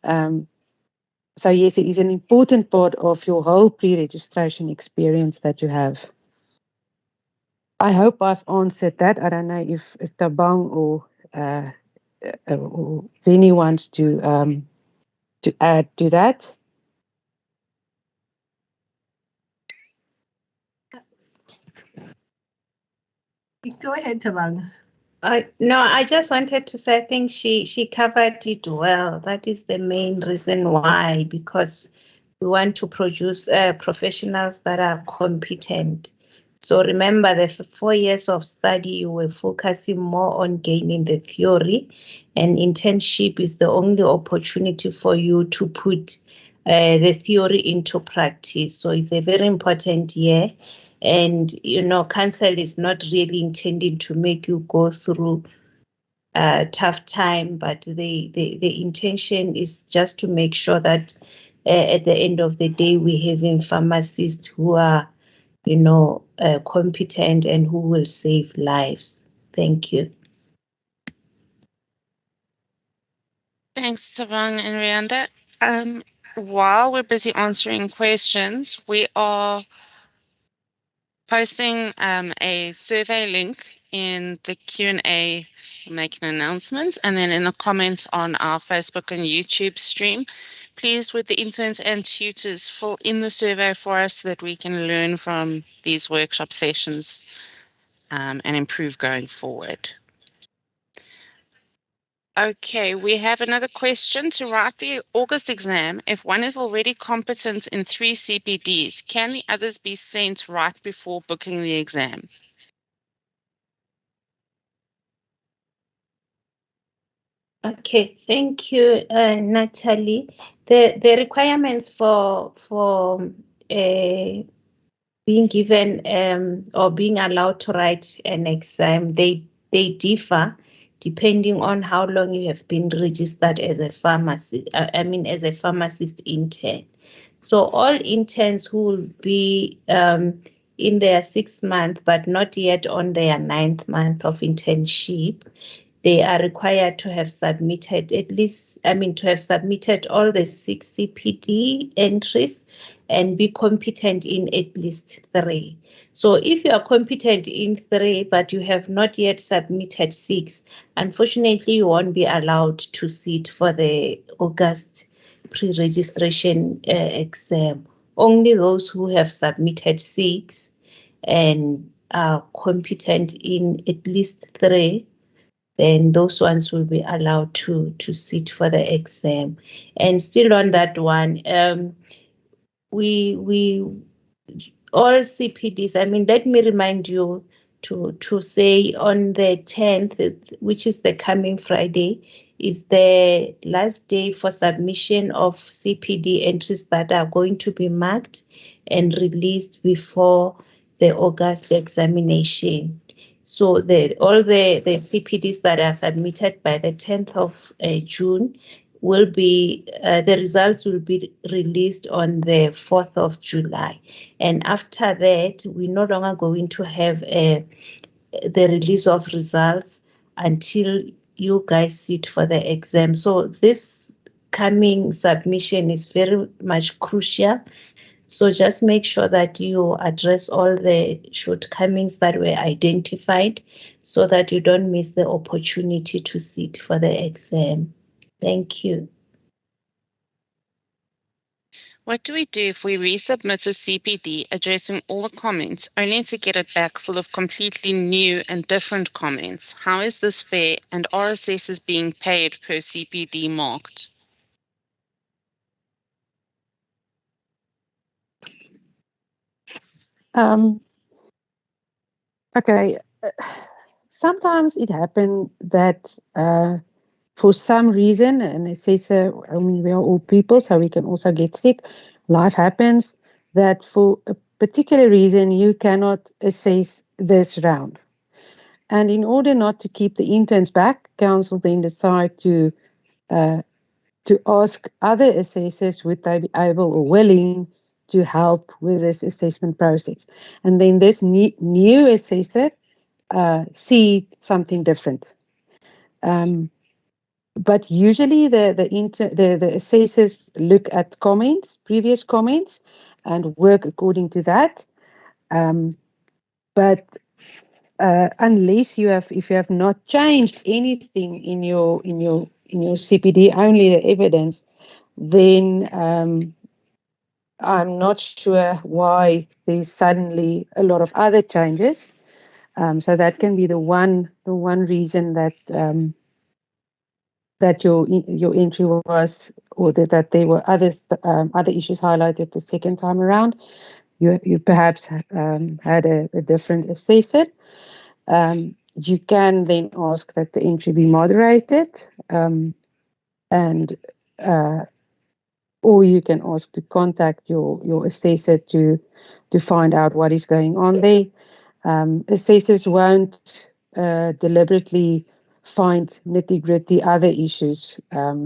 Speaker 1: So yes, it is an important part of your whole pre-registration experience that you have. I hope I've answered that. I don't know if Tabang or Vinny wants to add to that.
Speaker 2: Go ahead, Tabang.
Speaker 4: No, I just wanted to say I think she covered it well. That is the main reason why, because we want to produce professionals that are competent. So remember, the 4 years of study, you were focusing more on gaining the theory, and internship is the only opportunity for you to put the theory into practice. So it's a very important year. And, council is not really intending to make you go through a tough time, but the intention is just to make sure that at the end of the day, we're having pharmacists who are, competent and who will save lives. Thank you.
Speaker 3: Thanks, Tabang and Rianda. While we're busy answering questions, we are posting a survey link in the Q&A, making announcements, and then in the comments on our Facebook and YouTube stream. Please, with the interns and tutors, fill in the survey for us so that we can learn from these workshop sessions and improve going forward. Okay, we have another question. To write the August exam, if one is already competent in 3 CPDs, can the others be sent right before booking the exam?
Speaker 4: Okay, thank you, Natalie. The requirements for being given or being allowed to write an exam, they differ depending on how long you have been registered as a pharmacist. As a pharmacist intern. So all interns who will be in their 6th month, but not yet on their 9th month of internship, they are required to have submitted all the 6 CPD entries and be competent in at least 3. So if you are competent in 3, but you have not yet submitted 6, unfortunately, you won't be allowed to sit for the August pre-registration exam. Only those who have submitted 6 and are competent in at least 3, then those ones will be allowed to sit for the exam. And still on that one, we all CPDs, let me remind you to say on the 10th, which is the coming Friday, is the last day for submission of CPD entries that are going to be marked and released before the August examination. So all the CPDs that are submitted by the 10th of June will be, the results will be released on the 4th of July. And after that, we're no longer going to have the release of results until you guys sit for the exam. So this coming submission is very much crucial. So just make sure that you address all the shortcomings that were identified so that you don't miss the opportunity to sit for the exam. Thank you.
Speaker 3: What do we do if we resubmit a CPD addressing all the comments only to get it back full of completely new and different comments? How is this fair, and are assessors being paid per CPD marked?
Speaker 1: Okay, sometimes it happens that for some reason, an assessor, I mean, we are all people, so we can also get sick, life happens, that for a particular reason you cannot assess this round. And in order not to keep the interns back, council then decide to ask other assessors would they be able or willing to help with this assessment process. And then this new assessor see something different. But usually the assessors look at comments, previous comments, and work according to that. But unless if you have not changed anything in your CPD, only the evidence, then I'm not sure why there's suddenly a lot of other changes. So that can be the one reason that that your entry was, or that there were other issues highlighted the second time around. You perhaps had a different assessor. You can then ask that the entry be moderated, and or you can ask to contact your assessor to find out what is going on there. Assessors won't deliberately find nitty-gritty other issues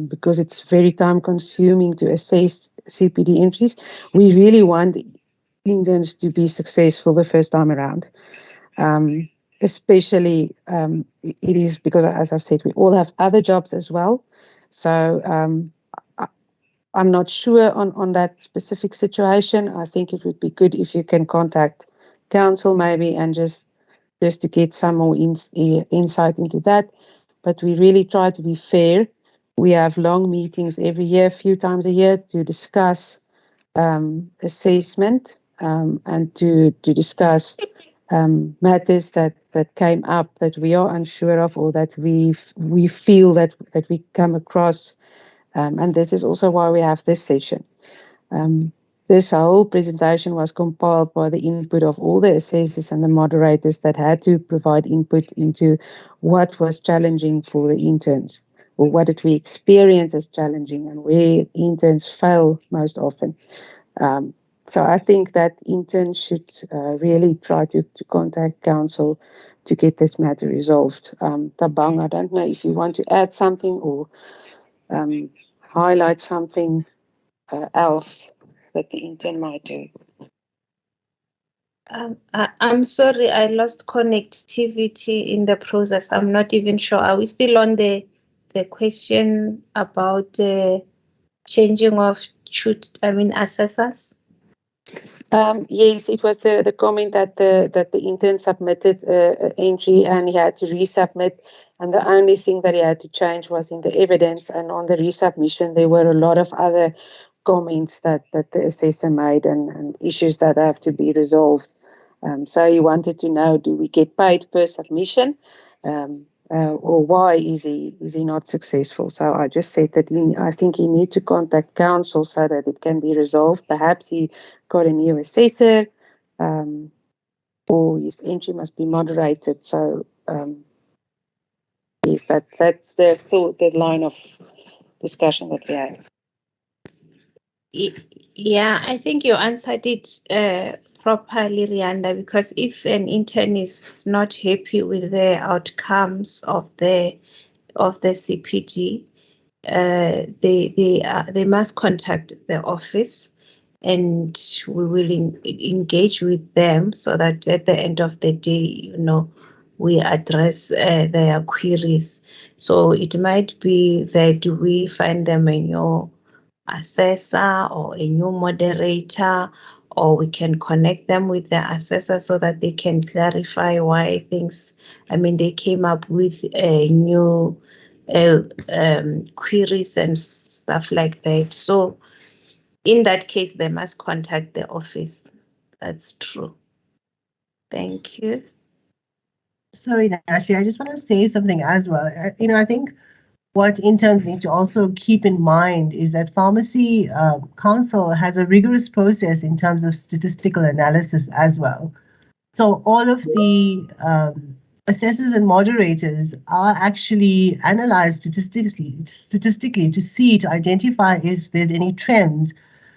Speaker 1: because it's very time-consuming to assess CPD entries. We really want interns to be successful the first time around. Especially it is because, as I've said, we all have other jobs as well. So I'm not sure on that specific situation. I think it would be good if you can contact council maybe and just to get some more insight into that. But we really try to be fair. We have long meetings every year, a few times a year, to discuss assessment and to discuss matters that came up that we are unsure of, or that we feel that we come across. And this is also why we have this session. This whole presentation was compiled by the input of all the assessors and the moderators that had to provide input into what was challenging for the interns, or what did we experience as challenging, and where interns fail most often. So I think that interns should really try to contact council to get this matter resolved. Tabang, I don't know if you want to add something or highlight something else that the intern might do.
Speaker 4: I'm sorry, I lost connectivity in the process. I'm not even sure. Are we still on the question about changing of assessors?
Speaker 1: Yes, it was the comment that the intern submitted an entry and he had to resubmit, and the only thing that he had to change was in the evidence, and on the resubmission there were a lot of other comments that the assessor made and issues that have to be resolved. So he wanted to know, do we get paid per submission, or why is he not successful? So I just said that I think he needs to contact council so that it can be resolved. Perhaps he got a new assessor, or his entry must be moderated. So yes, that's the line of discussion that we have.
Speaker 4: Yeah, I think you answered it properly, Rianda, because if an intern is not happy with the outcomes of the CPD, they must contact the office, and we will engage with them so that at the end of the day, we address their queries. So it might be that we find them a new assessor or a new moderator, or we can connect them with the assessor so that they can clarify why they came up with a new queries and stuff like that. So in that case, they must contact the office. That's true. Thank you.
Speaker 2: Sorry, Nashi, I just want to say something as well. I think what interns need to also keep in mind is that Pharmacy Council has a rigorous process in terms of statistical analysis as well. So all of the assessors and moderators are actually analyzed statistically to see, to identify if there's any trends.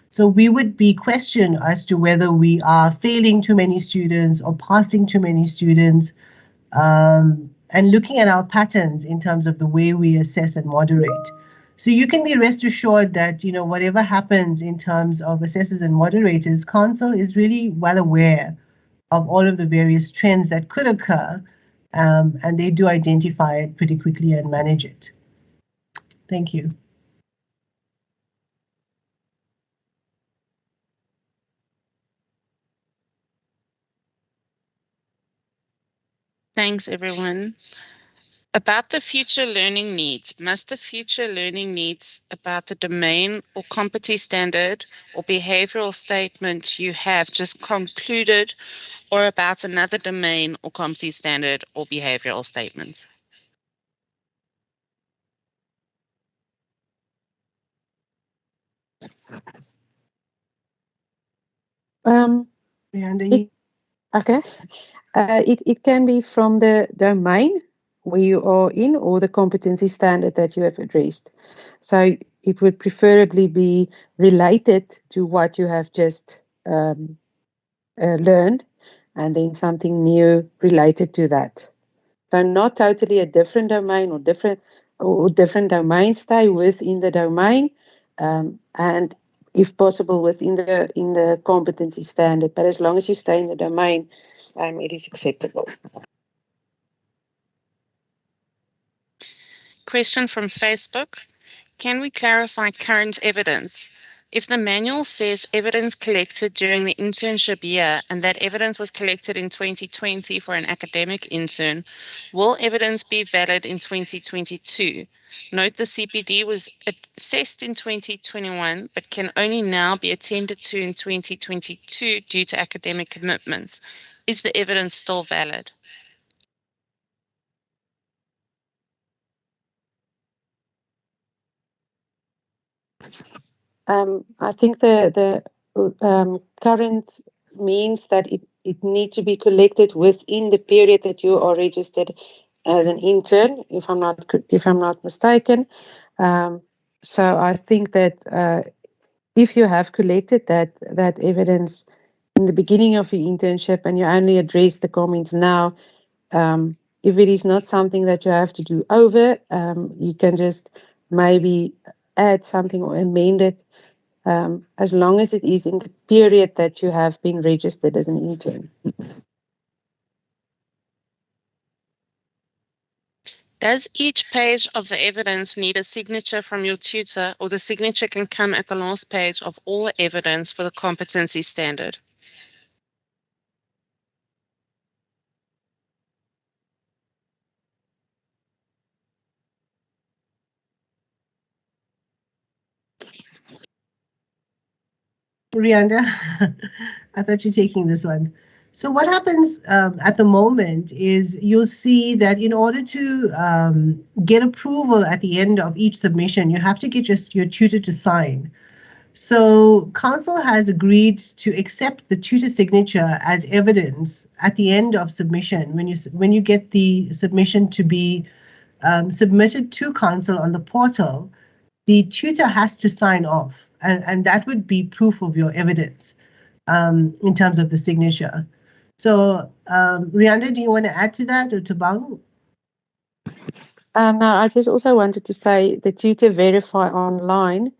Speaker 2: So we would be questioned as to whether we are failing too many students or passing too many students, and looking at our patterns in terms of the way we assess and moderate. So you can be rest assured that, you know, whatever happens in terms of assessors and moderators, council is really well aware of all of the various trends that could occur, and they do identify it pretty quickly and manage it. Thank you.
Speaker 3: Thanks, everyone. About the future learning needs, must the future learning needs about the domain or competency standard or behavioral statement you have just concluded, or about another domain or competency standard or behavioral statement?
Speaker 1: Okay. It can be from the domain where you are in or the competency standard that you have addressed. So it would preferably be related to what you have just learned, and then something new related to that. So not totally a different domain or different domains. Stay within the domain, and if possible within the competency standard. But as long as you stay in the domain, it is acceptable.
Speaker 3: Question from Facebook. Can we clarify current evidence? If the manual says evidence collected during the internship year and that evidence was collected in 2020 for an academic intern, will evidence be valid in 2022? Note the CPD was assessed in 2021 but can only now be attended to in 2022 due to academic commitments. Is the evidence still valid?
Speaker 1: I think the current means that it needs to be collected within the period that you are registered as an intern, if I'm not mistaken. So I think that if you have collected that evidence in the beginning of your internship and you only address the comments now, if it is not something that you have to do over, you can just maybe add something or amend it, as long as it is in the period that you have been registered as an intern.
Speaker 3: Does each page of the evidence need a signature from your tutor, or the signature can come at the last page of all the evidence for the competency standard?
Speaker 2: Rianda, I thought you're taking this one. So what happens at the moment is you'll see that in order to get approval at the end of each submission, you have to get your tutor to sign. So council has agreed to accept the tutor signature as evidence at the end of submission. When you get the submission to be submitted to council on the portal, the tutor has to sign off, and that would be proof of your evidence in terms of the signature. So, Rianda, do you want to add to that, or Tabang?
Speaker 1: No, I just also wanted to say the tutor verify online,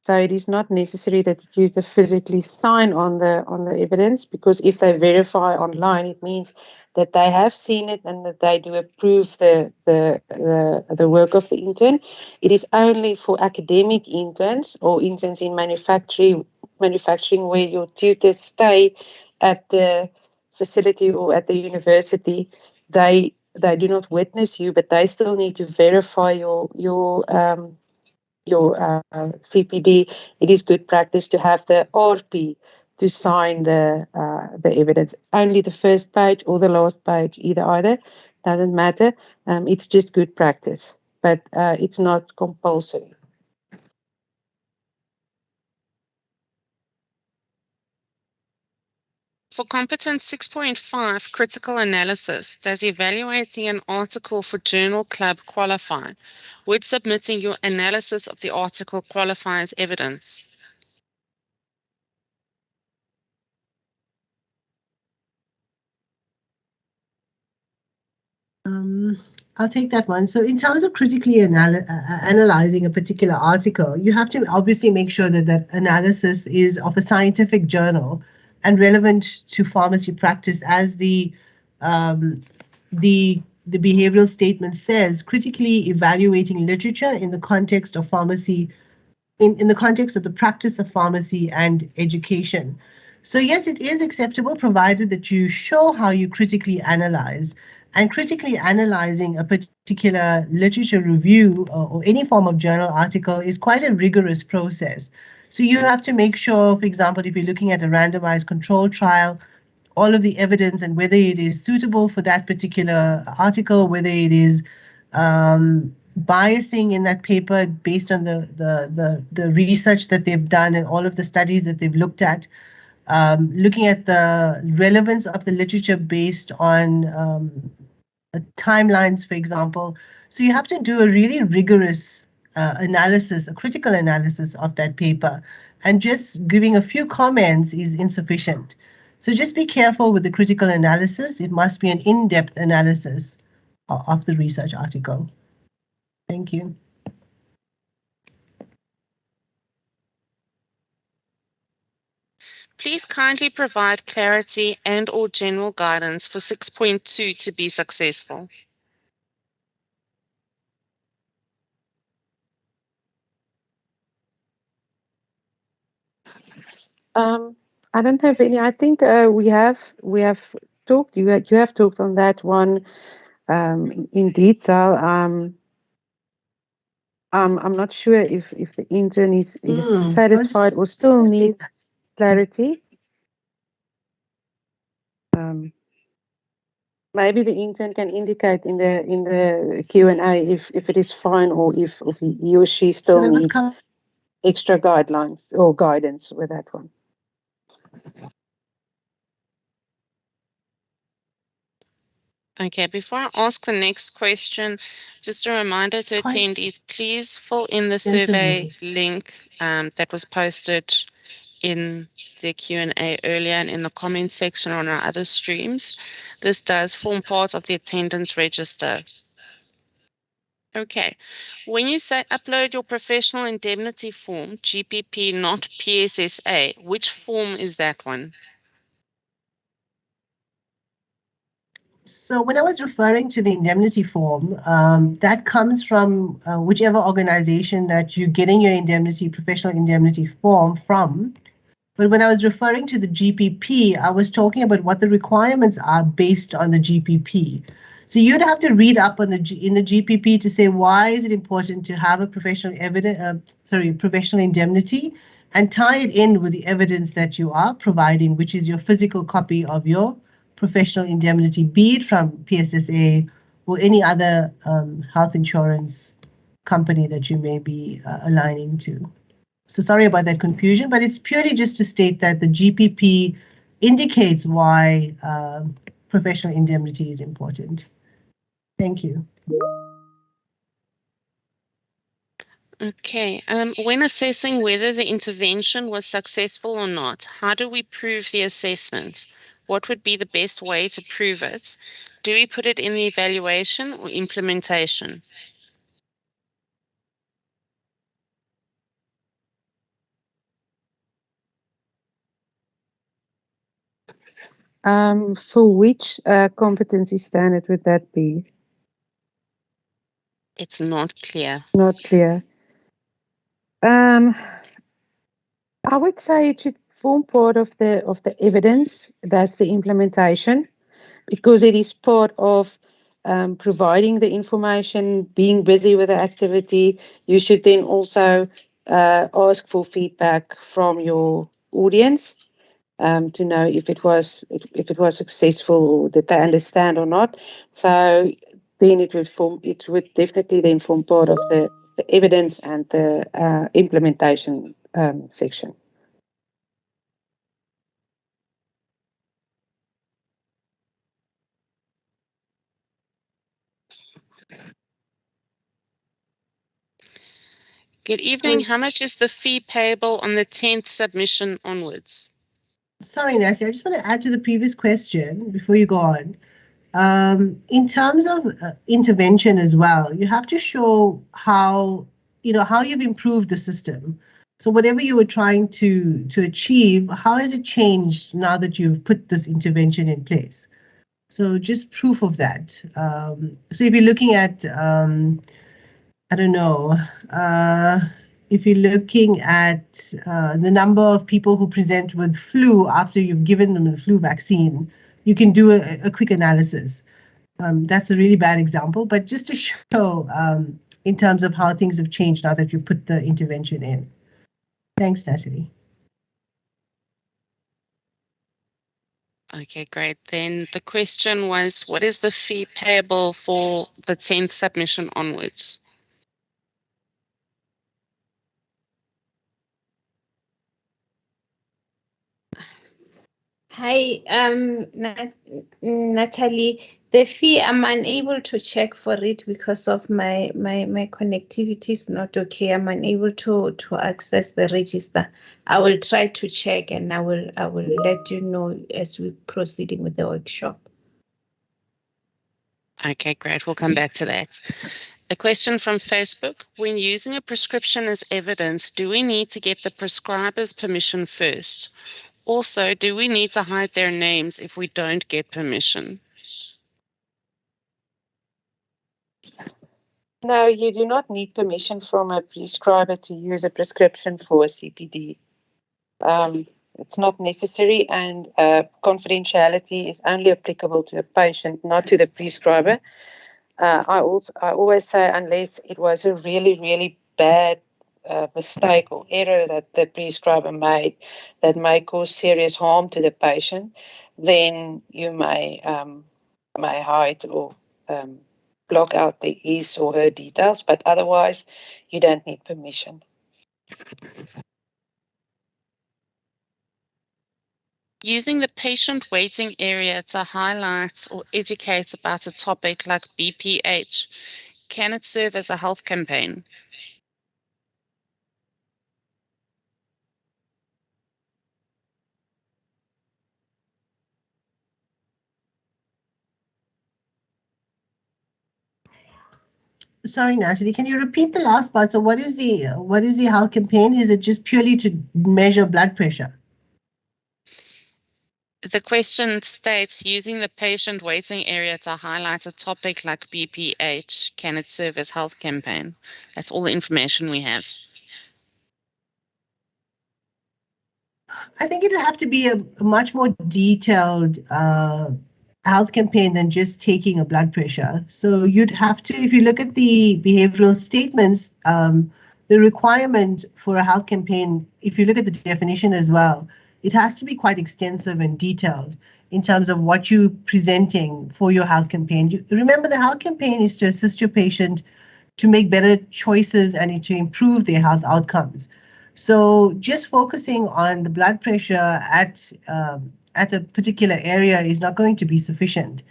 Speaker 1: so it is not necessary that the tutor physically sign on the evidence, because if they verify online, it means that they have seen it and that they do approve the work of the intern. It is only for academic interns or interns in manufacturing where your tutors stay at the facility or at the university. They do not witness you, but they still need to verify your CPD. It is good practice to have the RP to sign the evidence. Only the first page or the last page, either doesn't matter. It's just good practice, but it's not compulsory.
Speaker 3: For competence 6.5, critical analysis, does evaluating an article for Journal Club qualify? Would submitting your analysis of the article qualify as evidence?
Speaker 2: I'll take that one. So in terms of critically analyzing a particular article, you have to obviously make sure that that analysis is of a scientific journal and relevant to pharmacy practice, as the behavioral statement says, critically evaluating literature in the context of pharmacy, in the context of the practice of pharmacy and education. So yes, it is acceptable provided that you show how you critically analyzed. And critically analyzing a particular literature review or any form of journal article is quite a rigorous process. So you have to make sure, for example, if you're looking at a randomized control trial, all of the evidence and whether it is suitable for that particular article, whether it is biasing in that paper based on the research that they've done and all of the studies that they've looked at, looking at the relevance of the literature based on timelines, for example. So you have to do a really rigorous analysis, a critical analysis of that paper, and just giving a few comments is insufficient. So just be careful with the critical analysis. It must be an in-depth analysis of the research article. Thank you.
Speaker 3: Please kindly provide clarity and/or general guidance for 6.2 to be successful.
Speaker 1: I don't have any. I think we have talked. You have talked on that one in detail. I'm not sure if the intern is satisfied or still needs clarity. Maybe the intern can indicate in the Q&A if it is fine or if he or she still needs extra guidelines or guidance with that one.
Speaker 3: Okay, before I ask the next question, just a reminder to attendees, please fill in the survey link that was posted in the Q&A earlier and in the comments section on our other streams. This does form part of the attendance register. Okay, when you say upload your professional indemnity form, GPP, not PSSA, which form is that one?
Speaker 2: So when I was referring to the indemnity form, that comes from whichever organization that you're getting your indemnity, professional indemnity form from. But when I was referring to the GPP, I was talking about what the requirements are based on the GPP. So you'd have to read up on in the GPP to say why is it important to have a professional indemnity, and tie it in with the evidence that you are providing, which is your physical copy of your professional indemnity, be it from PSSA or any other health insurance company that you may be aligning to. So sorry about that confusion, but it's purely just to state that the GPP indicates why professional indemnity is important. Thank you.
Speaker 3: Okay, when assessing whether the intervention was successful or not, how do we prove the assessment? What would be the best way to prove it? Do we put it in the evaluation or implementation?
Speaker 1: For which competency standard would that be?
Speaker 3: It's not clear.
Speaker 1: Not clear. I would say it should form part of the evidence. That's the implementation, because it is part of providing the information, being busy with the activity. You should then also ask for feedback from your audience to know if it was successful, or did they understand or not. So then it would definitely then form part of the evidence and the implementation section.
Speaker 3: Good evening. How much is the fee payable on the 10th submission onwards?
Speaker 2: Sorry, Nancy, I just want to add to the previous question before you go on. In terms of intervention as well, you have to show how you've improved the system. So whatever you were trying to achieve, how has it changed now that you've put this intervention in place? So just proof of that. So if you're looking at, I don't know, if you're looking at the number of people who present with flu after you've given them the flu vaccine, you can do a quick analysis. That's a really bad example, but just to show in terms of how things have changed now that you put the intervention in. Thanks, Natalie.
Speaker 3: Okay, great. Then the question was, what is the fee payable for the 10th submission onwards?
Speaker 4: Hi, Natalie. The fee, I'm unable to check for it because of my connectivity is not okay. I'm unable to access the register. I will try to check and I will let you know as we're proceeding with the workshop.
Speaker 3: Okay, great. We'll come back to that. A question from Facebook. When using a prescription as evidence, do we need to get the prescriber's permission first? Also, do we need to hide their names if we don't get permission?
Speaker 1: No, you do not need permission from a prescriber to use a prescription for a CPD. It's not necessary, and confidentiality is only applicable to a patient, not to the prescriber. I always say, unless it was a really, really bad mistake or error that the prescriber made that may cause serious harm to the patient, then you may hide or block out his or her details, but otherwise you don't need permission.
Speaker 3: Using the patient waiting area to highlight or educate about a topic like BPH, can it serve as a health campaign?
Speaker 2: Sorry, Natalie, can you repeat the last part? So what is the health campaign? Is it just purely to measure blood pressure?
Speaker 3: The question states, using the patient waiting area to highlight a topic like BPH, can it serve as health campaign? That's all the information we have.
Speaker 2: I think it'll have to be a much more detailed health campaign than just taking a blood pressure. So you'd have to, if you look at the behavioral statements, the requirement for a health campaign, if you look at the definition as well, it has to be quite extensive and detailed in terms of what you're presenting for your health campaign. Remember, the health campaign is to assist your patient to make better choices and to improve their health outcomes. So just focusing on the blood pressure at a particular area is not going to be sufficient.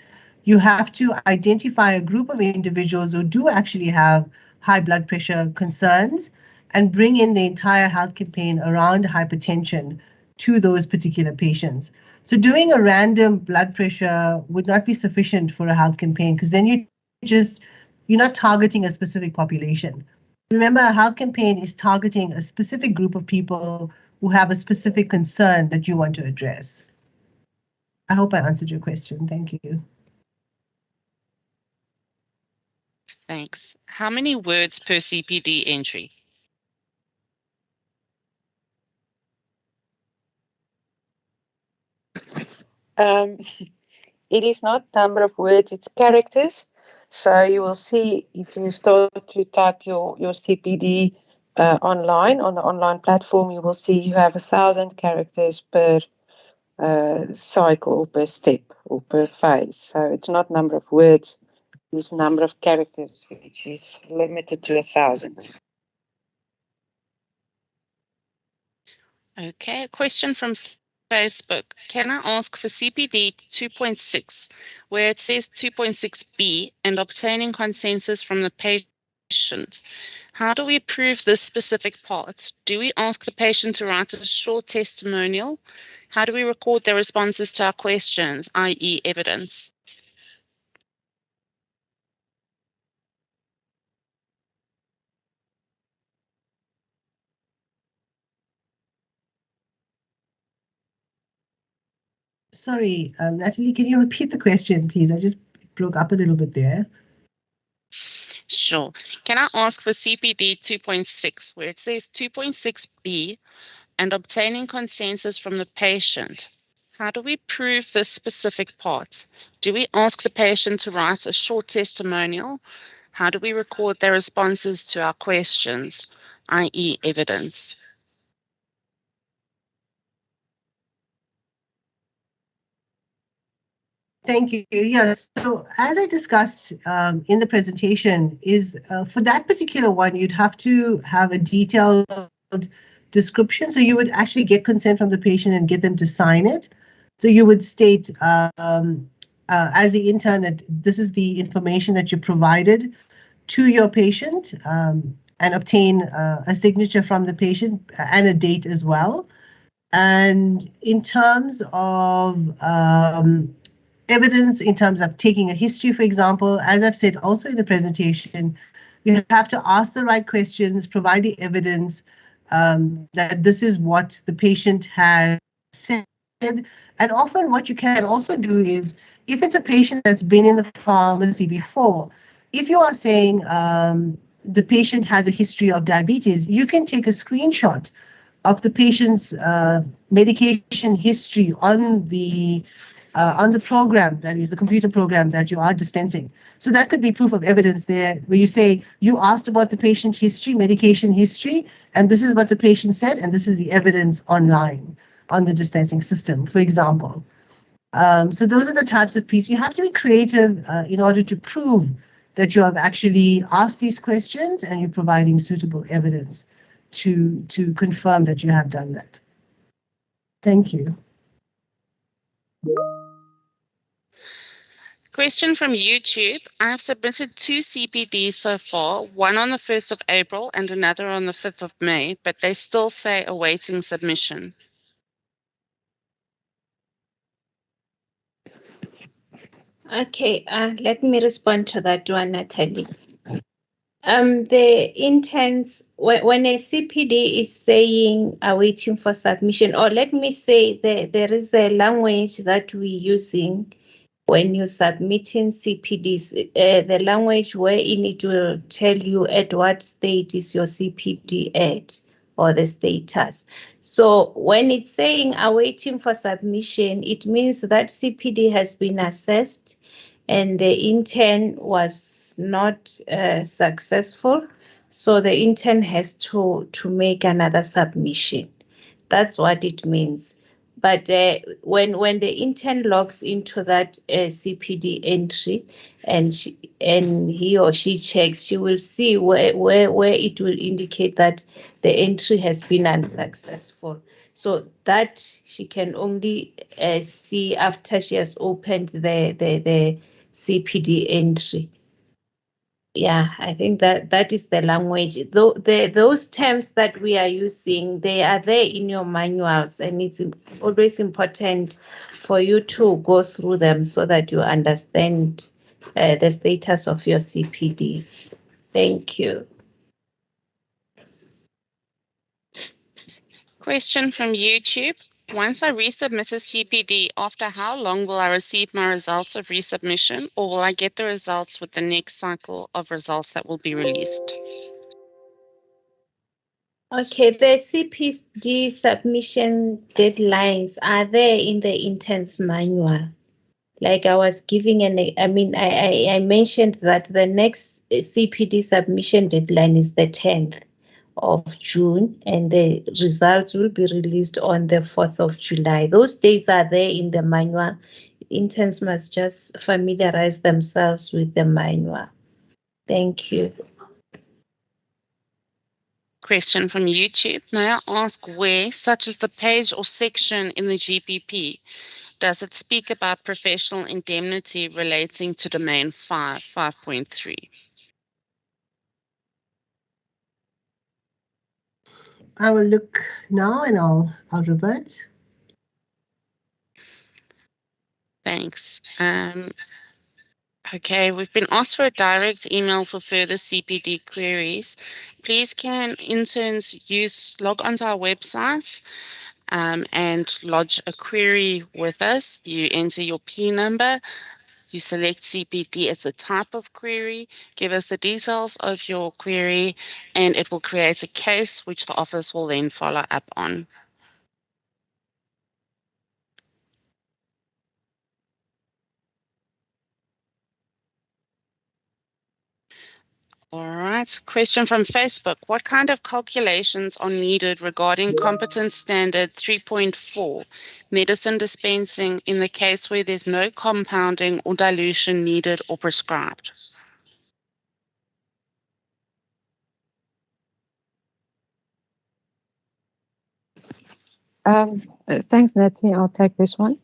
Speaker 2: You have to identify a group of individuals who do actually have high blood pressure concerns and bring in the entire health campaign around hypertension to those particular patients. So doing a random blood pressure would not be sufficient for a health campaign, because then you're not targeting a specific population. Remember, a health campaign is targeting a specific group of people who have a specific concern that you want to address. I hope I answered your question. Thank you.
Speaker 3: Thanks. How many words per CPD entry?
Speaker 1: It is not number of words, it's characters. So you will see if you start to type your CPD online, on the online platform, you will see you have 1,000 characters per cycle or per step or per phase. So it's not number of words, it's number of characters, which is limited to 1,000.
Speaker 3: Okay, a question from Facebook. Can I ask for CPD 2.6, where it says 2.6b and obtaining consensus from the patient? How do we prove this specific part? Do we ask the patient to write a short testimonial? How do we record their responses to our questions, i.e. evidence?
Speaker 2: Sorry, Natalie, can you repeat the question, please? I just broke up a little bit there.
Speaker 3: Sure. Can I ask for CPD 2.6, where it says 2.6b, and obtaining consensus from the patient? How do we prove this specific part? Do we ask the patient to write a short testimonial? How do we record their responses to our questions, i.e. evidence?
Speaker 2: Thank you. Yes. So as I discussed in the presentation, is for that particular one, you'd have to have a detailed description. So you would actually get consent from the patient and get them to sign it. So you would state as the intern that this is the information that you provided to your patient and obtain a signature from the patient and a date as well. And in terms of evidence, in terms of taking a history, for example, as I've said also in the presentation, you have to ask the right questions, provide the evidence that this is what the patient has said. And often what you can also do is, if it's a patient that's been in the pharmacy before, if you are saying the patient has a history of diabetes, you can take a screenshot of the patient's medication history on the program, that is the computer program that you are dispensing. So that could be proof of evidence there, where you say you asked about the patient history, medication history, and this is what the patient said, and this is the evidence online on the dispensing system, for example. So those are the types of pieces. You have to be creative in order to prove that you have actually asked these questions and you're providing suitable evidence to confirm that you have done that. Thank you.
Speaker 3: Question from YouTube. I have submitted 2 CPDs so far, one on the 1st of April and another on the 5th of May, but they still say awaiting submission.
Speaker 4: Okay, let me respond to that one, Natalie. The interns, when a CPD is saying awaiting for submission, or let me say there is a language that we're using when you're submitting CPDs, the language wherein it will tell you at what state is your CPD at, or the status. So when it's saying awaiting for submission, it means that CPD has been assessed and the intern was not successful. So the intern has to make another submission. That's what it means. But when the intern logs into that CPD entry and he or she checks, she will see where it will indicate that the entry has been unsuccessful. So that she can only see after she has opened the CPD entry. Yeah, I think that is the language. Those terms that we are using, they are there in your manuals, and it's always important for you to go through them so that you understand the status of your CPDs. Thank you.
Speaker 3: Question from YouTube. Once I resubmit a CPD, after how long will I receive my results of resubmission, or will I get the results with the next cycle of results that will be released?
Speaker 4: Okay, the CPD submission deadlines are there in the intern's manual. Like I was giving I mentioned that the next CPD submission deadline is the 10th of June, and the results will be released on the 4th of July. Those dates are there in the manual. Interns must just familiarize themselves with the manual. Thank you.
Speaker 3: Question from YouTube. May I ask where, such as the page or section in the GPP, does it speak about professional indemnity relating to domain 5.3?
Speaker 2: I will look now and I'll revert.
Speaker 3: Thanks. Okay, we've been asked for a direct email for further CPD queries. Please can interns log onto our website and lodge a query with us. You enter your P number, you select CPD as the type of query, give us the details of your query, and it will create a case which the office will then follow up on. All right, question from Facebook. What kind of calculations are needed regarding competence standard 3.4, medicine dispensing, in the case where there's no compounding or dilution needed or prescribed?
Speaker 1: Thanks, Natalie. I'll take this one.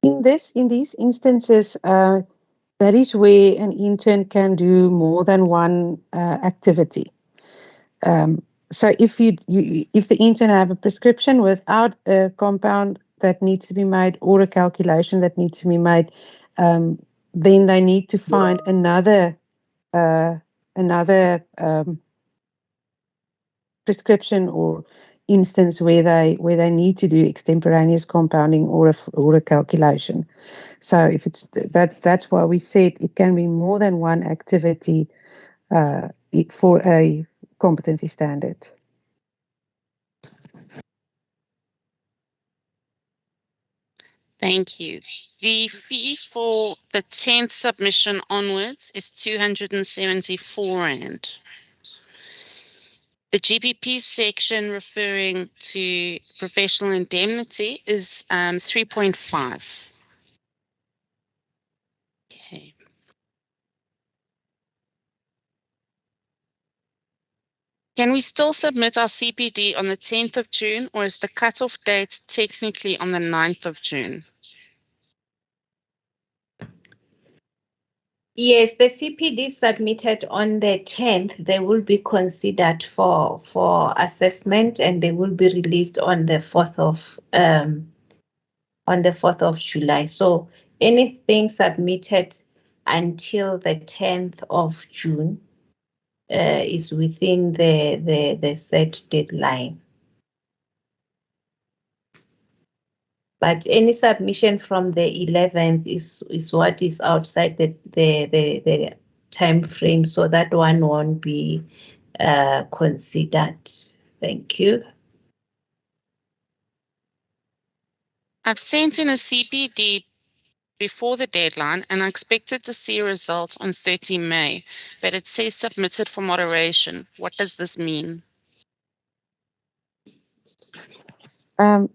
Speaker 1: In these instances, that is where an intern can do more than one activity. So if if the intern have a prescription without a compound that needs to be made or a calculation that needs to be made, then they need to find another prescription or instance where they need to do extemporaneous compounding or a calculation. So if it's that's why we said it can be more than one activity for a competency standard.
Speaker 3: Thank you. The fee for the 10th submission onwards is 274 Rand. The GPP section referring to professional indemnity is 3.5. Okay. Can we still submit our CPD on the 10th of June, or is the cutoff date technically on the 9th of June?
Speaker 4: Yes, the CPD submitted on the 10th, they will be considered for assessment, and they will be released on the 4th of July. So anything submitted until the 10th of June is within the set deadline. But any submission from the 11th is what is outside the time frame, so that one won't be considered. Thank you.
Speaker 3: I've sent in a CPD before the deadline and I expected to see a result on 30 May, but it says submitted for moderation. What does this mean?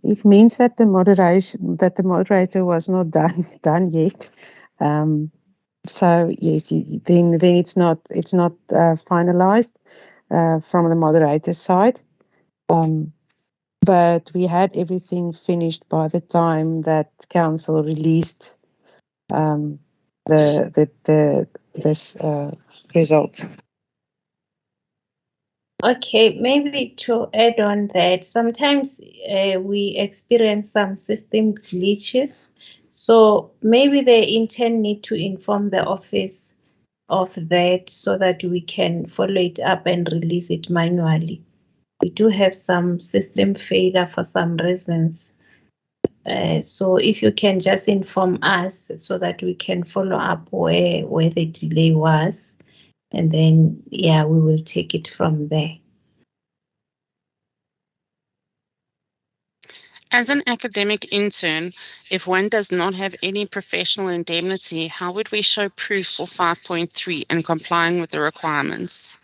Speaker 1: It means that the moderator was not done yet. So yes, then it's not finalized from the moderator's side. But we had everything finished by the time that council released this result.
Speaker 4: Okay, maybe to add on that, sometimes we experience some system glitches. So maybe the intern need to inform the office of that so that we can follow it up and release it manually. We do have some system failure for some reasons. So if you can just inform us so that we can follow up where the delay was, and then, yeah, we will take it from there.
Speaker 3: As an academic intern, if one does not have any professional indemnity, how would we show proof for 5.3 and complying with the requirements?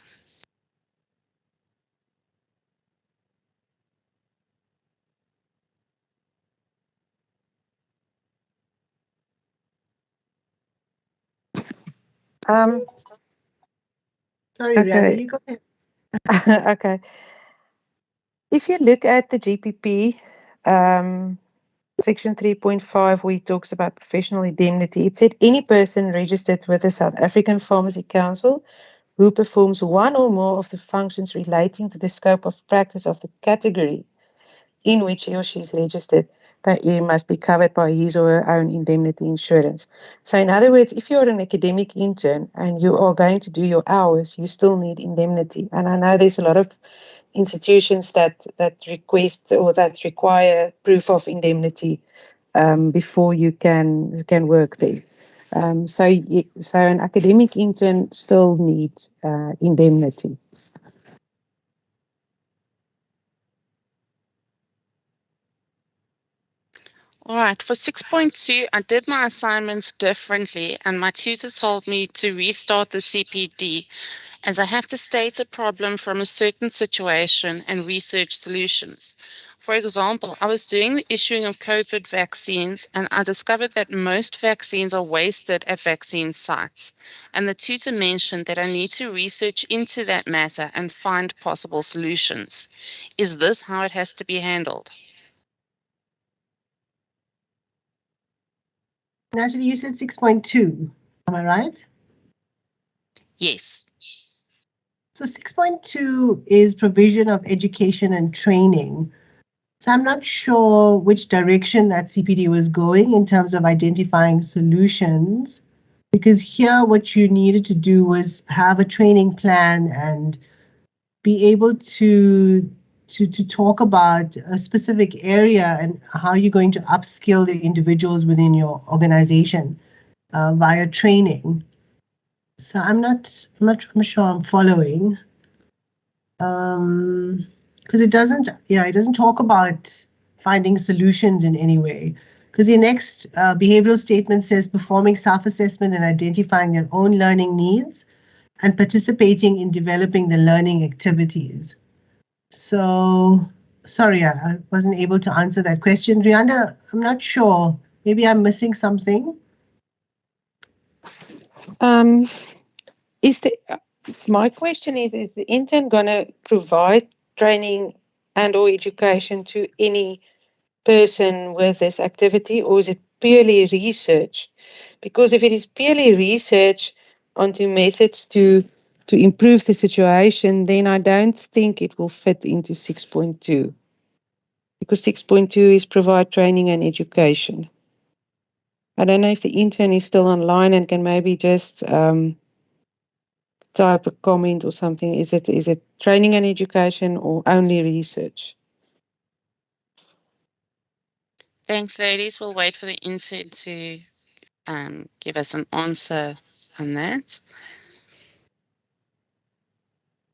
Speaker 2: Sorry,
Speaker 1: okay.
Speaker 2: Randa, you go ahead.
Speaker 1: Okay. If you look at the GPP, section 3.5, where it talks about professional indemnity, it said any person registered with the South African Pharmacy Council who performs one or more of the functions relating to the scope of practice of the category in which he or she is registered, that he must be covered by his or her own indemnity insurance. So in other words, if you're an academic intern and you are going to do your hours, you still need indemnity. And I know there's a lot of institutions that request or that require proof of indemnity before you can work there. So an academic intern still needs indemnity.
Speaker 3: All right, for 6.2, I did my assignments differently and my tutor told me to restart the CPD as I have to state a problem from a certain situation and research solutions. For example, I was doing the issuing of COVID vaccines and I discovered that most vaccines are wasted at vaccine sites. And the tutor mentioned that I need to research into that matter and find possible solutions. Is this how it has to be handled?
Speaker 2: Natalie, you said 6.2, am I right?
Speaker 3: Yes.
Speaker 2: So 6.2 is provision of education and training. So I'm not sure which direction that CPD was going in terms of identifying solutions, because here what you needed to do was have a training plan and be able to talk about a specific area and how you're going to upskill the individuals within your organization via training. So I'm not sure I'm following. Because it doesn't talk about finding solutions in any way. Because the next behavioral statement says performing self-assessment and identifying their own learning needs and participating in developing the learning activities. So, sorry, I wasn't able to answer that question. Rianda, I'm not sure. Maybe I'm missing something.
Speaker 1: My question is the intern going to provide training and or education to any person with this activity, or is it purely research? Because if it is purely research onto methods to improve the situation, then I don't think it will fit into 6.2. Because 6.2 is provide training and education. I don't know if the intern is still online and can maybe just type a comment or something. Is it training and education or only research?
Speaker 3: Thanks, ladies. We'll wait for the intern to give us an answer on that.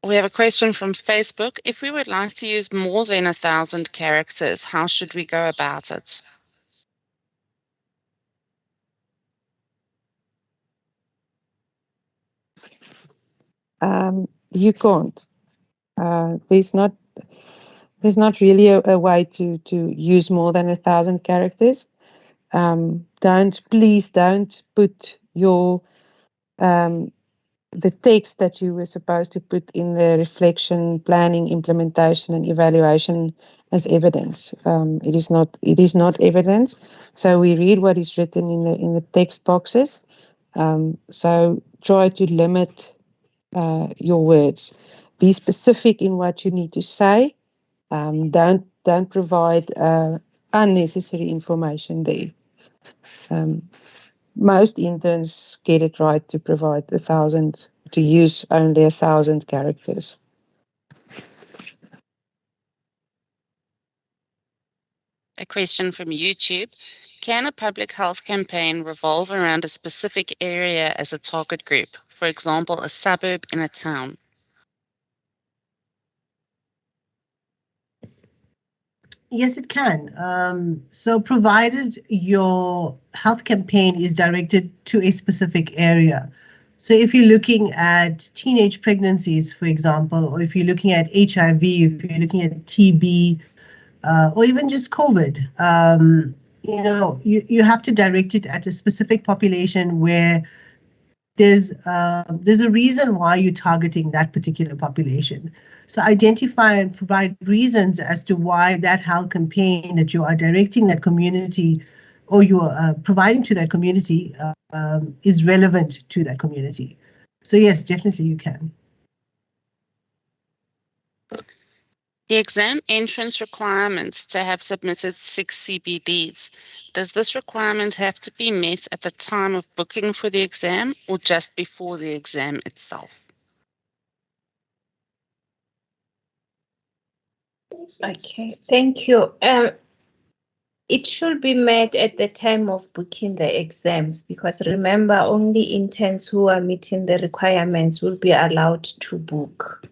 Speaker 3: We have a question from Facebook. If we would like to use more than 1,000 characters, how should we go about it?
Speaker 1: You can't. There's not really a way to use more than 1,000 characters. Please don't put your the text that you were supposed to put in the reflection, planning, implementation, and evaluation as evidence. It is not evidence. So we read what is written in the text boxes. So try to limit your words. Be specific in what you need to say. Don't provide unnecessary information there. Most interns get it right to provide to use only 1,000 characters.
Speaker 3: A question from YouTube. Can a public health campaign revolve around a specific area as a target group? For example, a suburb in a town?
Speaker 2: Yes, it can. So provided your health campaign is directed to a specific area. So if you're looking at teenage pregnancies, for example, or if you're looking at HIV, if you're looking at TB, or even just COVID, you have to direct it at a specific population where there's a reason why you're targeting that particular population. So identify and provide reasons as to why that health campaign that you are directing that community or you are providing to that community is relevant to that community. So yes, definitely you can.
Speaker 3: The exam entrance requirements to have submitted 6 CPDs. Does this requirement have to be met at the time of booking for the exam or just before the exam itself?
Speaker 4: Okay, thank you. It should be met at the time of booking the exams, because remember, only interns who are meeting the requirements will be allowed to book.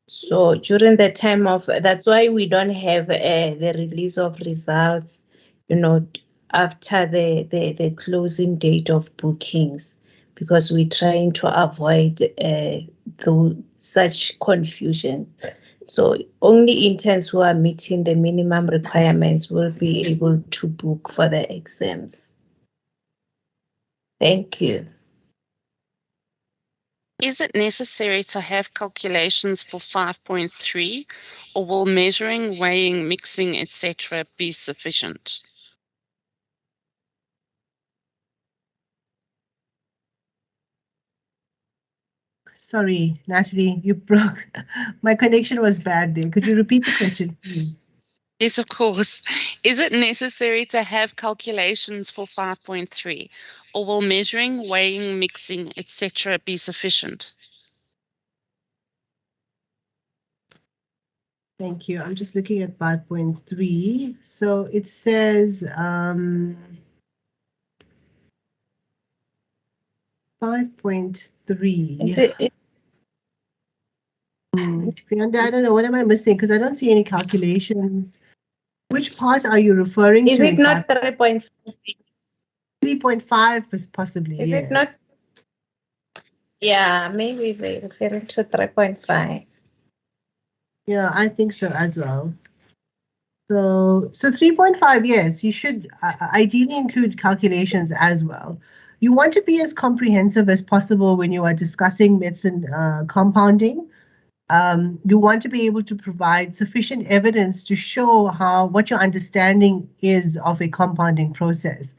Speaker 4: So during the time of, that's why we don't have the release of results, after the closing date of bookings, because we're trying to avoid such confusion. So only interns who are meeting the minimum requirements will be able to book for the exams. Thank you.
Speaker 3: Is it necessary to have calculations for 5.3, or will measuring, weighing, mixing, etc. be sufficient?
Speaker 2: Sorry, Natalie, you broke. My connection was bad there. Could you repeat the question, please?
Speaker 3: Yes, of course. Is it necessary to have calculations for 5.3, or will measuring, weighing, mixing, etc. be sufficient?
Speaker 2: Thank you. I'm just looking at 5.3. So it says 5.3.
Speaker 4: Is it?
Speaker 2: Prianda, I don't know. What am I missing? Because I don't see any calculations. Which part are you referring to?
Speaker 4: Is it not 3.5?
Speaker 2: 3.5 possibly,
Speaker 4: Is
Speaker 2: yes.
Speaker 4: it not? Yeah, maybe they're referring to 3.5.
Speaker 2: Yeah, I think so as well. So 3.5, yes, you should ideally include calculations as well. You want to be as comprehensive as possible when you are discussing medicine compounding. You want to be able to provide sufficient evidence to show what your understanding is of a compounding process.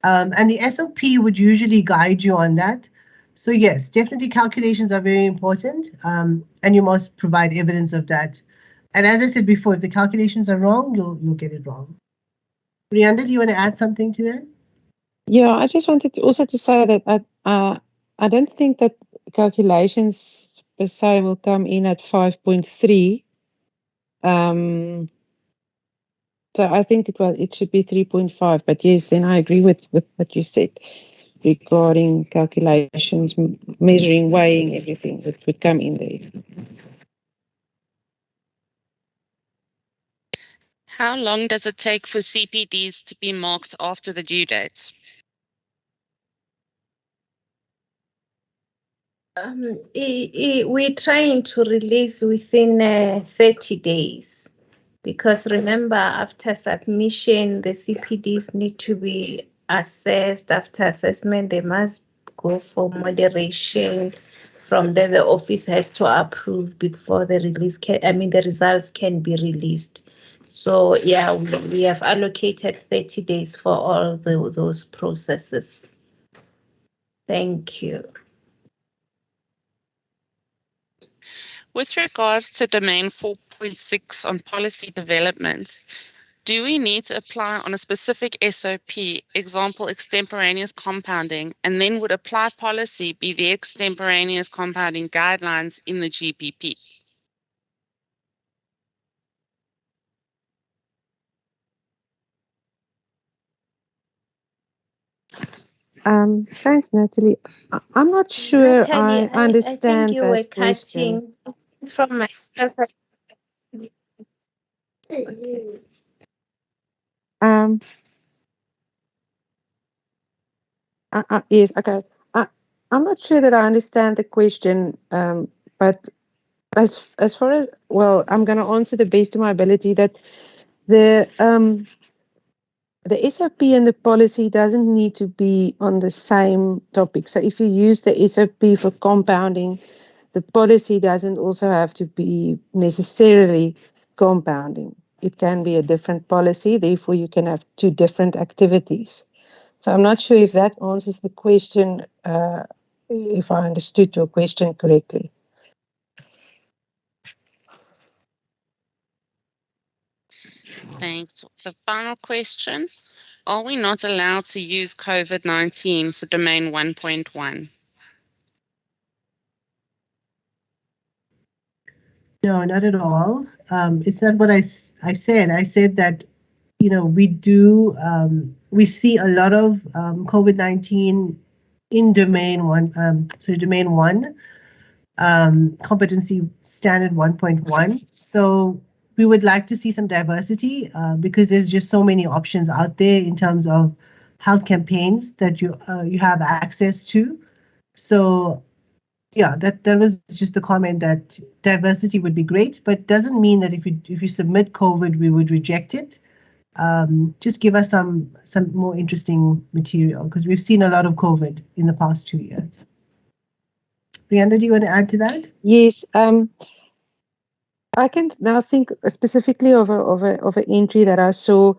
Speaker 2: And the SOP would usually guide you on that. So yes, definitely calculations are very important, and you must provide evidence of that. And as I said before, if the calculations are wrong, you'll get it wrong. Brianda, do you want to add something to that?
Speaker 1: Yeah, I just wanted also to say that I don't think that calculations per se will come in at 5.3. So I think it should be 3.5. But yes, then I agree with what you said regarding calculations, measuring, weighing, everything that would come in there.
Speaker 3: How long does it take for CPDs to be marked after the due date?
Speaker 4: We're trying to release within 30 days, because remember, after submission, the CPDs need to be assessed. After assessment, they must go for moderation. From there, the office has to approve before the the results can be released. So yeah, we have allocated 30 days for all those processes. Thank you.
Speaker 3: With regards to domain 4.6 on policy development, do we need to apply on a specific SOP, example extemporaneous compounding, and then would apply policy be the extemporaneous compounding guidelines in the GPP?
Speaker 1: Thanks, Natalie. I'm not sure
Speaker 4: Natalie,
Speaker 1: I understand
Speaker 4: I think you
Speaker 1: that
Speaker 4: were
Speaker 1: question.
Speaker 4: cutting from myself. Okay.
Speaker 1: Yes, okay. I'm not sure that I understand the question, but as far as, well, I'm going to answer the best of my ability that the SOP and the policy doesn't need to be on the same topic. So if you use the SOP for compounding, the policy doesn't also have to be necessarily compounding. It can be a different policy, therefore you can have two different activities. So I'm not sure if that answers the question, if I understood your question correctly.
Speaker 3: Thanks. The final question, are we not allowed to use COVID-19 for domain 1.1?
Speaker 2: No, not at all. It's not what I said. I said that, you know, we do, we see a lot of COVID-19 in domain one, domain one, competency standard 1.1. So we would like to see some diversity because there's just so many options out there in terms of health campaigns that you have access to. So yeah, that was just the comment that diversity would be great, but doesn't mean that if you submit COVID, we would reject it. Just give us some more interesting material because we've seen a lot of COVID in the past 2 years. Brianda, do you want to add to that?
Speaker 1: Yes, I can now think specifically of an entry that I saw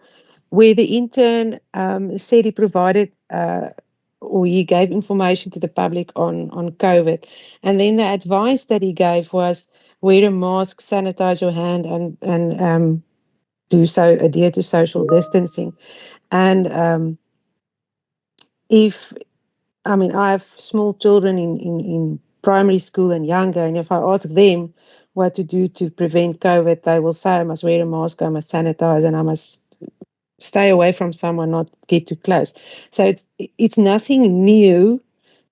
Speaker 1: where the intern said he provided or he gave information to the public on COVID. And then the advice that he gave was wear a mask, sanitize your hand, and do so, adhere to social distancing. And I have small children in primary school and younger, and if I ask them what to do to prevent COVID, they will say I must wear a mask, I must sanitize, and I must stay away from someone, not get too close. So it's nothing new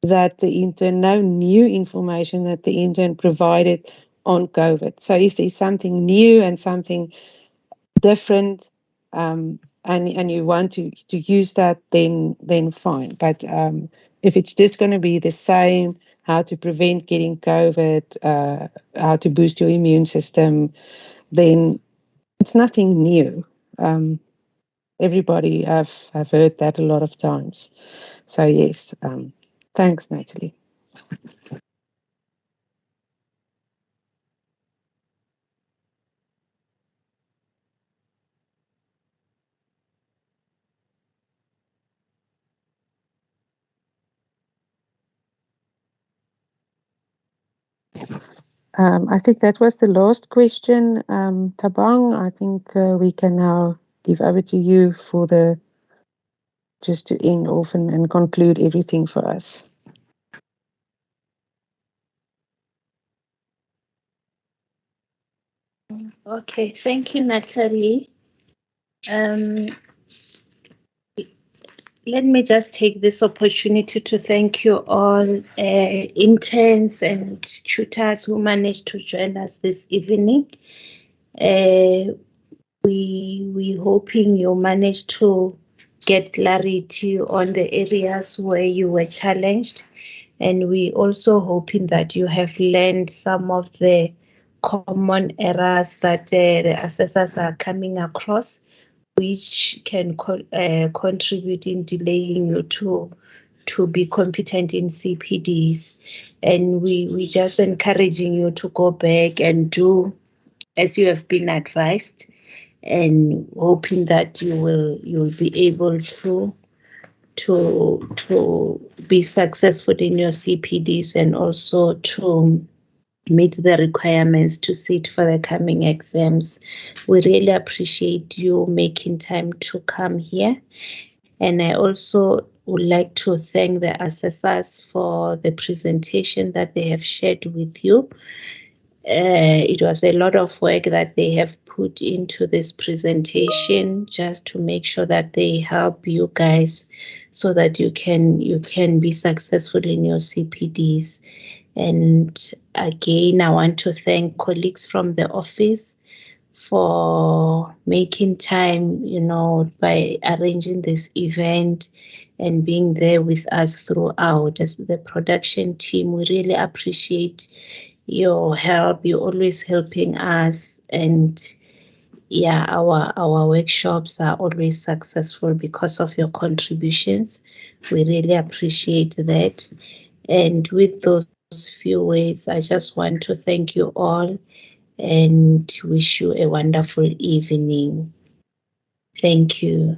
Speaker 1: that the intern, no new information that the intern provided on COVID. So if there's something new and something different, and you want to use that, then fine. But if it's just going to be the same, how to prevent getting COVID, how to boost your immune system, then it's nothing new. Everybody have heard that a lot of times. So yes, thanks, Natalie. I think that was the last question. Tabang, I think we can now give over to you for just to end off and conclude everything for us.
Speaker 4: Okay, thank you, Natalie. Let me just take this opportunity to thank you all interns and tutors who managed to join us this evening. We hoping you managed to get clarity on the areas where you were challenged, and we also hoping that you have learned some of the common errors that the assessors are coming across, which can contribute in delaying you to be competent in CPDs. And we just encouraging you to go back and do as you have been advised, and hoping that you'll be able to be successful in your CPDs and also to meet the requirements to sit for the coming exams. We really appreciate you making time to come here. And I also would like to thank the assessors for the presentation that they have shared with you. It was a lot of work that they have put into this presentation just to make sure that they help you guys so that you can be successful in your CPDs. And again, I want to thank colleagues from the office for making time, by arranging this event and being there with us throughout. As the production team, we really appreciate your help. You're always helping us, and yeah, our workshops are always successful because of your contributions. We really appreciate that. And with those few words, I just want to thank you all and wish you a wonderful evening. Thank you.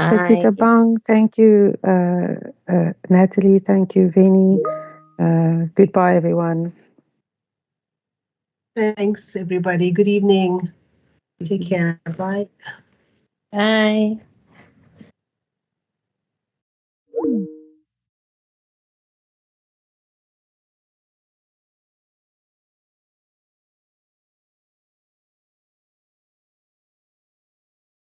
Speaker 1: Thank you,
Speaker 4: Bye.
Speaker 1: Tabang. Thank you, Natalie. Thank you, Vinny. Goodbye, everyone.
Speaker 2: Thanks, everybody. Good evening. Take care. Bye.
Speaker 4: Bye.